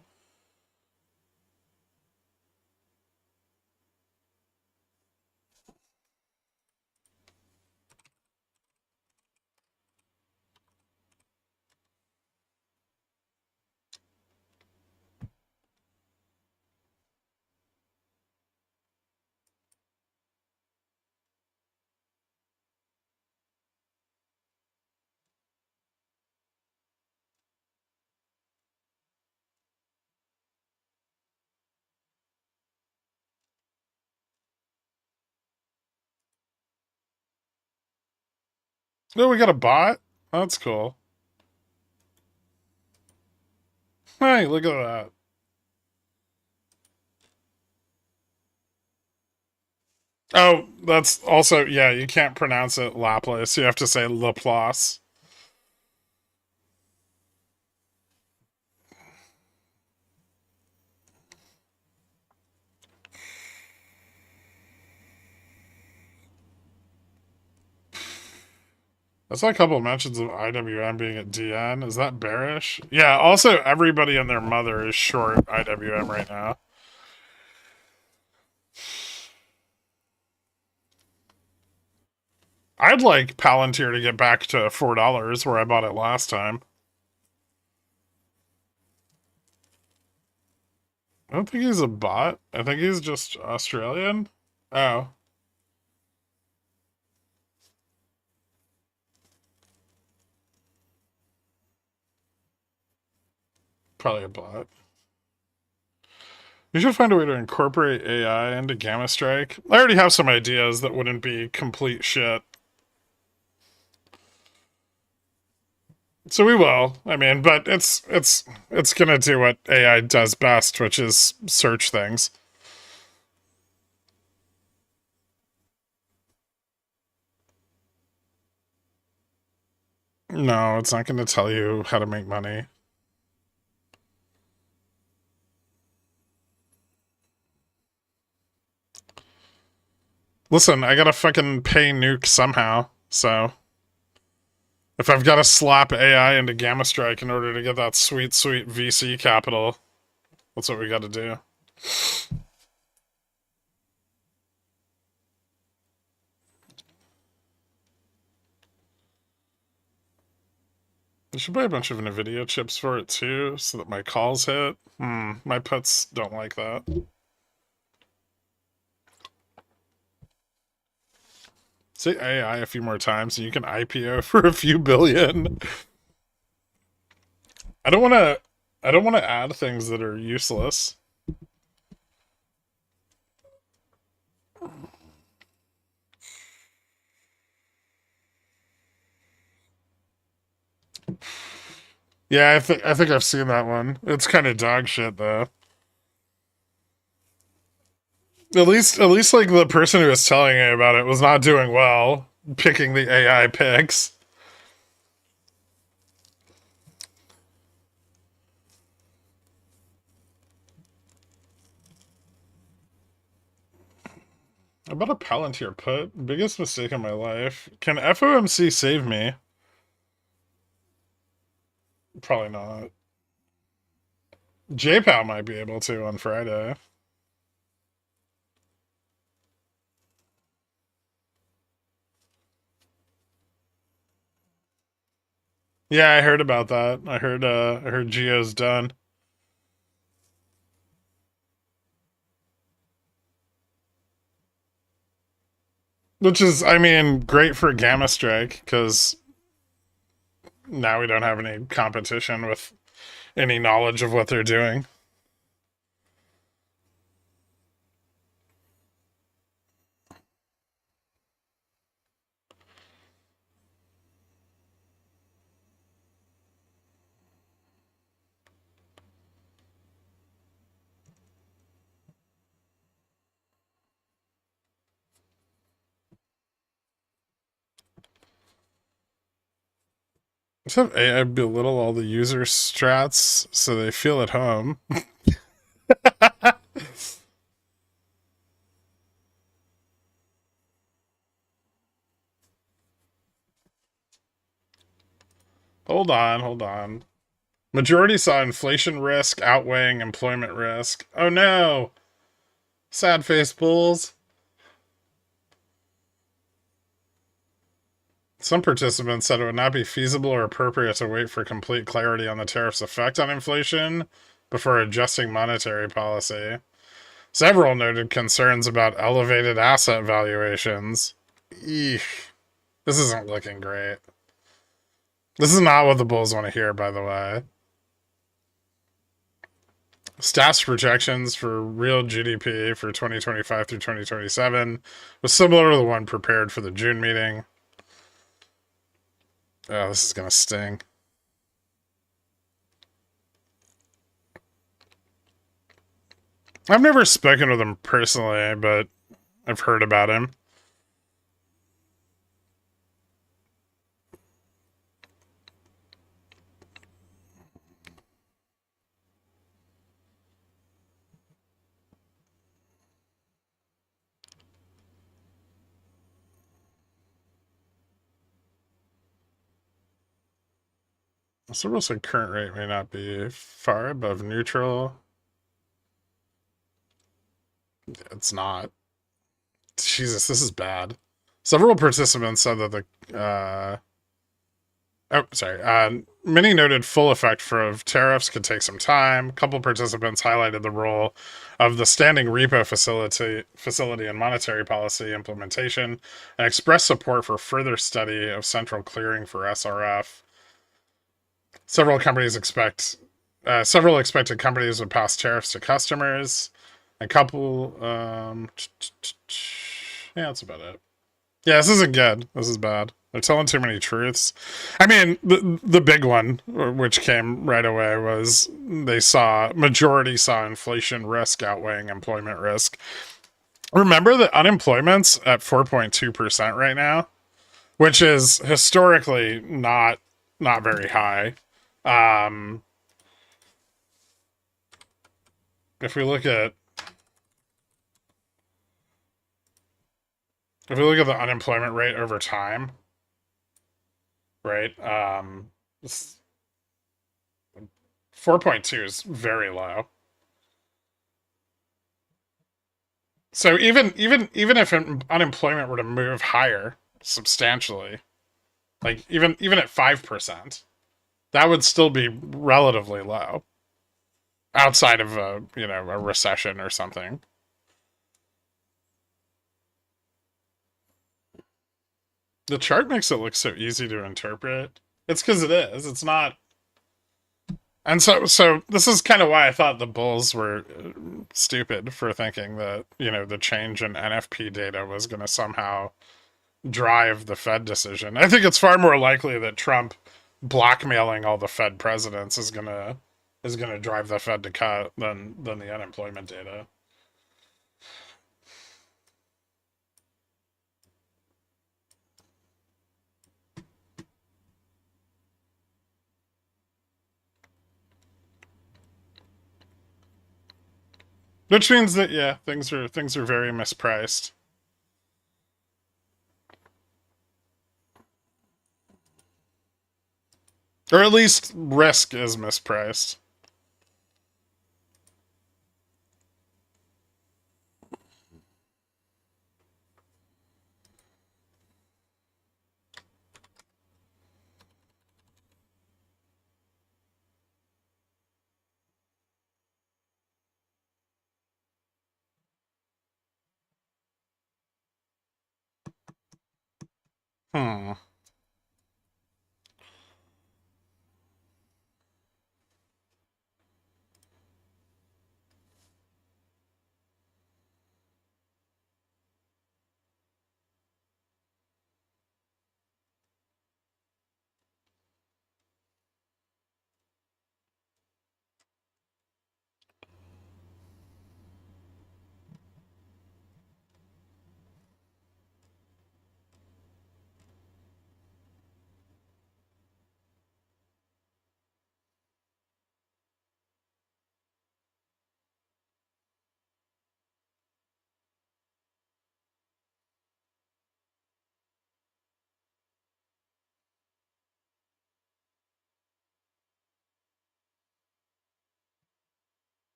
No, we got a bot? Oh, that's cool. Hey, look at that. Oh, that's also, yeah, you can't pronounce it Laplace. You have to say Laplace. I saw a couple of mentions of IWM being at DN. Is that bearish? Yeah, also everybody and their mother is short IWM right now. I'd like Palantir to get back to $4 where I bought it last time. I don't think he's a bot. I think he's just Australian. Oh. Probably a bot. You should find a way to incorporate AI into Gamma Strike. I already have some ideas that wouldn't be complete shit. So we will. I mean, but it's gonna do what AI does best, which is search things. No, it's not gonna tell you how to make money. Listen, I gotta fucking pay Nuke somehow, so if I've gotta slap AI into Gamma Strike in order to get that sweet, sweet VC capital, that's what we gotta do. I should buy a bunch of NVIDIA chips for it too, so that my calls hit. My puts don't like that. Say AI a few more times and you can IPO for a few billion. I don't wanna add things that are useless. Yeah, I think I've seen that one. It's kind of dog shit though. At least like the person who was telling me about it was not doing well picking the AI picks. I bought a Palantir put. Biggest mistake in my life. Can FOMC save me? Probably not. JPAL might be able to on Friday. Yeah, I heard about that. I heard Geo's done. Which is, I mean, great for Gamma Strike, because now we don't have any competition with any knowledge of what they're doing. Let's have AI belittle all the user strats so they feel at home. Hold on, hold on. Majority saw inflation risk outweighing employment risk. Oh no! Sad face bulls. Some participants said it would not be feasible or appropriate to wait for complete clarity on the tariff's effect on inflation before adjusting monetary policy. Several noted concerns about elevated asset valuations. Eek. This isn't looking great. This is not what the bulls want to hear, by the way. Stats projections for real GDP for 2025 through 2027 was similar to the one prepared for the June meeting. Oh, this is gonna sting. I've never spoken with him personally, but I've heard about him. So we'll say current rate may not be far above neutral. It's not. Jesus, this is bad. Several participants said that many noted full effect of tariffs could take some time. A couple participants highlighted the role of the standing repo facility in monetary policy implementation and expressed support for further study of central clearing for SRF. Several expected companies would pass tariffs to customers. A couple, yeah, that's about it. Yeah, this isn't good. This is bad. They're telling too many truths. I mean, the big one, which came right away, was majority saw inflation risk outweighing employment risk. Remember that unemployment's at 4.2% right now, which is historically not very high. If we look at the unemployment rate over time, right? 4.2 is very low. So even if unemployment were to move higher substantially, like even at 5%, that would still be relatively low outside of a recession or something. The chart makes it look so easy to interpret. It's because it is. It's not. And so this is kind of why I thought the bulls were stupid for thinking that, the change in NFP data was going to somehow drive the Fed decision. I think it's far more likely that Trump blackmailing all the Fed presidents is gonna drive the Fed to cut than the unemployment data. Which means that things are very mispriced. Or at least risk is mispriced. Hmm.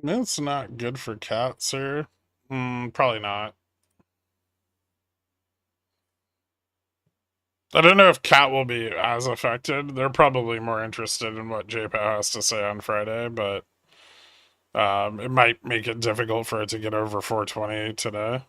It's not good for cats, sir. Probably not. I don't know if Cat will be as affected. They're probably more interested in what JPO has to say on Friday, but it might make it difficult for it to get over 420 today.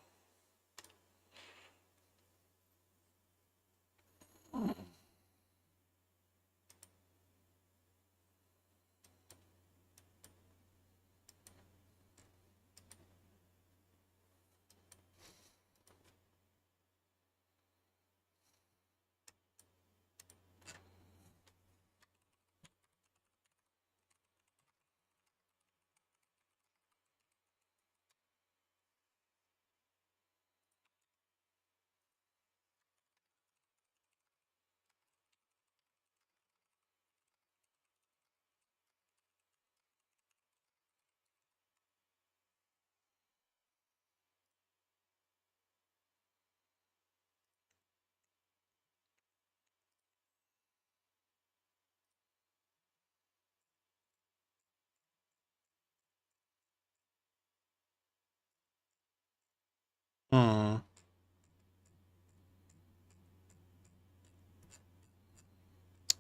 Hmm.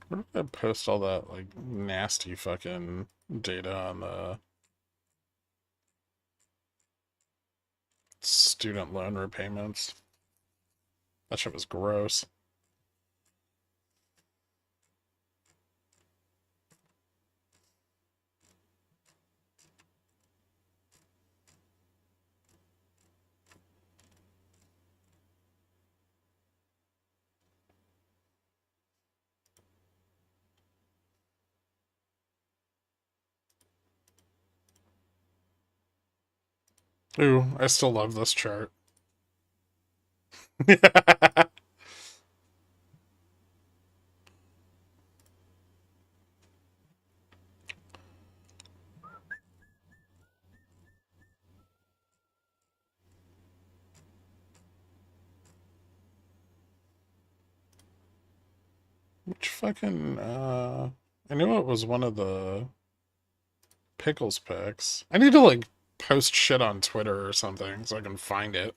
Where did I post all that, like, nasty fucking data on the student loan repayments? That shit was gross. Ooh, I still love this chart. Which fucking, I knew it was one of the Pickles picks. I need to, like, post shit on Twitter or something so I can find it.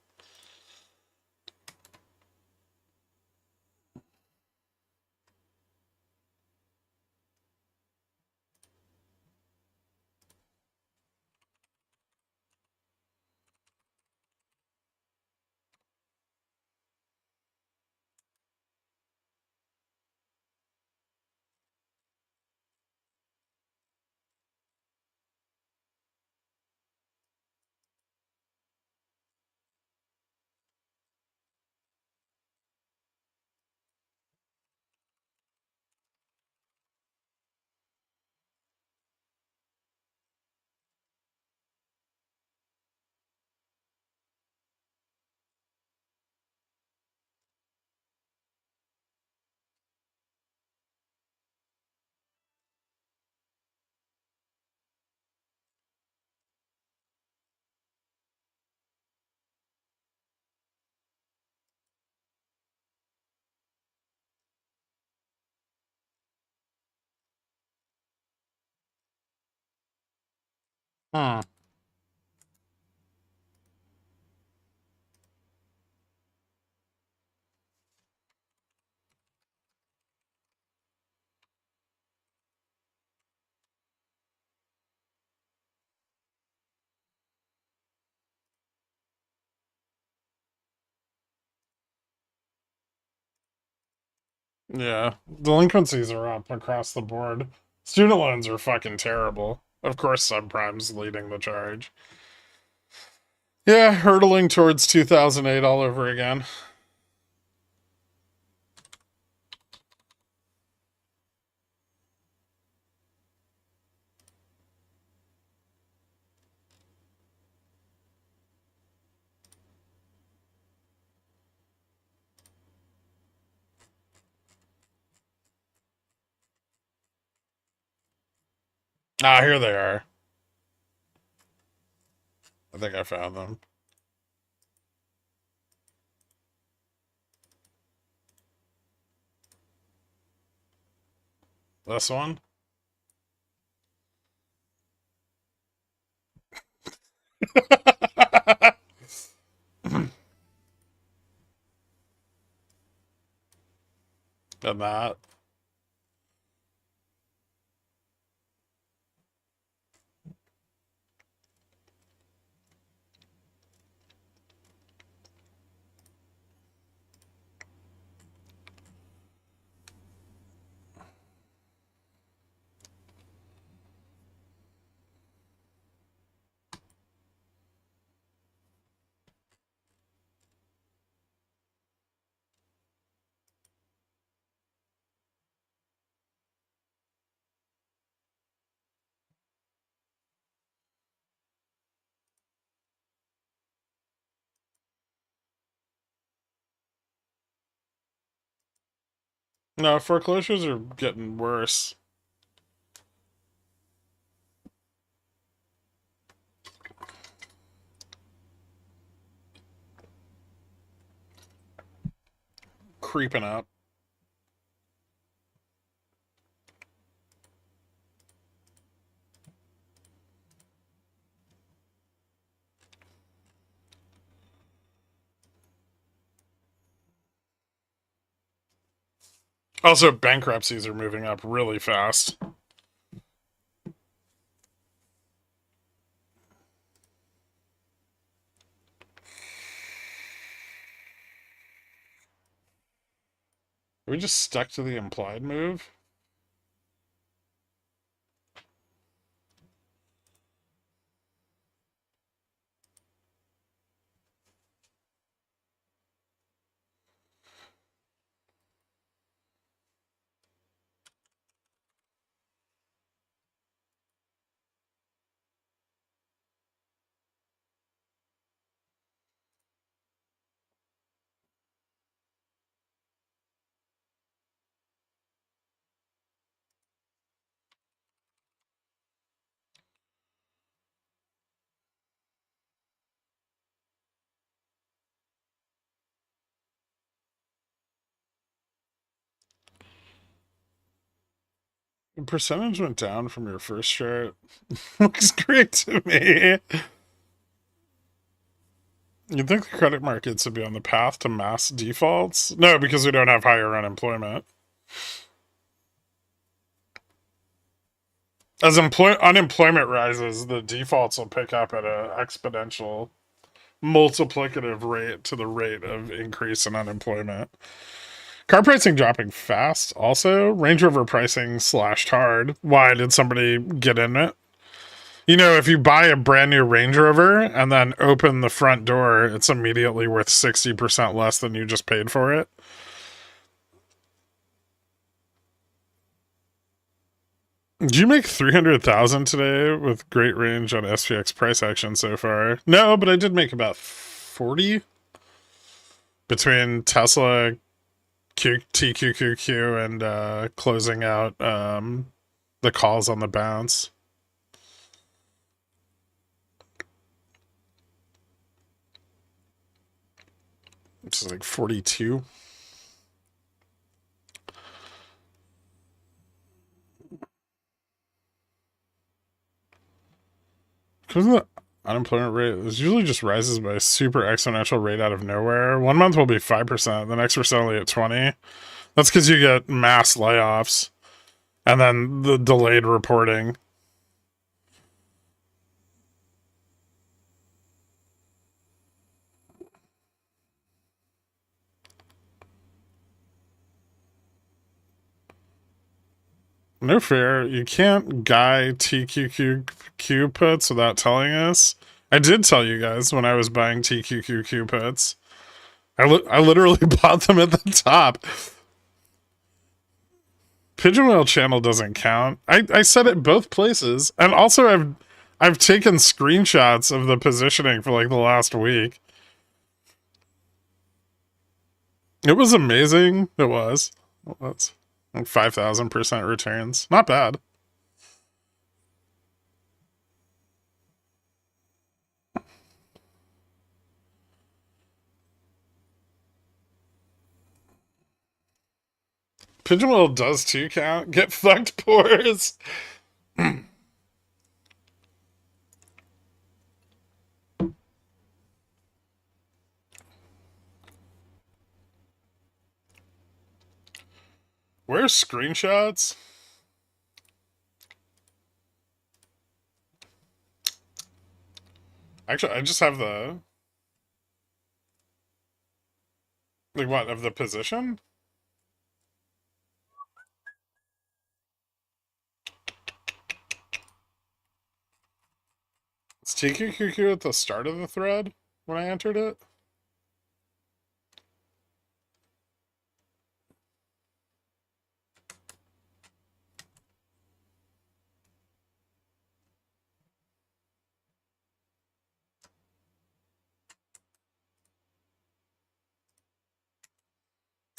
Hmm. Yeah, delinquencies are up across the board. Student loans are fucking terrible. Of course, subprime's leading the charge. Yeah, hurtling towards 2008 all over again. Ah, here they are. I think I found them. This one? And that. No, foreclosures are getting worse. Creeping up. Also, bankruptcies are moving up really fast. Are we just stuck to the implied move? The percentage went down from your first chart. Looks great to me. You'd think the credit markets would be on the path to mass defaults. No, because we don't have higher unemployment. As unemployment rises, the defaults will pick up at an exponential, multiplicative rate to the rate of increase in unemployment. Car pricing dropping fast. Also, Range Rover pricing slashed hard. Why did somebody get in it? You know, if you buy a brand new Range Rover and then open the front door, it's immediately worth 60% less than you just paid for it. Did you make 300,000 today with great range on SPX price action so far? No, but I did make about 40 between Tesla, TQQQ, and closing out the calls on the bounce. It's like 42. Because the unemployment rate is usually just rises by a super exponential rate out of nowhere. 1 month will be 5%. The next we're only at 20. That's because you get mass layoffs and then the delayed reporting. No fair. You can't guy TQQQ puts without telling us. I did tell you guys when I was buying TQQQ puts. I literally bought them at the top. Pigeon Whale channel doesn't count. I said it both places. And also I've taken screenshots of the positioning for like the last week. It was amazing. It was. Well, that's like 5,000% returns. Not bad. Pigeon Whale does too count. Get fucked, pores. Where's screenshots? Actually, I just have the... Like, what, of the position? Is TQQQ at the start of the thread when I entered it?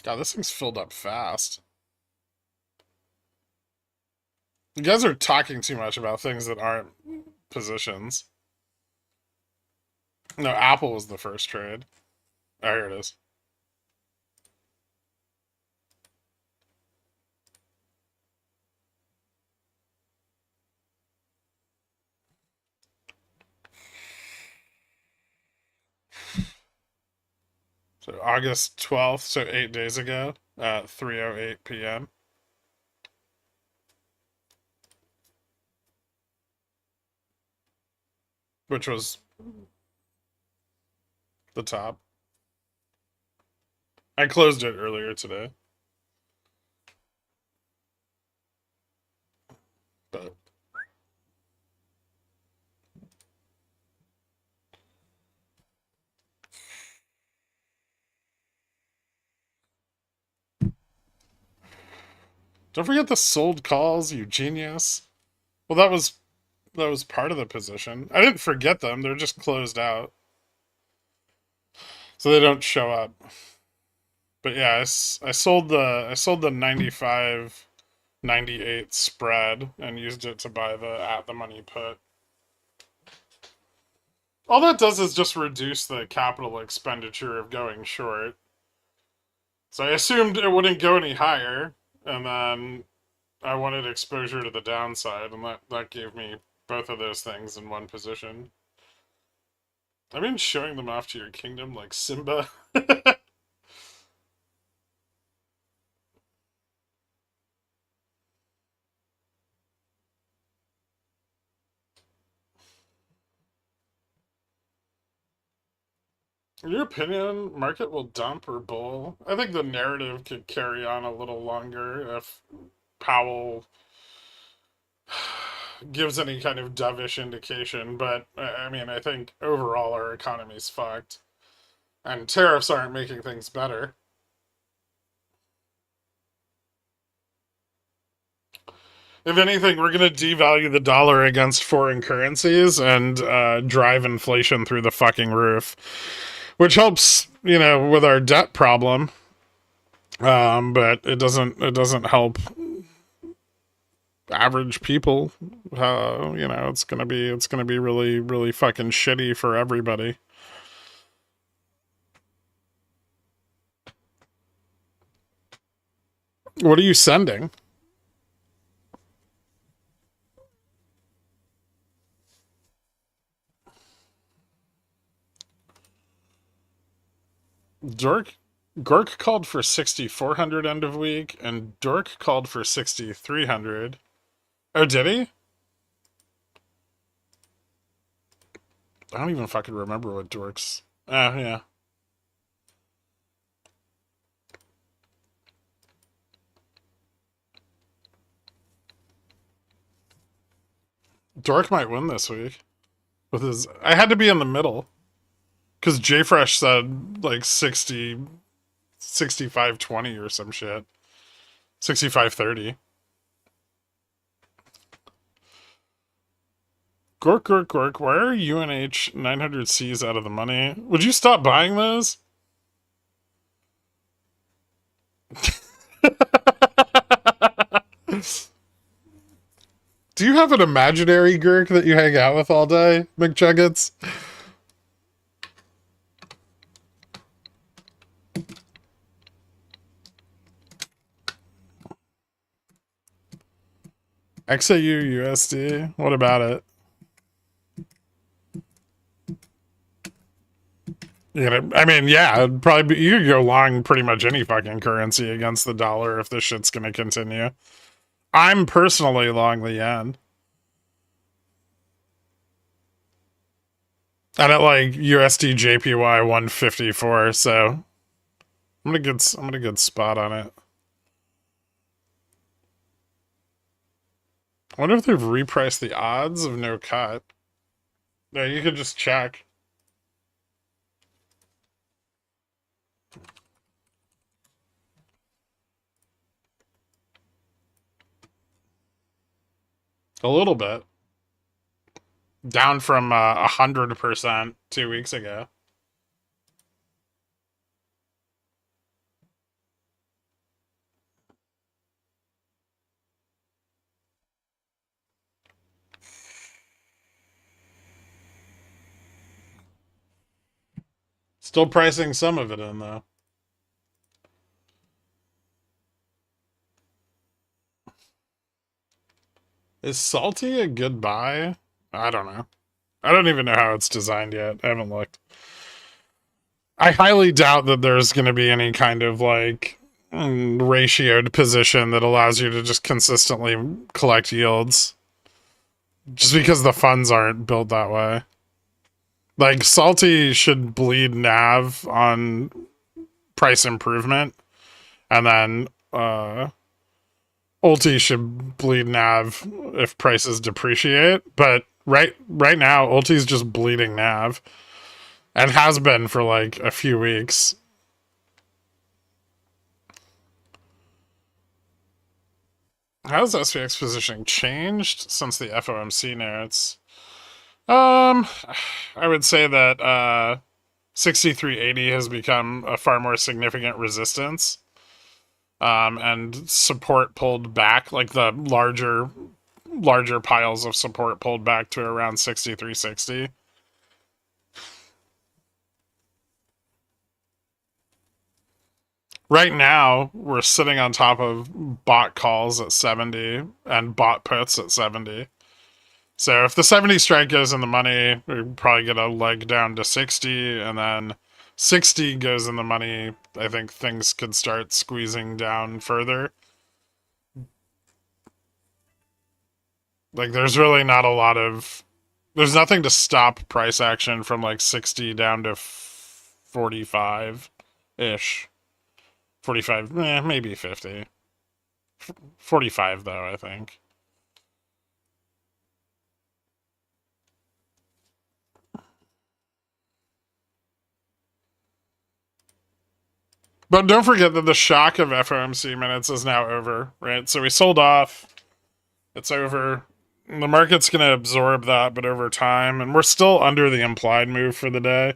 God, this thing's filled up fast. You guys are talking too much about things that aren't positions. No, Apple was the first trade. Oh, here it is. So August 12th, so 8 days ago, at 3:08 p.m. Which was the top. I closed it earlier today. But don't forget the sold calls, you genius. Well, that was part of the position. I didn't forget them. They're just closed out. So they don't show up. But yeah, I sold the 95 98 spread and used it to buy the at the money put. All that does is just reduce the capital expenditure of going short. So I assumed it wouldn't go any higher, and then I wanted exposure to the downside, and that gave me both of those things in one position. I mean, showing them off to your kingdom like Simba. In your opinion, market will dump or bull? I think the narrative could carry on a little longer if Powell gives any kind of dovish indication, but I mean, I think overall our economy's fucked. And tariffs aren't making things better. If anything, we're going to devalue the dollar against foreign currencies and drive inflation through the fucking roof, which helps, with our debt problem. But it doesn't help average people. It's gonna be really, really fucking shitty for everybody. What are you sending? Gork called for 6,400 end of week, and Dork called for 6,300. Oh, did he? I don't even fucking remember what Dork's. Yeah. Dork might win this week. With his, I had to be in the middle. Because JFresh said like 60, 65.20 or some shit. 65.30. Gork, why are UNH 900Cs out of the money? Would you stop buying those? Do you have an imaginary Gherk that you hang out with all day, McChuggets? XAU USD? What about it? I mean, yeah, it'd probably be, you could go long pretty much any fucking currency against the dollar if this shit's gonna continue. I'm personally long the yen. And at like USD JPY 154, so I'm in a good spot on it. I wonder if they've repriced the odds of no cut. Yeah, you could just check. A little bit. Down from 100% 2 weeks ago. Still pricing some of it in, though. Is salty a good buy? I don't know. I don't even know how it's designed yet. I haven't looked. I highly doubt that there's going to be any kind of like ratioed position that allows you to just consistently collect yields. Just because the funds aren't built that way. Like, salty should bleed NAV on price improvement, and then ulti should bleed NAV if prices depreciate. But right now, ulti's just bleeding NAV, and has been for like a few weeks. How's SPX positioning changed since the FOMC notes? I would say that 6380 has become a far more significant resistance. And support pulled back, like the larger piles of support pulled back to around 6360. Right now, we're sitting on top of bot calls at 70 and bot puts at 70. So if the 70 strike goes in the money, we probably get a leg down to 60, and then 60 goes in the money. I think things could start squeezing down further. Like, there's really not a lot of... There's nothing to stop price action from like 60 down to 45-ish. 45, maybe 50. 45 though, I think. But don't forget that the shock of FOMC minutes is now over, right? So we sold off. It's over. The market's going to absorb that, but over time. And we're still under the implied move for the day.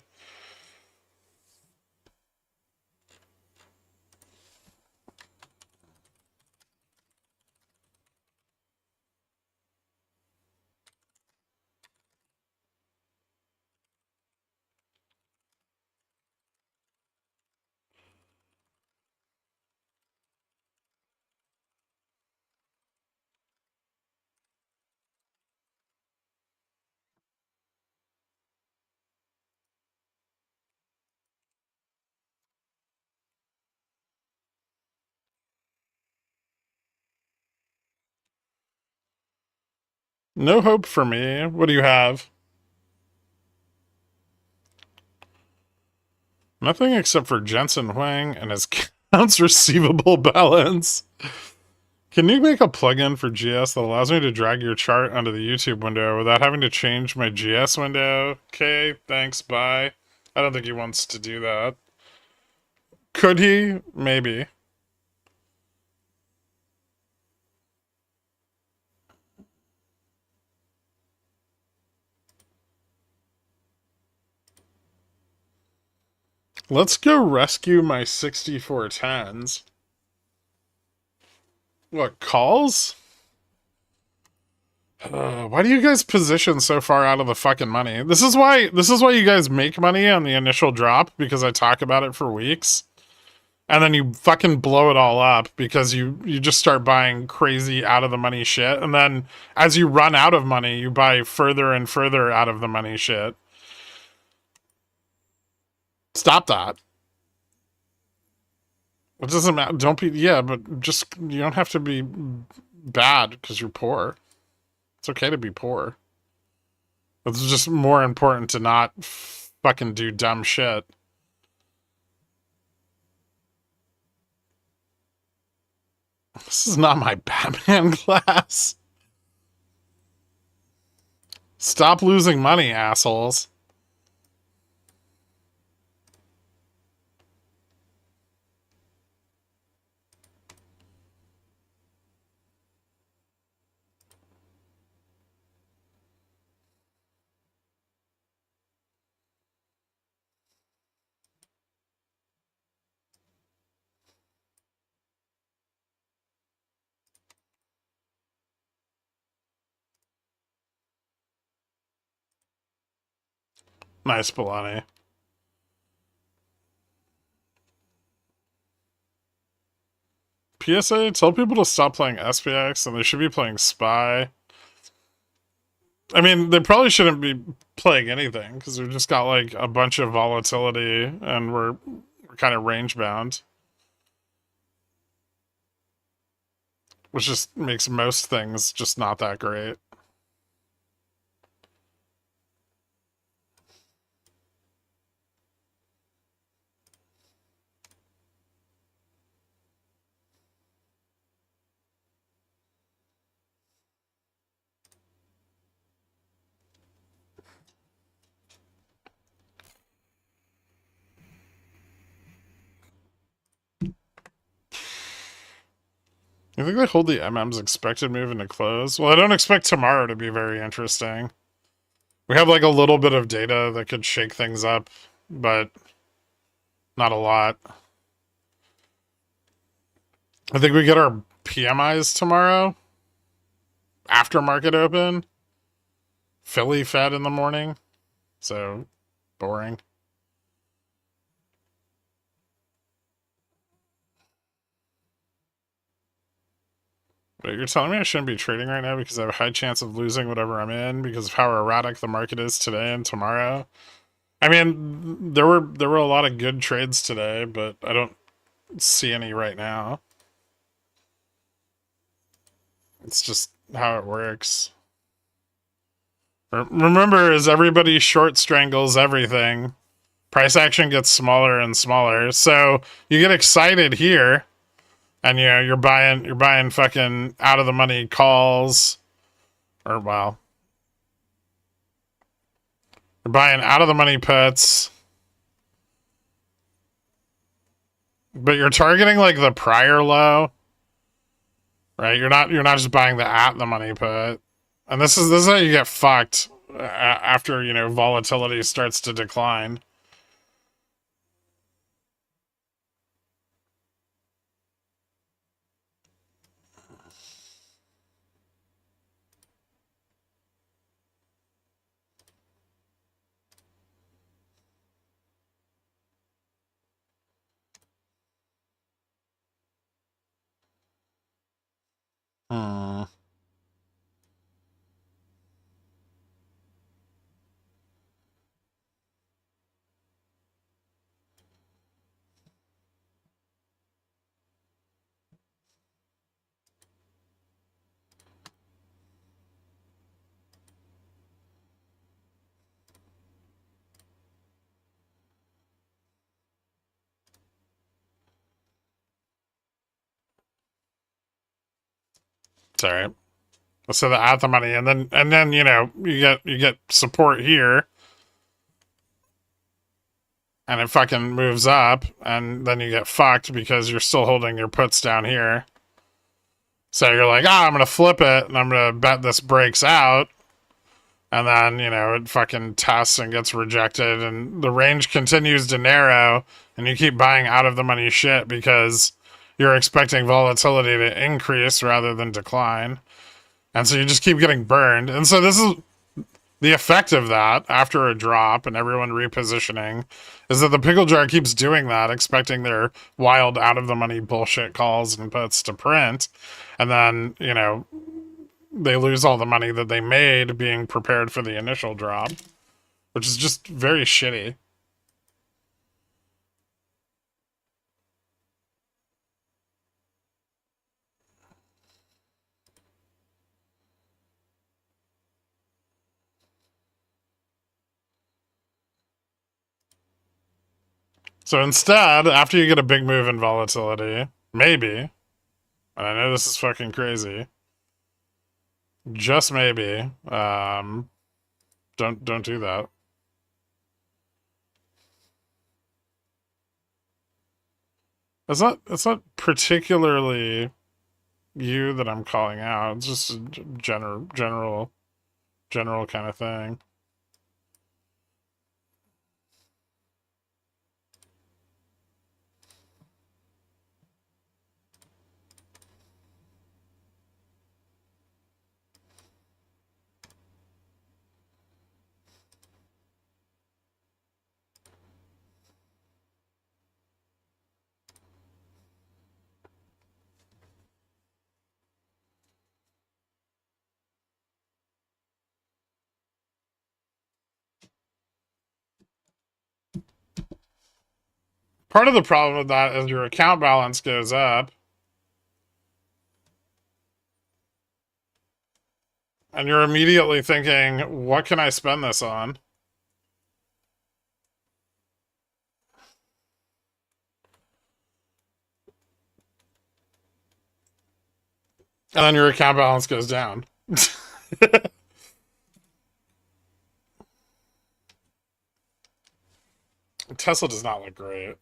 No hope for me. What do you have? Nothing except for Jensen Huang and his accounts receivable balance. Can you make a plugin for GS that allows me to drag your chart onto the YouTube window without having to change my GS window? Okay, thanks, bye. I don't think he wants to do that. Could he? Maybe. Let's go rescue my 6410s. What, calls? Why do you guys position so far out of the fucking money? This is why you guys make money on the initial drop, because I talk about it for weeks. And then you fucking blow it all up because you just start buying crazy out of the money shit. And then as you run out of money, you buy further and further out of the money shit. Stop that. It doesn't matter. Don't be, yeah, but just, you don't have to be bad because you're poor. It's okay to be poor. It's just more important to not fucking do dumb shit. This is not my Batman class. Stop losing money, assholes. Nice, Balani. PSA, tell people to stop playing SPX and they should be playing SPY. I mean, they probably shouldn't be playing anything because we've just got like a bunch of volatility and we're kind of range bound. Which just makes most things just not that great. You think they hold the MM's expected move into close? Well, I don't expect tomorrow to be very interesting. We have like a little bit of data that could shake things up, but not a lot. I think we get our PMIs tomorrow after market open. Philly Fed in the morning. So boring. But you're telling me I shouldn't be trading right now because I have a high chance of losing whatever I'm in because of how erratic the market is today and tomorrow? I mean, there were a lot of good trades today, but I don't see any right now. It's just how it works. Remember, as everybody short strangles everything, price action gets smaller and smaller. So you get excited here. And you know, you're buying fucking out of the money calls, or well, you're buying out of the money puts, but you're targeting like the prior low, right? You're not just buying the at the money put, and this is how you get fucked after, you know, volatility starts to decline. Hmm. It's all right. So the at the money, and then you know, you get support here, and it fucking moves up, and then you get fucked because you're still holding your puts down here. So you're like, I'm gonna flip it, and I'm gonna bet this breaks out, and then, you know, it fucking tests and gets rejected, and the range continues to narrow, and you keep buying out of the money shit because you're expecting volatility to increase rather than decline. And so you just keep getting burned. And so this is the effect of that after a drop and everyone repositioning, is that the pickle jar keeps doing that, expecting their wild out of the money bullshit calls and puts to print. And then, you know, they lose all the money that they made being prepared for the initial drop, which is just very shitty. So instead, after you get a big move in volatility, maybe, and I know this is fucking crazy, just maybe, don't do that. It's not particularly you that I'm calling out. It's just a general kind of thing. Part of the problem with that is your account balance goes up, and you're immediately thinking, what can I spend this on? And then your account balance goes down. Tesla does not look great.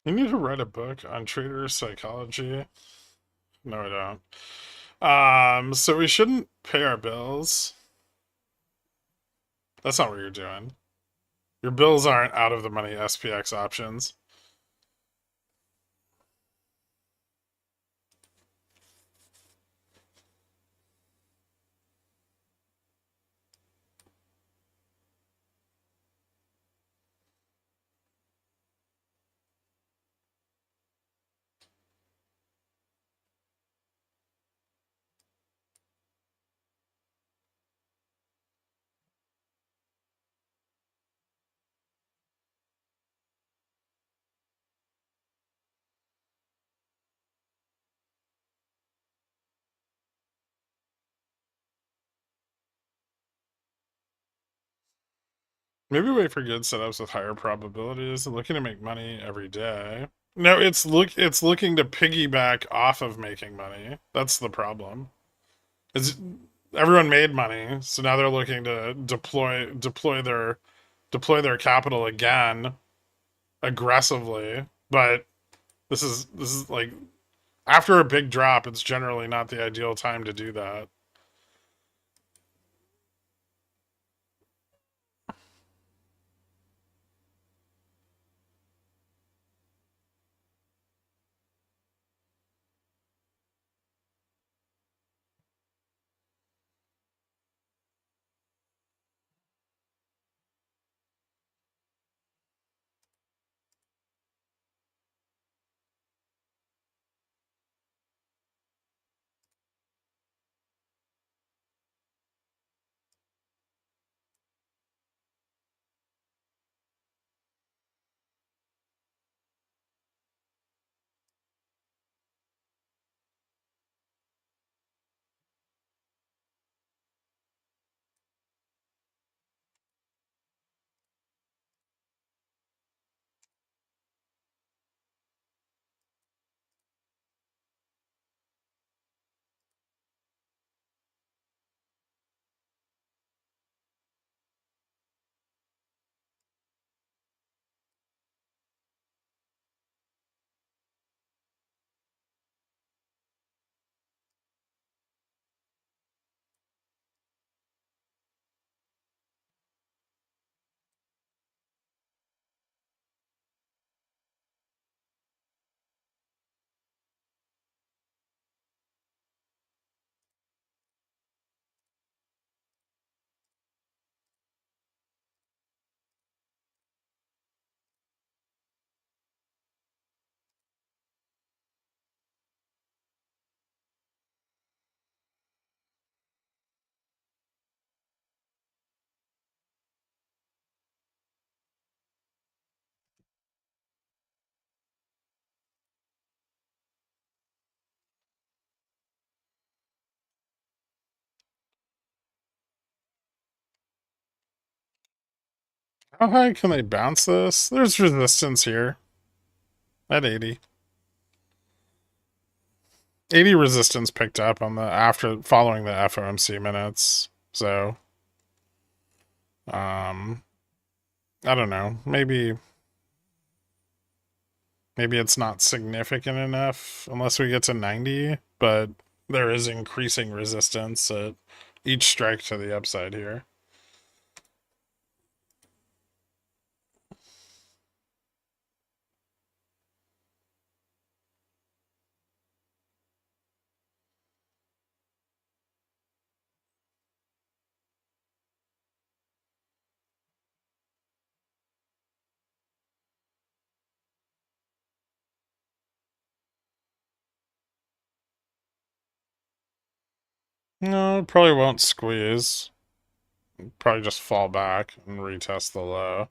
You need to write a book on trader psychology. No, I don't. So we shouldn't pay our bills. That's not what you're doing. Your bills aren't out of the money SPX options. Maybe wait for good setups with higher probabilities and looking to make money every day. No, it's looking to piggyback off of making money. That's the problem. Is everyone made money, so now they're looking to deploy their capital again aggressively. But this is like after a big drop, it's generally not the ideal time to do that. How high can they bounce this? There's resistance here at 80. 80 resistance picked up on the after following the FOMC minutes. So I don't know. Maybe it's not significant enough unless we get to 90, but there is increasing resistance at each strike to the upside here. No, it probably won't squeeze. Probably just fall back and retest the low.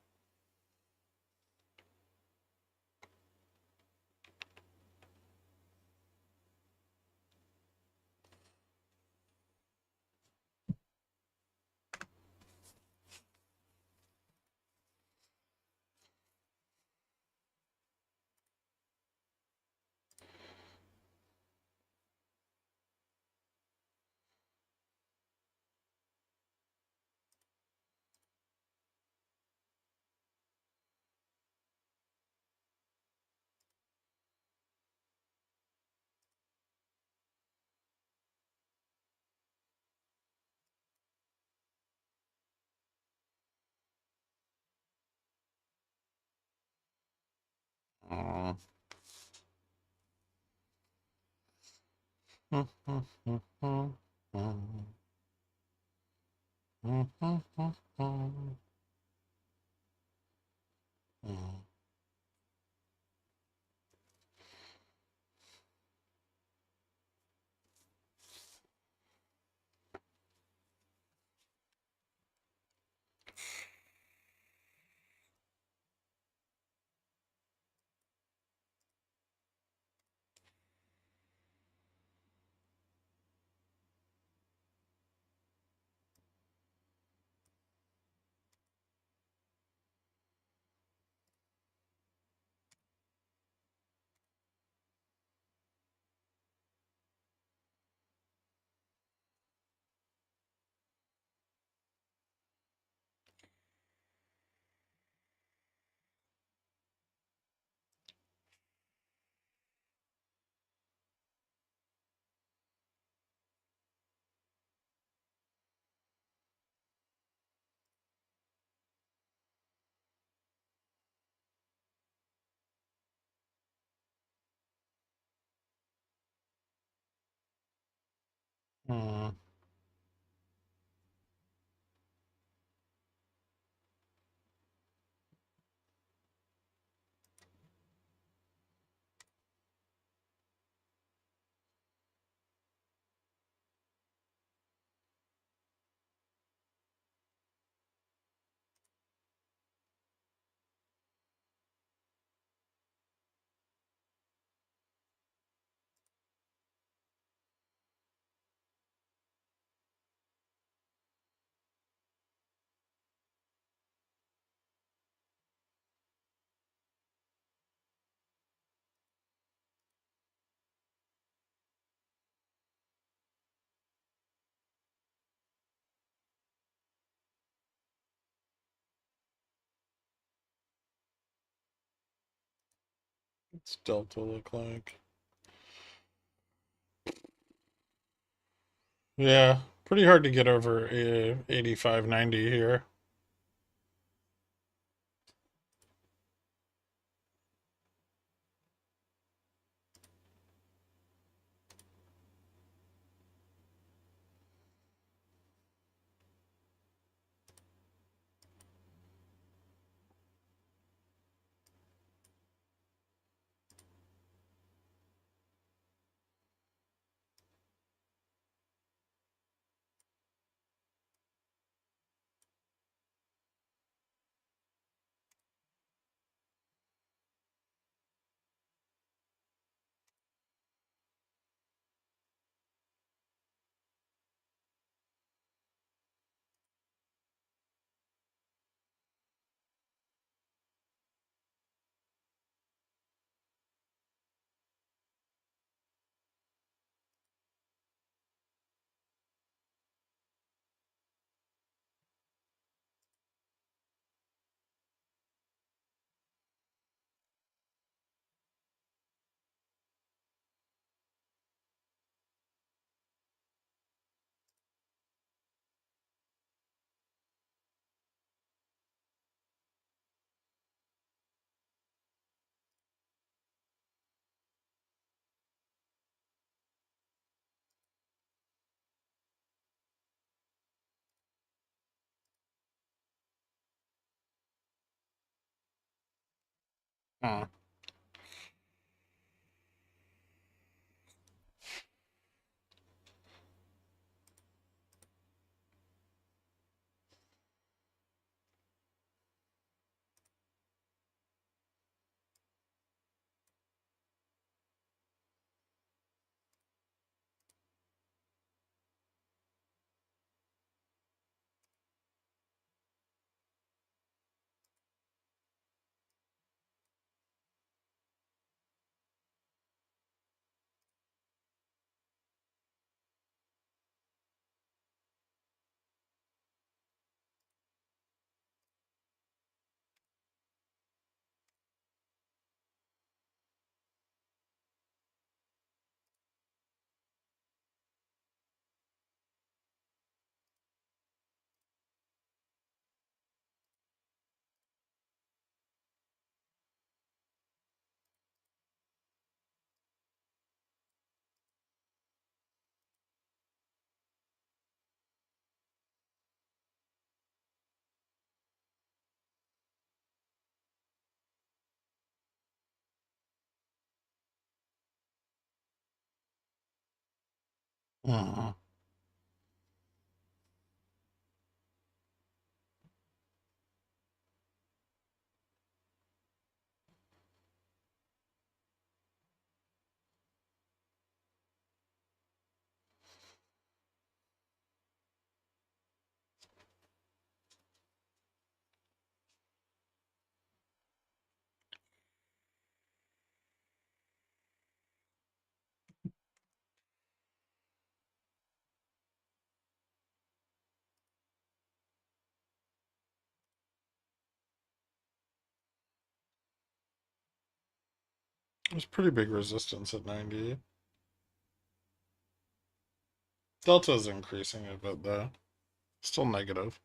What's delta look like? Yeah, pretty hard to get over 85, 90 here. Hmm. Hmm. There's pretty big resistance at 90. Delta's increasing a bit though. Still negative.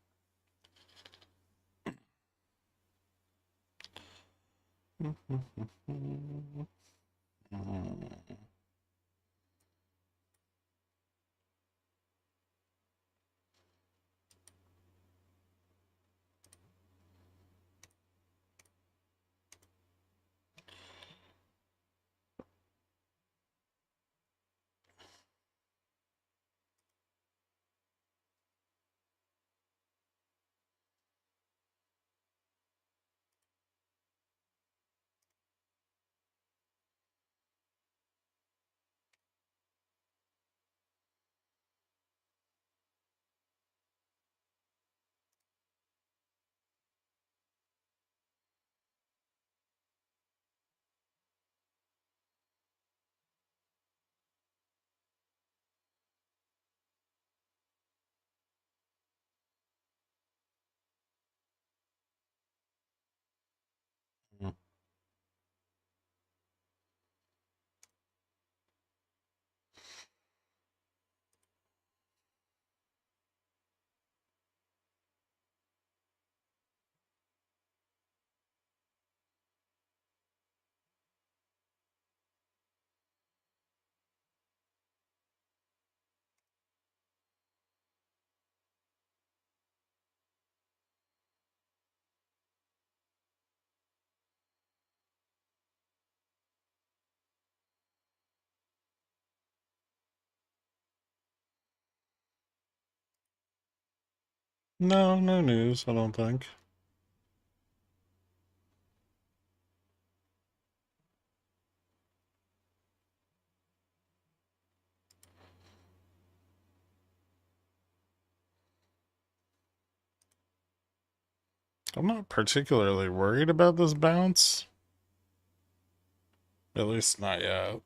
No, no news, I don't think. I'm not particularly worried about this bounce. At least not yet.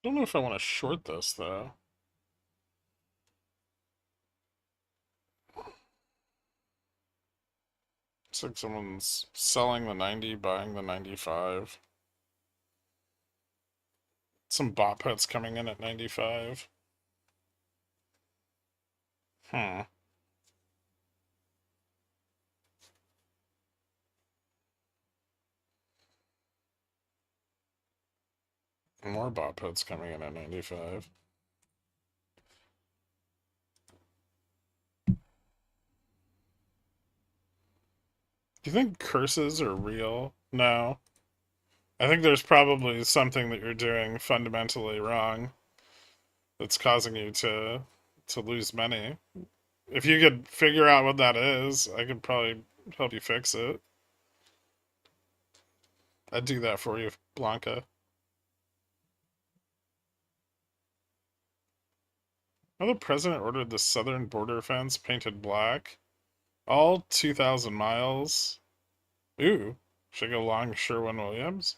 Don't know if I want to short this, though. Looks like someone's selling the 90, buying the 95. Some bot puts coming in at 95. Hmm. More bot puts coming in at 95. Do you think curses are real? No. I think there's probably something that you're doing fundamentally wrong that's causing you to lose money. If you could figure out what that is, I could probably help you fix it. I'd do that for you, Blanca. Oh, the president ordered the southern border fence painted black. All 2,000 miles. Ooh, should I go long Sherwin-Williams?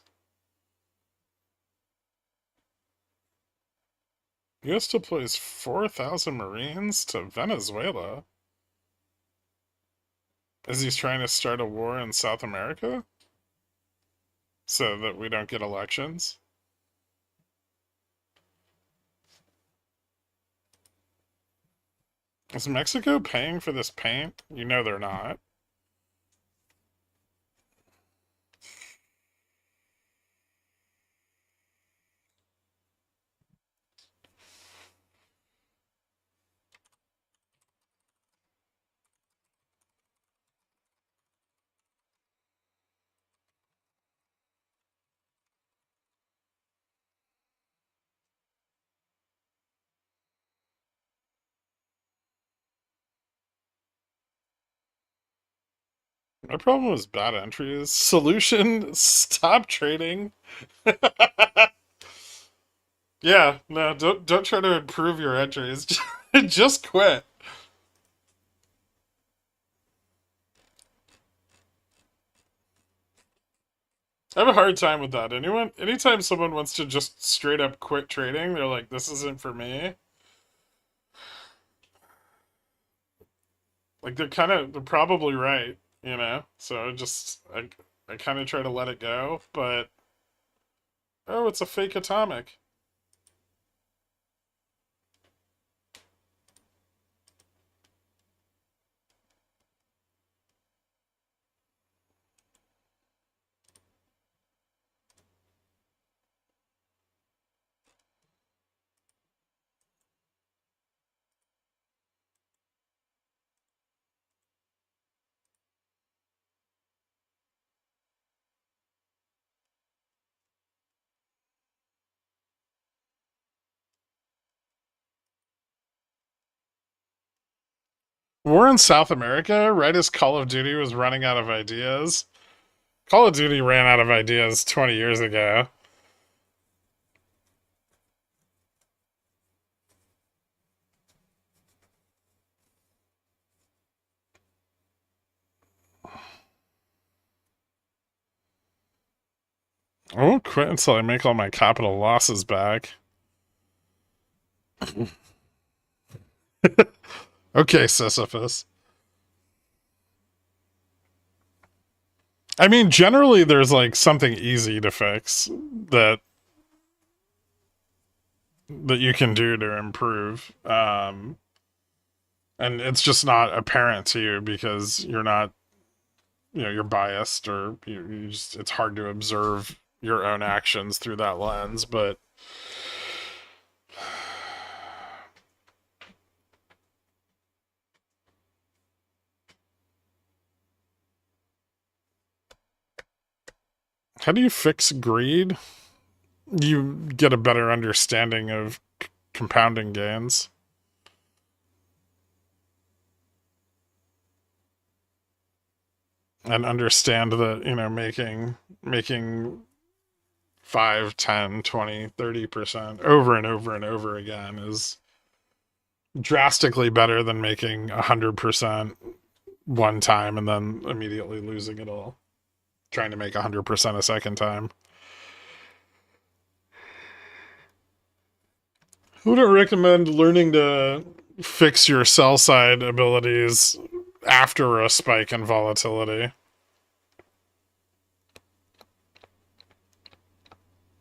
U.S. deploys 4,000 Marines to Venezuela. Is he trying to start a war in South America? So that we don't get elections? Is Mexico paying for this paint? You know they're not. My problem was bad entries. Solution, stop trading. Yeah, no, don't try to improve your entries. Just quit. I have a hard time with that. Anytime someone wants to just straight up quit trading, they're like, this isn't for me. Like they're probably right, you know? So I kind of try to let it go, but oh, it's a fake atomic. We're in South America, right as Call of Duty was running out of ideas. Call of Duty ran out of ideas 20 years ago. I won't quit until I make all my capital losses back. Okay, Sisyphus. I mean, generally, there's like something easy to fix that you can do to improve, and it's just not apparent to you because you're not, you're biased or you just it's hard to observe your own actions through that lens. But how do you fix greed? You get a better understanding of compounding gains. And understand that, making 5, 10, 20, 30% over and over and over again is drastically better than making 100% one time and then immediately losing it all. Trying to make 100% a second time. I wouldn't recommend learning to fix your sell side abilities after a spike in volatility.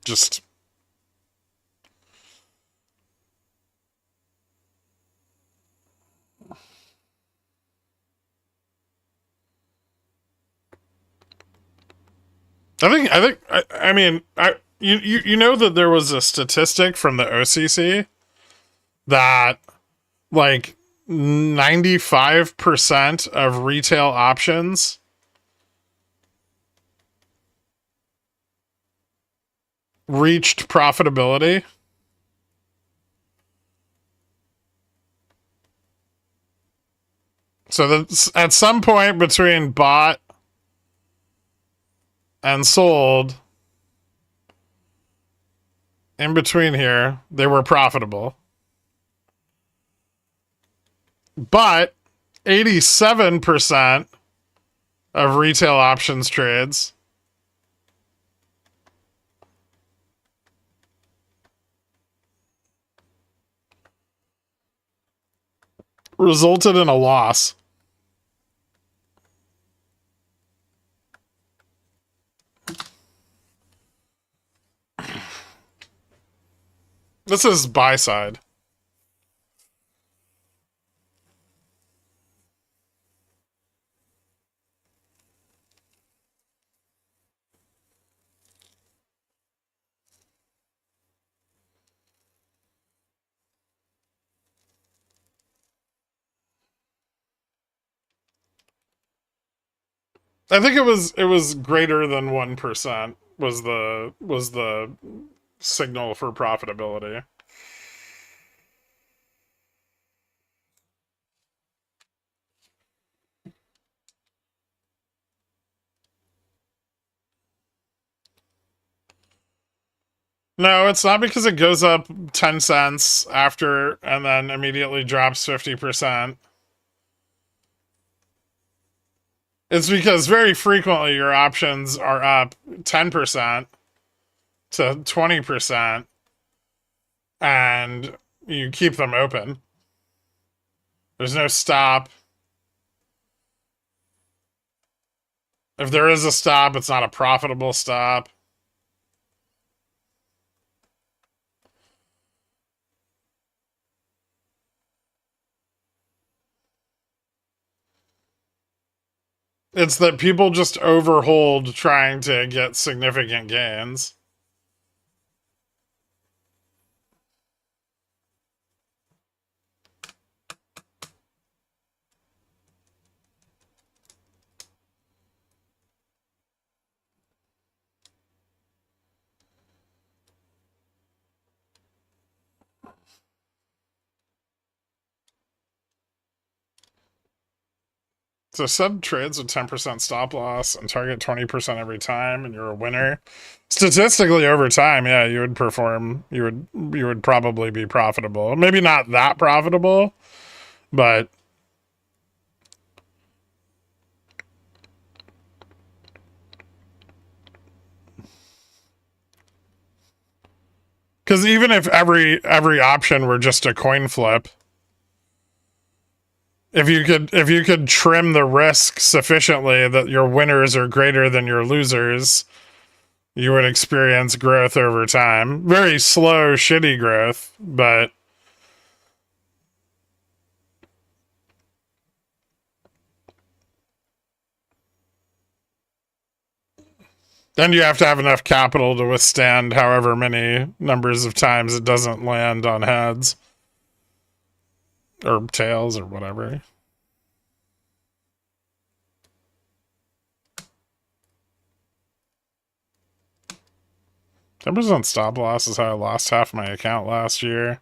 Just I mean, you know that there was a statistic from the OCC that like 95% of retail options reached profitability. So that at some point between bought and sold, in between here, they were profitable. But 87% of retail options trades resulted in a loss. This is buy side. I think it was greater than 1% was the signal for profitability. No, it's not because it goes up 10 cents after and then immediately drops 50%. It's because very frequently your options are up 10% to 20% and you keep them open. There's no stop. If there is a stop, it's not a profitable stop. It's that people just overhold trying to get significant gains. So sub trades with 10% stop loss and target 20% every time and you're a winner. Statistically over time, yeah, you would perform, you would probably be profitable. Maybe not that profitable, but cuz even if every option were just a coin flip, if you could trim the risk sufficiently that your winners are greater than your losers, you would experience growth over time. Very slow, shitty growth, but then you have to have enough capital to withstand however many numbers of times it doesn't land on heads or tails or whatever. $10% stop loss is how I lost half my account last year.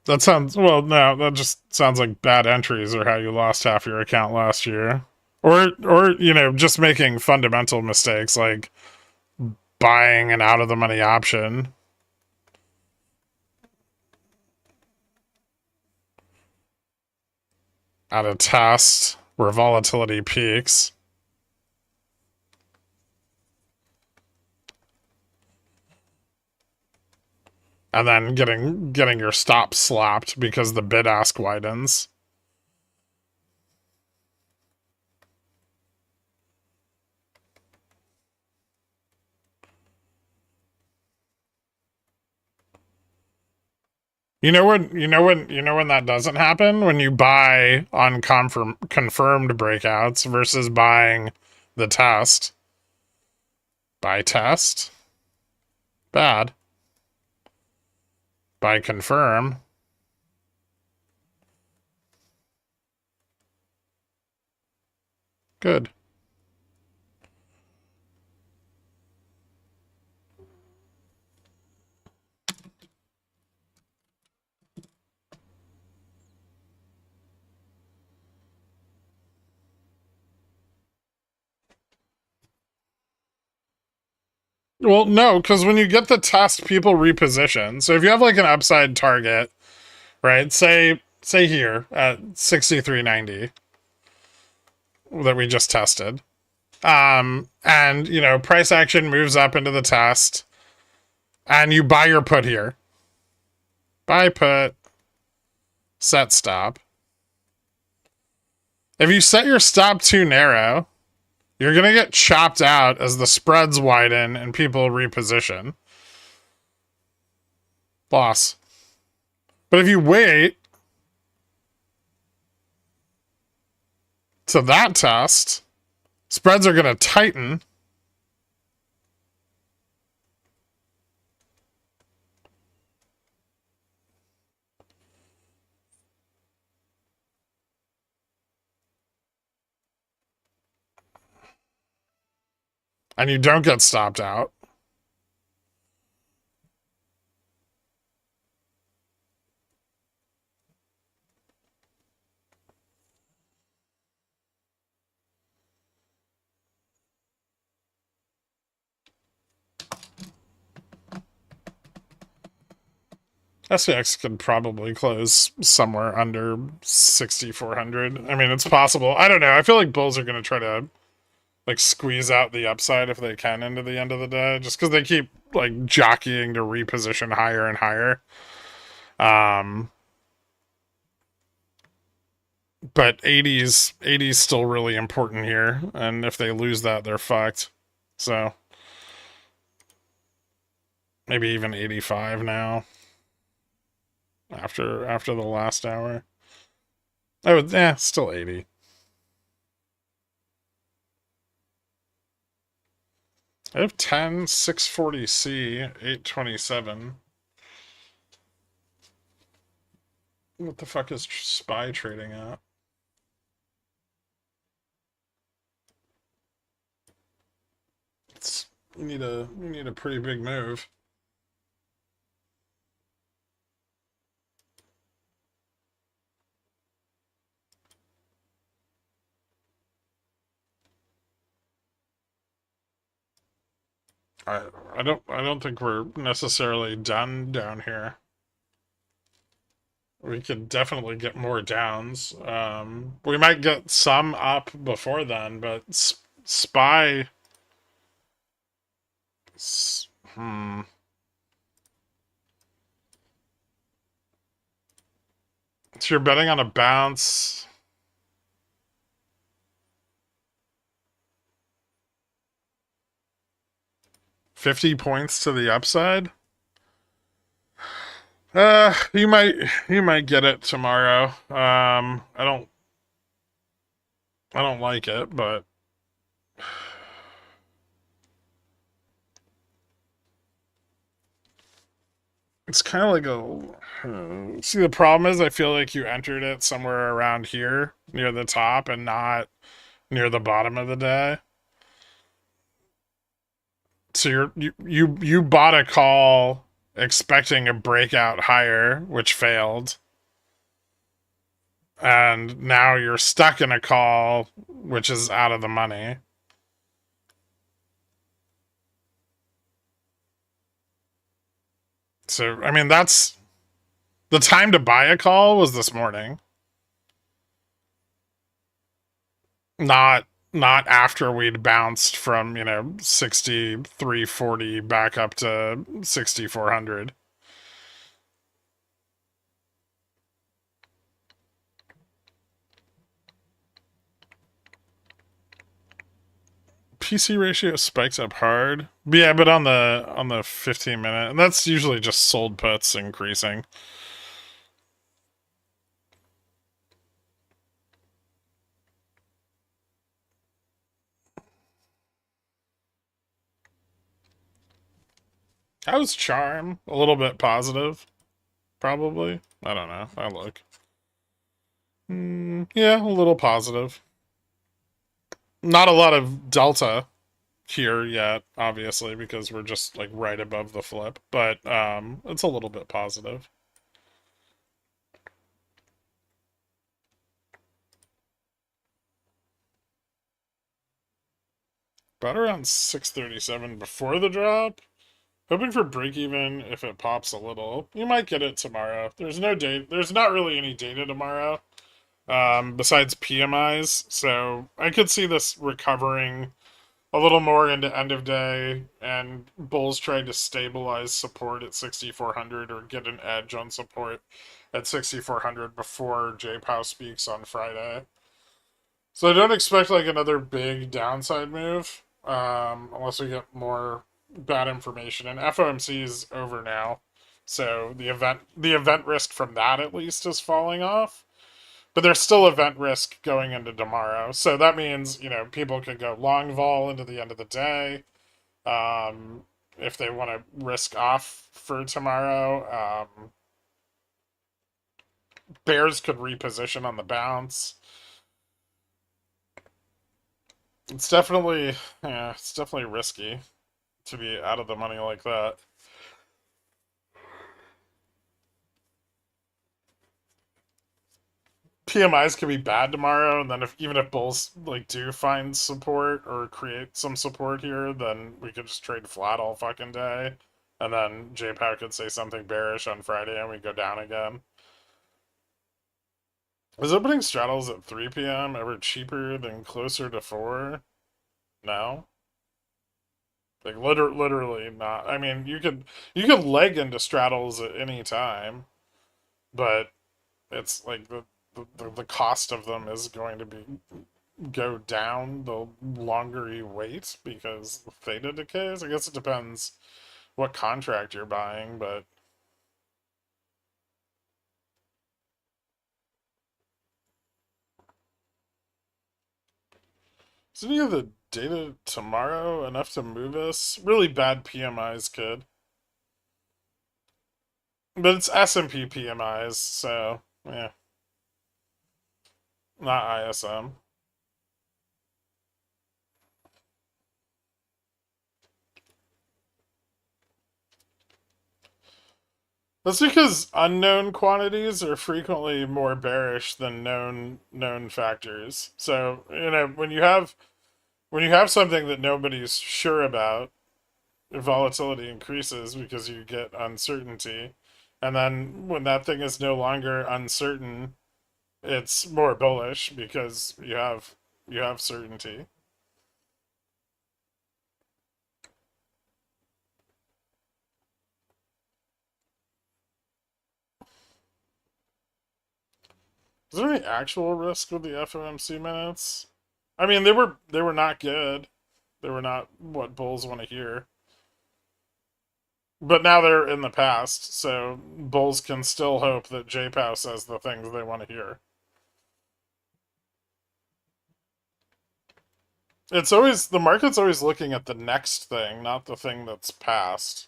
That sounds, well, no, that just sounds like bad entries are how you lost half your account last year. Or you know, just making fundamental mistakes like buying an out of the money option. At a test where volatility peaks. and then getting your stop slapped because the bid ask widens. You know when that doesn't happen? When you buy on confirmed breakouts versus buying the test. Buy test. Bad. Buy confirm. Good. Well, no, because when you get the test, people reposition. So if you have like an upside target, right? Say here at 63.90 that we just tested. And you know, price action moves up into the test, and you buy your put here. Buy put, set stop. If you set your stop too narrow, you're going to get chopped out as the spreads widen and people reposition. Loss. But if you wait to that test, spreads are going to tighten. And you don't get stopped out. SPX could probably close somewhere under 6,400. I mean, it's possible. I don't know. I feel like bulls are going to try to like squeeze out the upside if they can into the end of the day, just because they keep like jockeying to reposition higher and higher. But 80's still really important here, and if they lose that, they're fucked. So maybe even 85 now. After the last hour. I would still 80. I have 10, 640C, 827. What the fuck is SPY trading at? You need a pretty big move. I don't think we're necessarily done down here. We could definitely get more downs. We might get some up before then, but SPY. So you're betting on a bounce. $50 points to the upside. You might get it tomorrow. I don't like it, but it's kind of like a. See, the problem is I feel like you entered it somewhere around here near the top and not near the bottom of the day. So you bought a call expecting a breakout higher, which failed. And now you're stuck in a call which is out of the money. So, I mean, that's the time to buy a call was this morning. Not after we'd bounced from, 6340 back up to 6400. PC ratio spikes up hard. Yeah, but on the 15-minute, and that's usually just sold puts increasing. How's Charm? A little bit positive, probably. I don't know. I look. Yeah, a little positive. Not a lot of delta here yet, obviously, because we're just like right above the flip, but it's a little bit positive. About around 637 before the drop. Hoping for break even if it pops a little. You might get it tomorrow. There's no date. There's not really any data tomorrow, besides PMIs. So I could see this recovering a little more into end of day, and bulls trying to stabilize support at 6,400 or get an edge on support at 6,400 before JPOW speaks on Friday. So I don't expect like another big downside move, unless we get more bad information. And FOMC is over now, so the event risk from that at least is falling off. But there's still event risk going into tomorrow, so that means people could go long vol into the end of the day, if they want to risk off for tomorrow. Bears could reposition on the bounce. It's definitely risky to be out of the money like that. PMIs could be bad tomorrow, and then even if bulls like do find support or create some support here, then we could just trade flat all fucking day, and then JPOW could say something bearish on Friday and we go down again. Is opening straddles at 3 p.m. ever cheaper than closer to 4? No. Like literally not. I mean, you could leg into straddles at any time, but it's like the cost of them is going to go down the longer you wait because of theta decays. I guess it depends what contract you're buying, but is any of the data tomorrow enough to move us? Really bad PMIs could. But it's S&P PMIs, so yeah. Not ISM. That's because unknown quantities are frequently more bearish than known factors. So, when you have something that nobody's sure about, volatility increases because you get uncertainty. And then when that thing is no longer uncertain, it's more bullish because you have certainty. Is there any actual risk with the FOMC minutes? I mean, they were not good. They were not what bulls want to hear. But now they're in the past, so bulls can still hope that JPOW says the things they want to hear. It's always, the market's always looking at the next thing, not the thing that's past.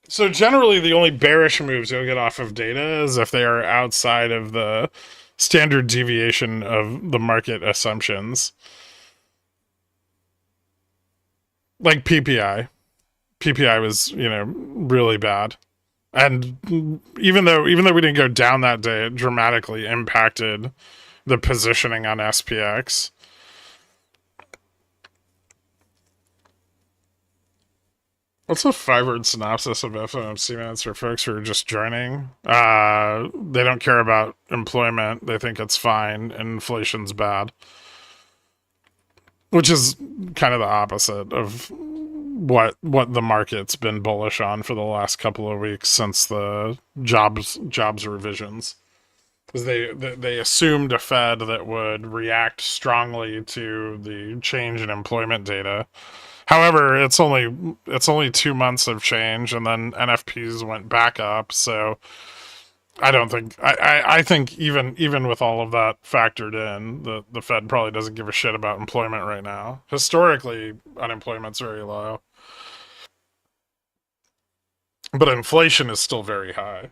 So generally, the only bearish moves you'll get off of data is if they are outside of the standard deviation of the market assumptions. Like PPI. PPI was, really bad. And even though we didn't go down that day, it dramatically impacted the positioning on SPX. What's a 5-word synopsis of FOMC minutes for folks who are just joining? They don't care about employment. They think it's fine. Inflation's bad. Which is kind of the opposite of what the market's been bullish on for the last couple of weeks since the jobs revisions. Because they assumed a Fed that would react strongly to the change in employment data. However, it's only 2 months of change, and then NFPs went back up. So I don't think I think even with all of that factored in, the Fed probably doesn't give a shit about employment right now. Historically, unemployment's very low, but inflation is still very high.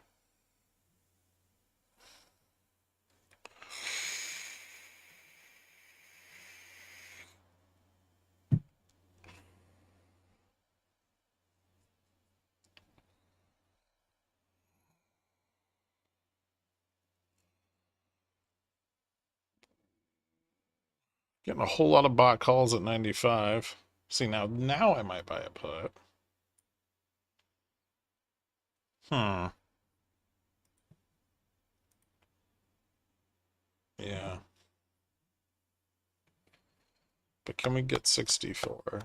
Getting a whole lot of bot calls at 95. See, now I might buy a put. Hmm. Yeah. But can we get 64?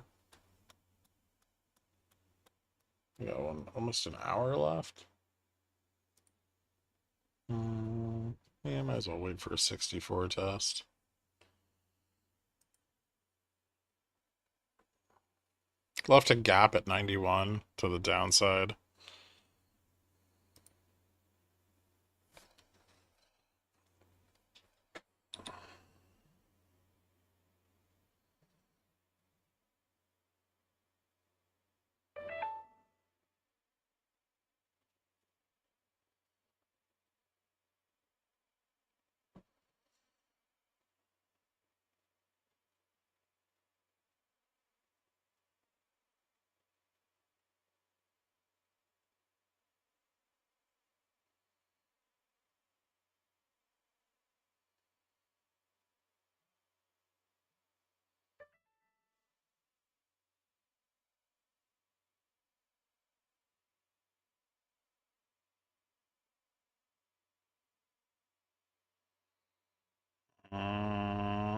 We got almost an hour left. Yeah, might as well wait for a 64 test. Left a gap at 91 to the downside.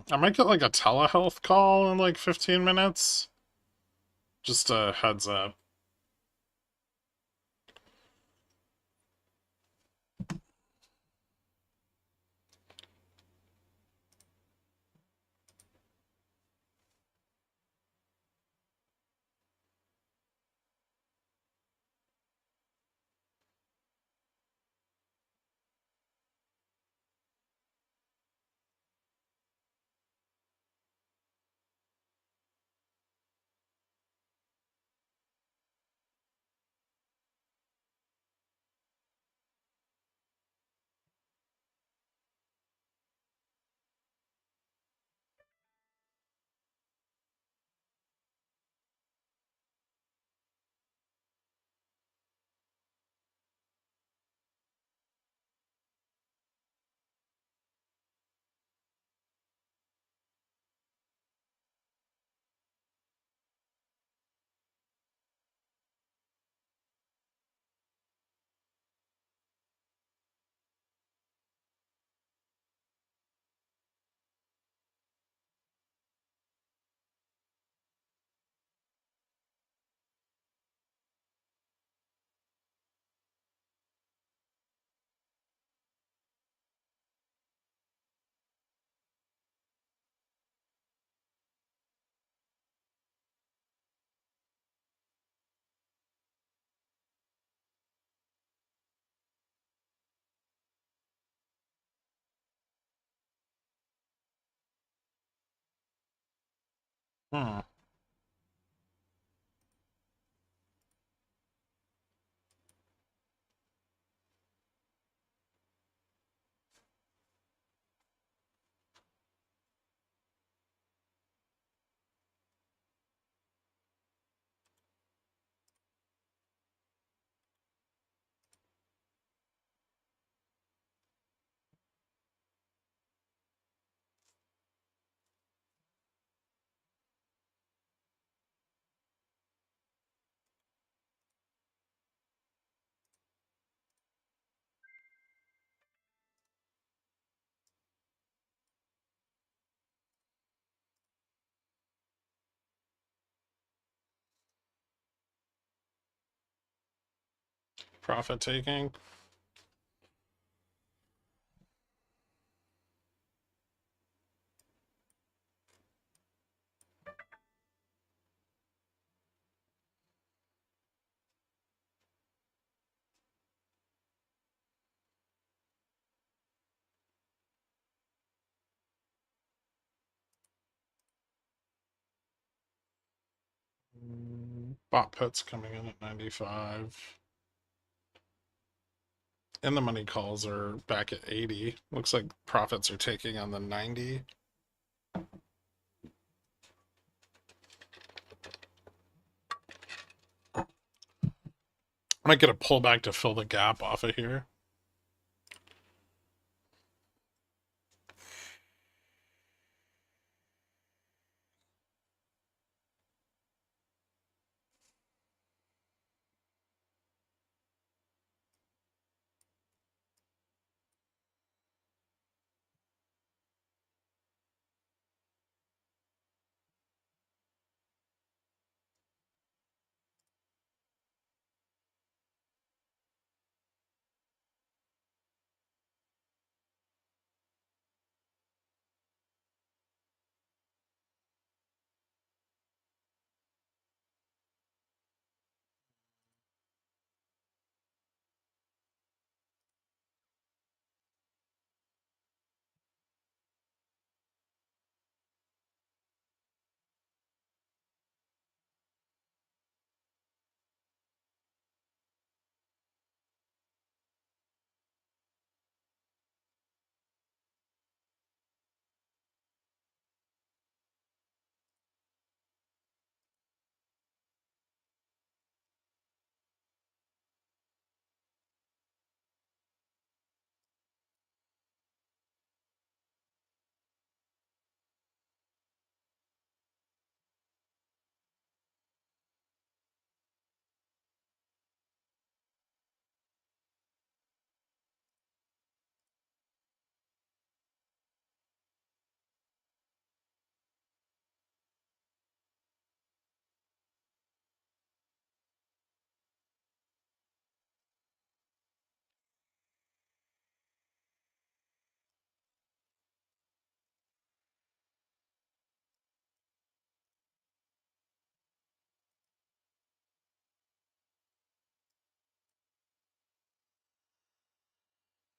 I might get like a telehealth call in like 15 minutes. Just a heads up. Hmm. Profit taking. Bot puts coming in at 95. And the money calls are back at 80. Looks like profits are taking on the 90. Might get a pullback to fill the gap off of here.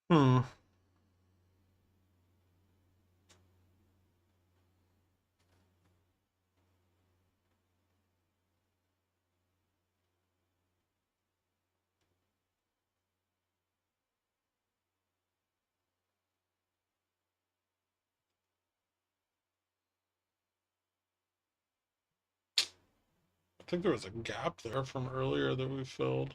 Hmm. I think there was a gap there from earlier that we filled.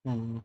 Hmm.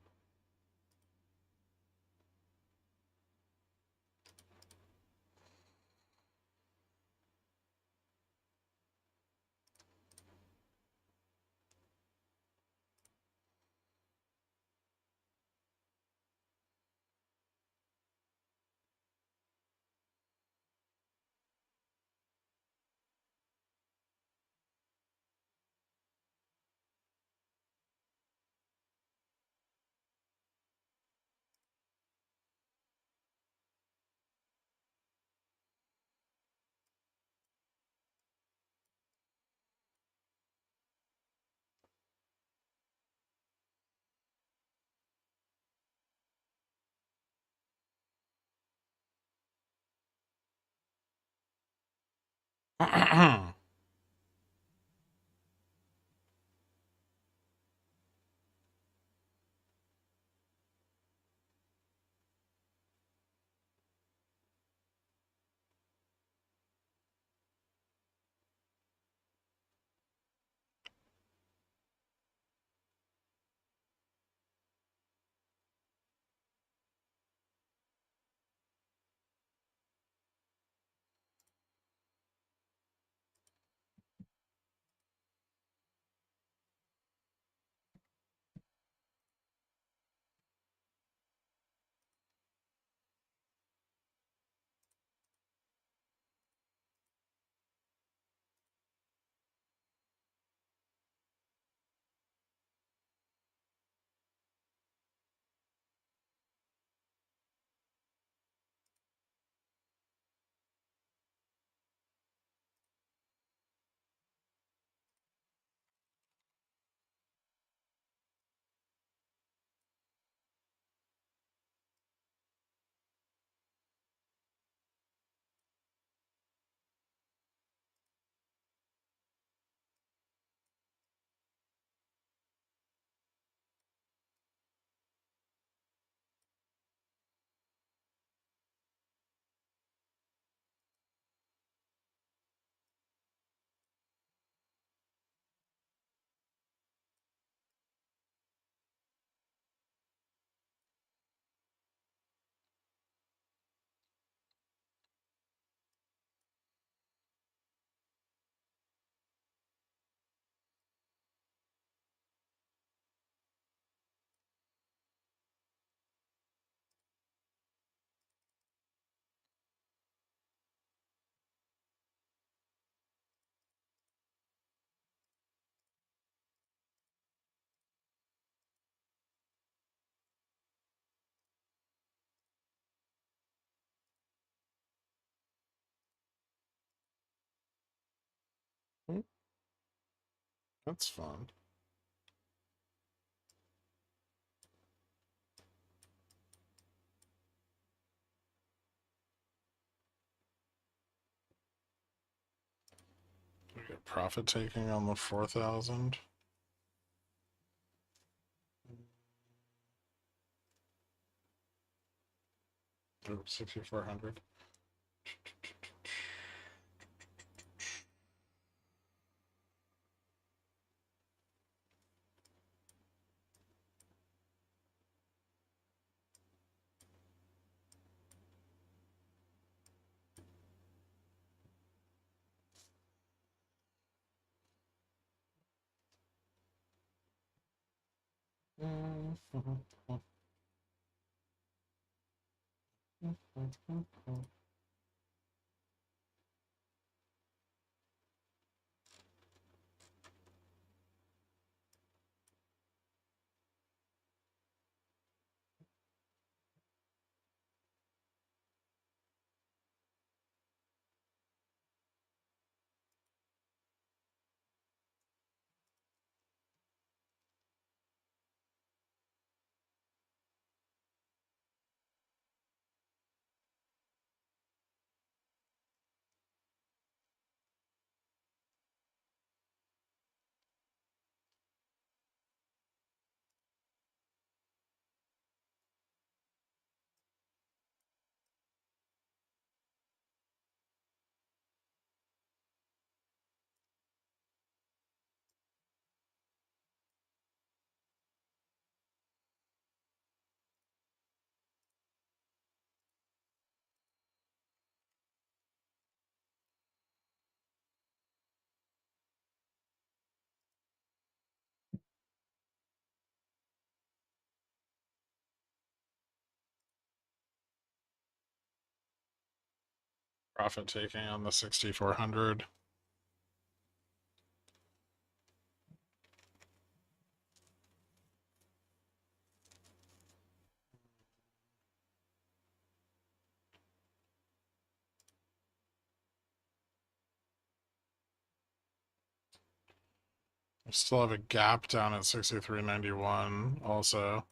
That's fun. We get profit taking on the 4,000. Oops, 6,400. Profit taking on the 6,400. We still have a gap down at 63.91 also.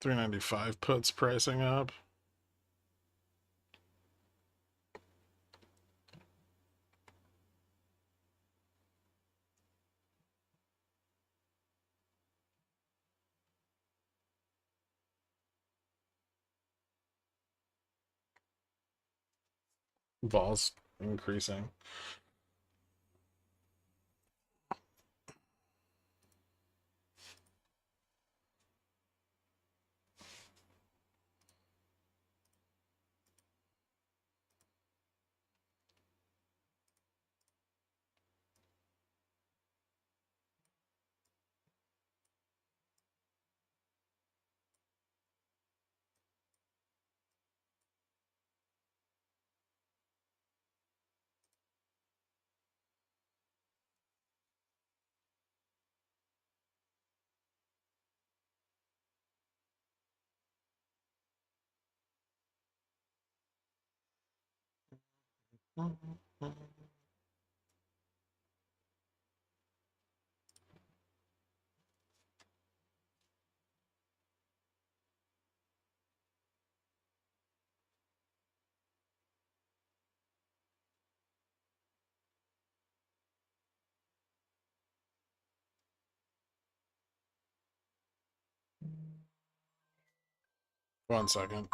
$395 puts pricing up. Vols increasing. 1 second.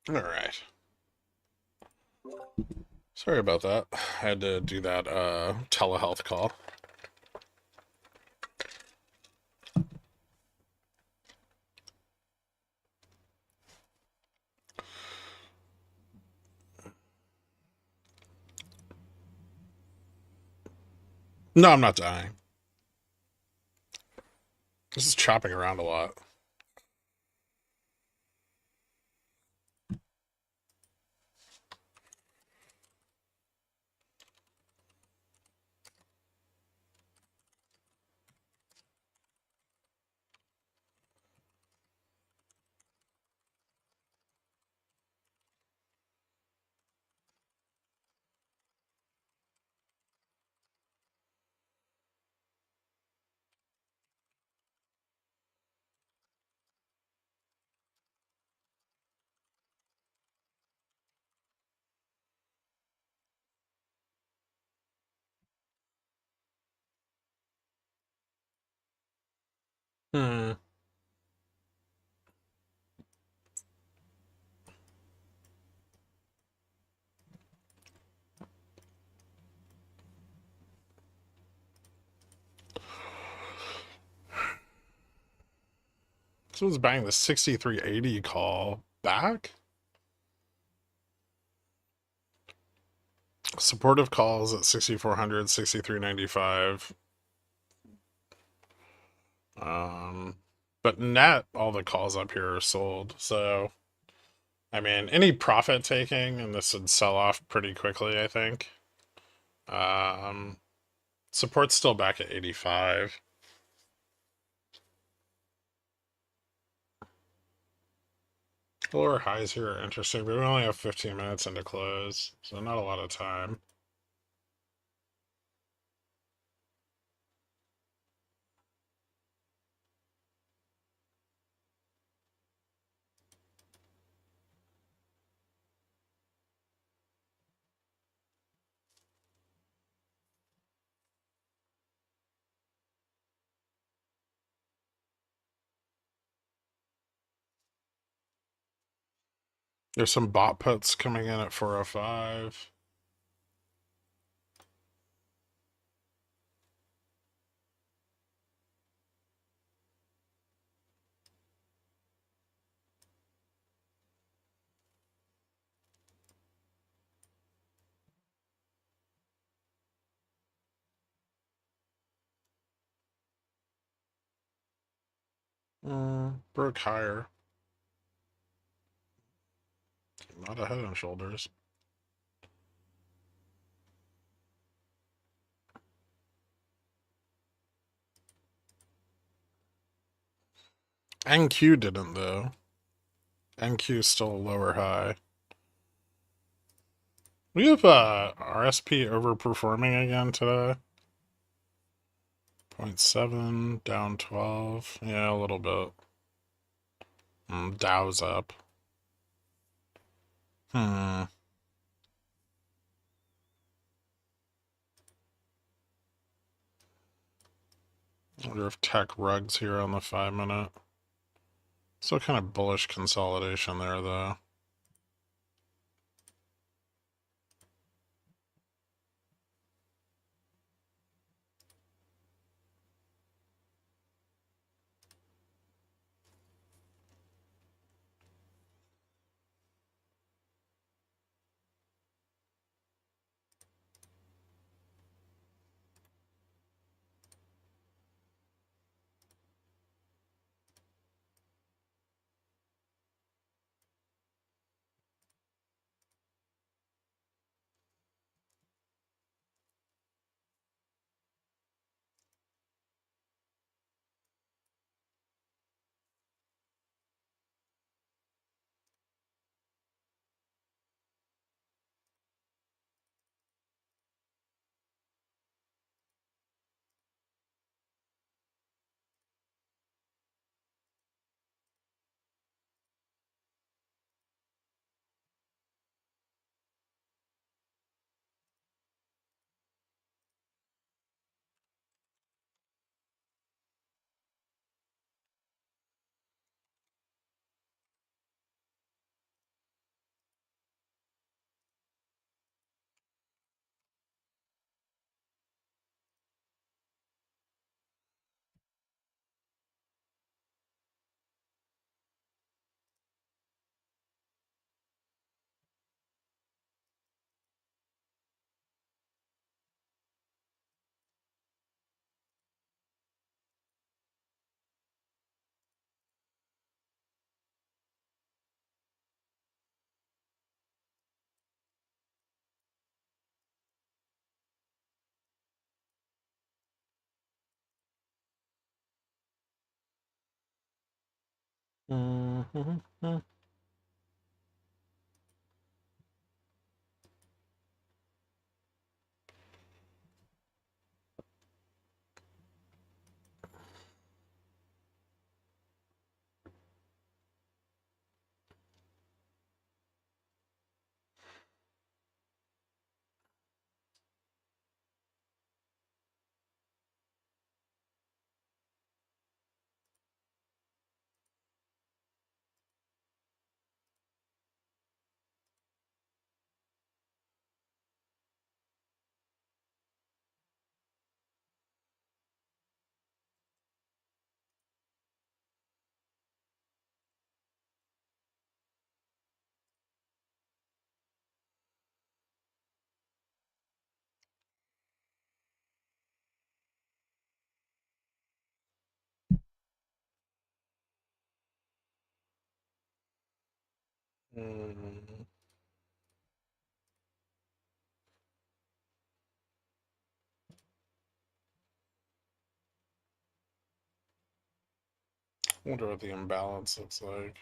All right. Sorry about that. I had to do that telehealth call. No, I'm not dying. This is chopping around a lot. Hmm. Someone's buying the 6380 call back. Supportive calls at 6400, 6395. But net, all the calls up here are sold. So, I mean, any profit taking, and this would sell off pretty quickly, I think. Support's still back at 85. The lower highs here are interesting, but we only have 15 minutes into close, so not a lot of time. There's some bot puts coming in at 405. Broke higher. Not a head and shoulders. NQ didn't, though. NQ is still a lower high. We have RSP overperforming again today. 0.7, down 12. Yeah, a little bit. Dow's up. I wonder if tech rugs here on the 5-minute. Still kind of bullish consolidation there, though. Mm-hmm. Mm. Wonder what the imbalance looks like.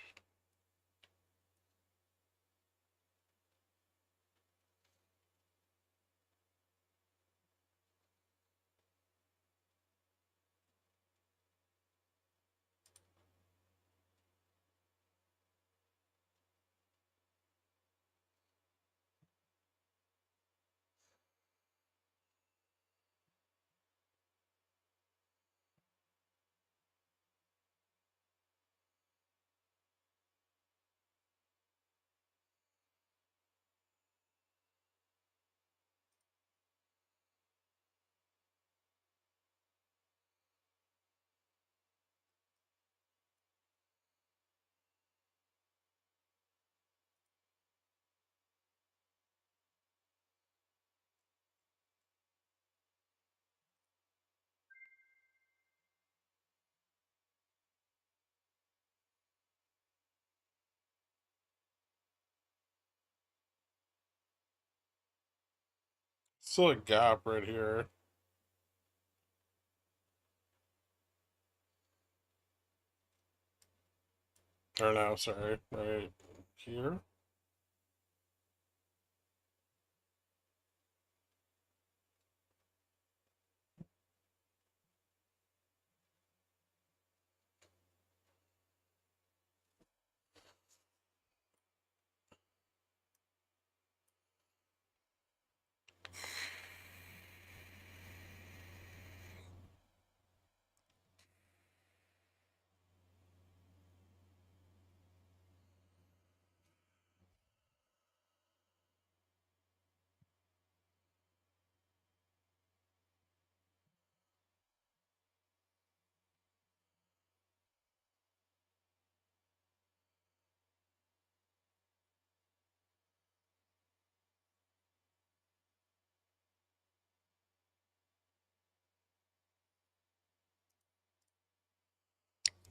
Still a gap right here. Or no, sorry, right here.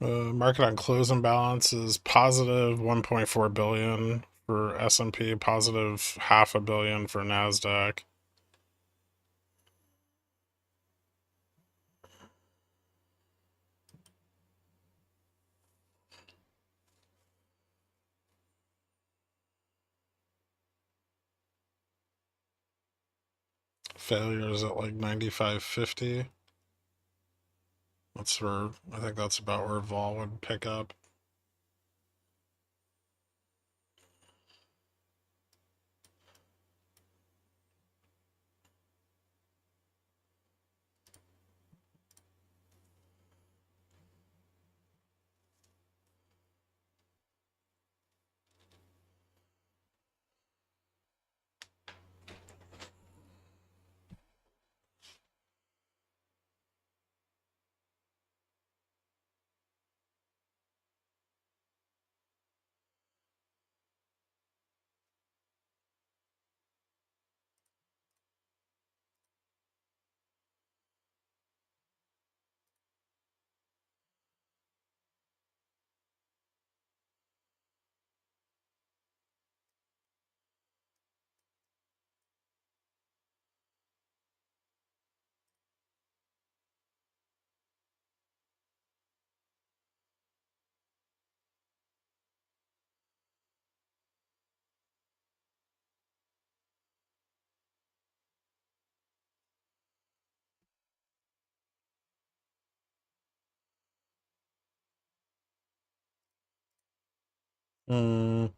Market on close imbalance is positive 1.4 billion for S&P, positive half a billion for Nasdaq. Failures at like 95.50. That's where I think that's about where vol would pick up. Mm.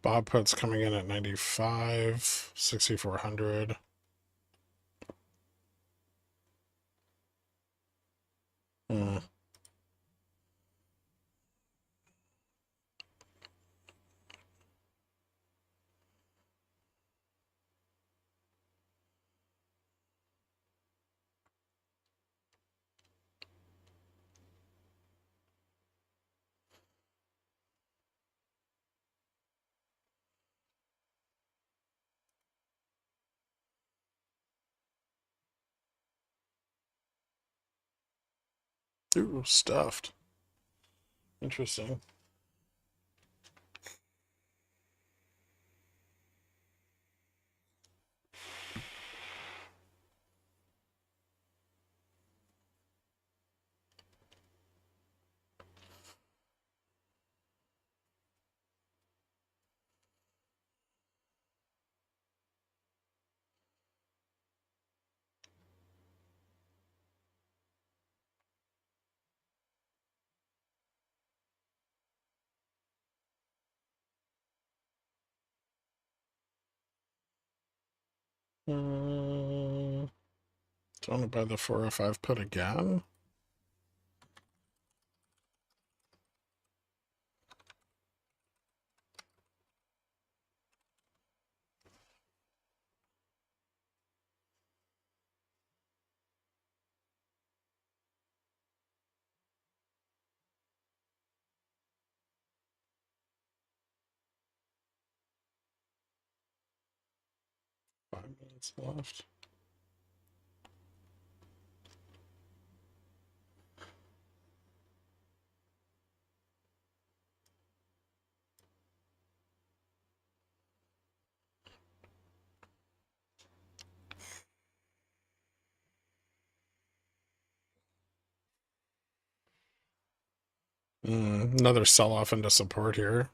Bob puts coming in at 95, 6,400. Hmm. Ooh, stuffed. Interesting. Do you want to buy the 405 put again? Minutes left. Another sell-off into support here.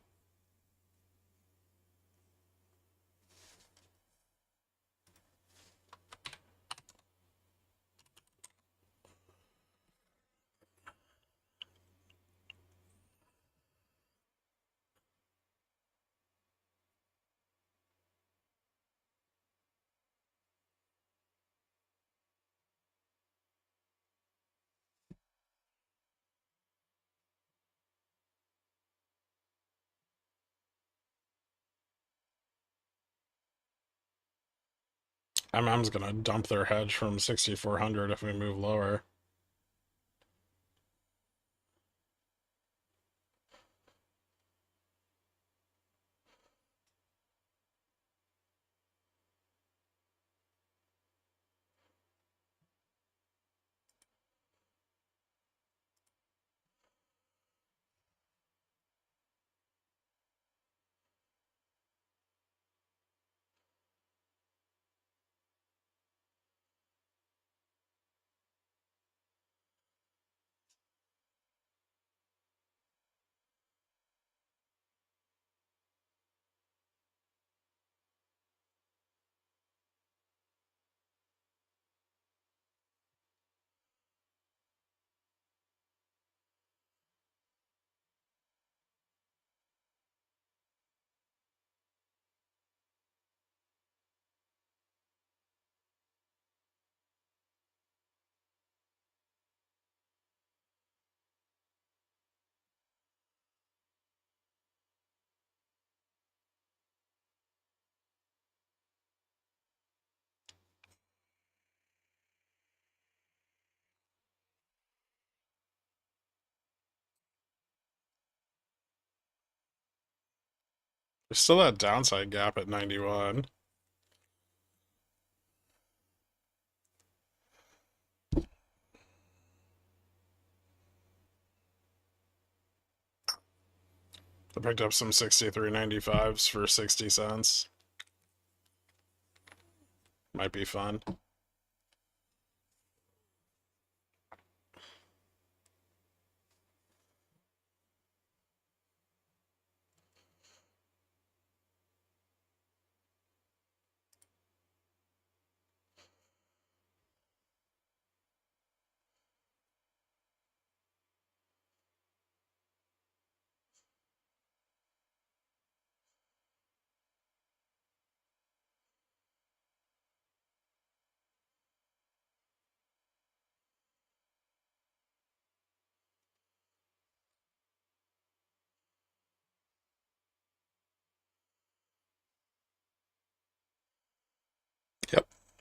MM's gonna dump their hedge from 6,400 if we move lower. There's still that downside gap at 91. I picked up some 63.95s for 60 cents. Might be fun.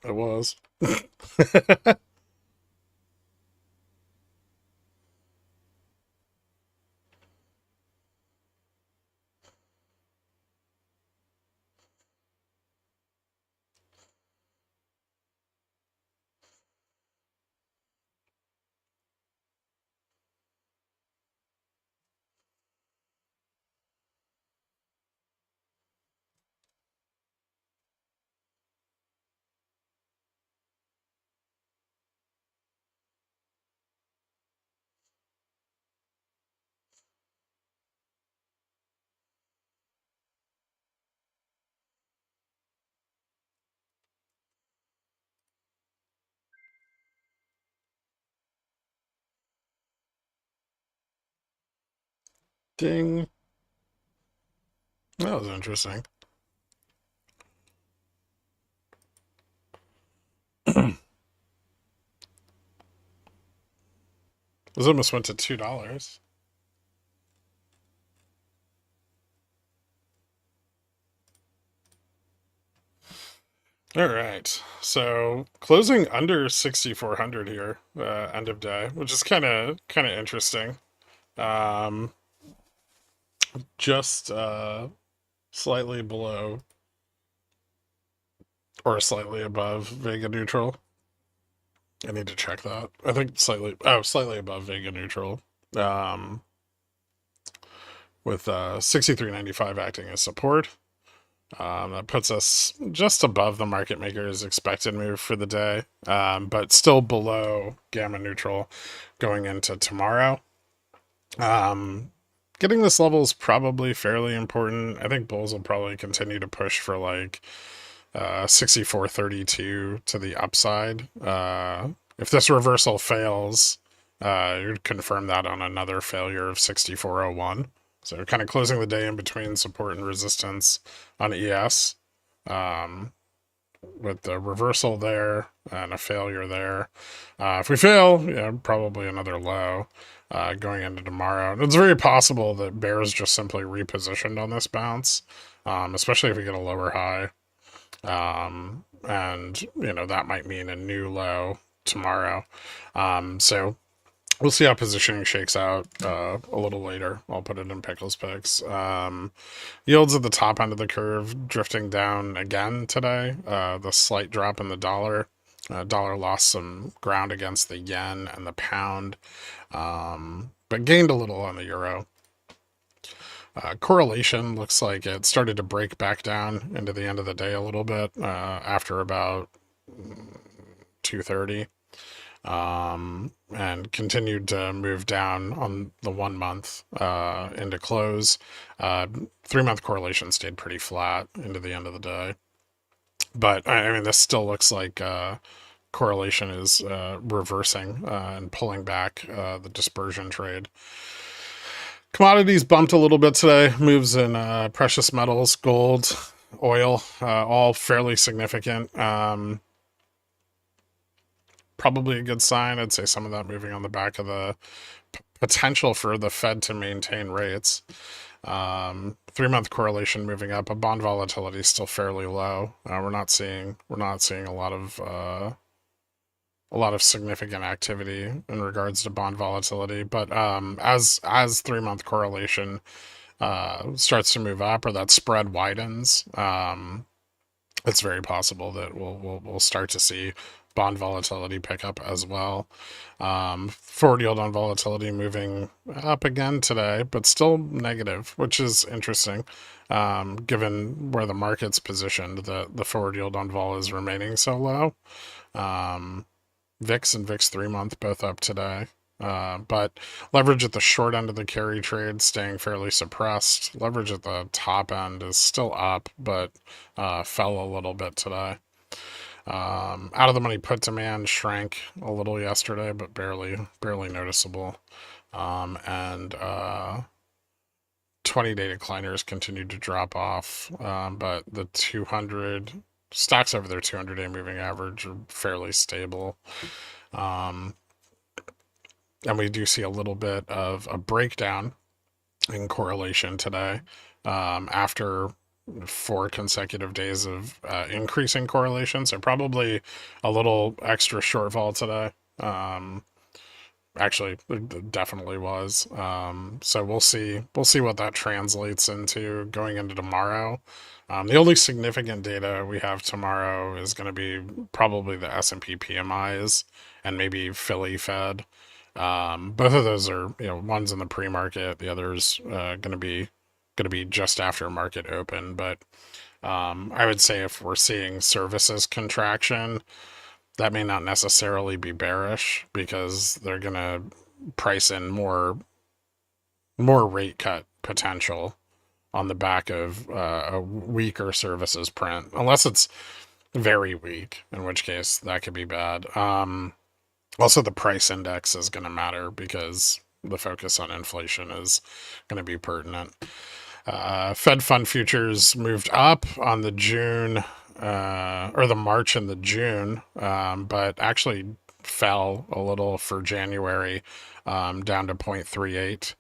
It was. Ding. That was interesting. This almost went to $2. All right, so closing under 6,400 here, end of day, which is kind of interesting. Um, just slightly below or slightly above Vega neutral. I need to check that. I think slightly above Vega neutral. Um, with 63.95 acting as support. That puts us just above the market maker's expected move for the day, but still below gamma neutral going into tomorrow. Getting this level is probably fairly important. I think bulls will probably continue to push for like 64.32 to the upside. If this reversal fails, you'd confirm that on another failure of 64.01. So kind of closing the day in between support and resistance on ES, with the reversal there and a failure there. If we fail, probably another low going into tomorrow. And it's very possible that bears just simply repositioned on this bounce, especially if we get a lower high. And that might mean a new low tomorrow. So we'll see how positioning shakes out a little later. I'll put it in pickles picks. Yields at the top end of the curve drifting down again today. The slight drop in the dollar. Dollar lost some ground against the yen and the pound, but gained a little on the euro. Correlation looks like it started to break back down into the end of the day a little bit after about 2:30. And continued to move down on the 1 month into close. 3-month correlation stayed pretty flat into the end of the day. But I mean, this still looks like correlation is reversing and pulling back the dispersion trade. Commodities bumped a little bit today. Moves in precious metals, gold, oil, all fairly significant. Probably a good sign. I'd say some of that moving on the back of the potential for the Fed to maintain rates. 3-month correlation moving up. A bond volatility is still fairly low. We're not seeing a lot of significant activity in regards to bond volatility. But as 3-month correlation starts to move up or that spread widens, it's very possible that we'll start to see bond volatility pick up as well. Forward yield on volatility moving up again today, but still negative, which is interesting, given where the market's positioned. The forward yield on vol is remaining so low. VIX and VIX 3-month both up today. But leverage at the short end of the carry trade staying fairly suppressed. Leverage at the top end is still up, but fell a little bit today. Out of the money put demand shrank a little yesterday, but barely noticeable. And 20-day decliners continued to drop off, but the 200 stocks over their 200-day moving average are fairly stable. And we do see a little bit of a breakdown in correlation today, after 4 consecutive days of increasing correlation, so probably a little extra shortfall today. Actually, it definitely was. So we'll see. We'll see what that translates into going into tomorrow. The only significant data we have tomorrow is going to be probably the S&P PMIs and maybe Philly Fed. Both of those are, one's in the pre-market, the other's going to be just after market open. But I would say if we're seeing services contraction, that may not necessarily be bearish because they're going to price in more rate cut potential on the back of a weaker services print, unless it's very weak, in which case that could be bad. Also, the price index is going to matter because the focus on inflation is going to be pertinent. Fed fund futures moved up on the June or the March and the June, but actually fell a little for January, down to 0.38.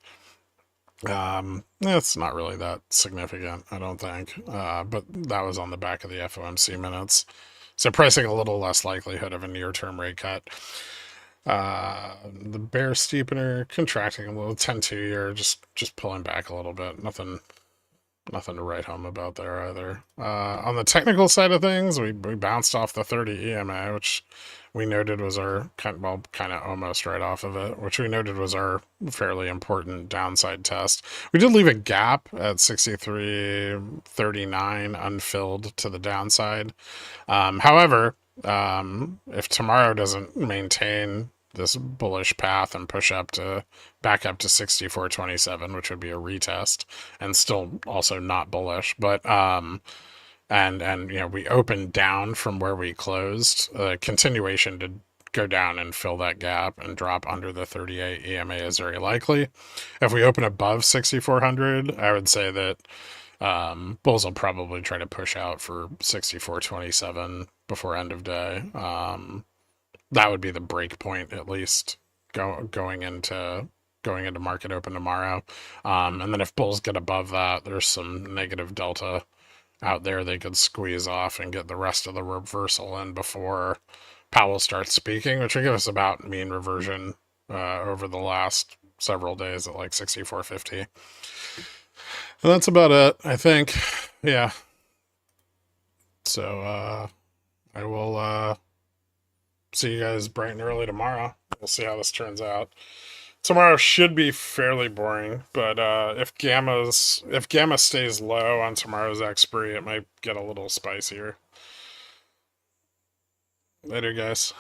It's not really that significant, I don't think, but that was on the back of the FOMC minutes. So pricing a little less likelihood of a near-term rate cut. The bear steepener contracting a little, 10-2 year, just pulling back a little bit. Nothing to write home about there either. On the technical side of things, we bounced off the 30 EMA, which we noted was our kind of almost right off of it, which we noted was our fairly important downside test. We did leave a gap at 63.39 unfilled to the downside. However, if tomorrow doesn't maintain this bullish path and push back up to 64.27, which would be a retest and still also not bullish, but and we opened down from where we closed. Continuation to go down and fill that gap and drop under the 38 EMA is very likely. If we open above 6,400, I would say that bulls will probably try to push out for 64.27 before end of day. That would be the break point, at least going into market open tomorrow. And then if bulls get above that, there's some negative delta out there they could squeeze off and get the rest of the reversal in before Powell starts speaking, which would give us about mean reversion over the last several days at like 64.50. And that's about it, I think. Yeah. So I will see you guys bright and early tomorrow. We'll see how this turns out. Tomorrow should be fairly boring, but if gamma stays low on tomorrow's expiry, it might get a little spicier. Later, guys.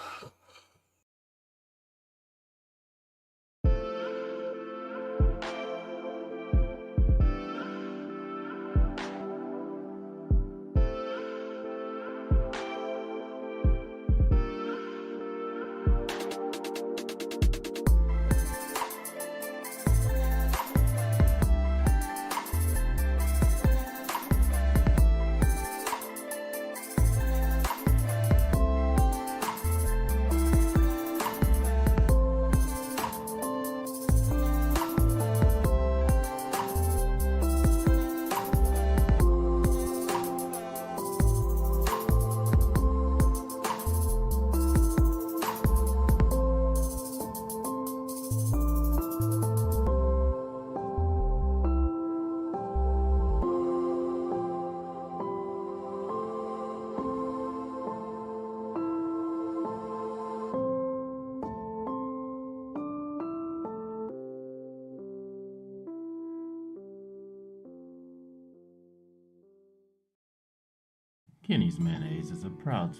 Kenny's Mayonnaise is a proud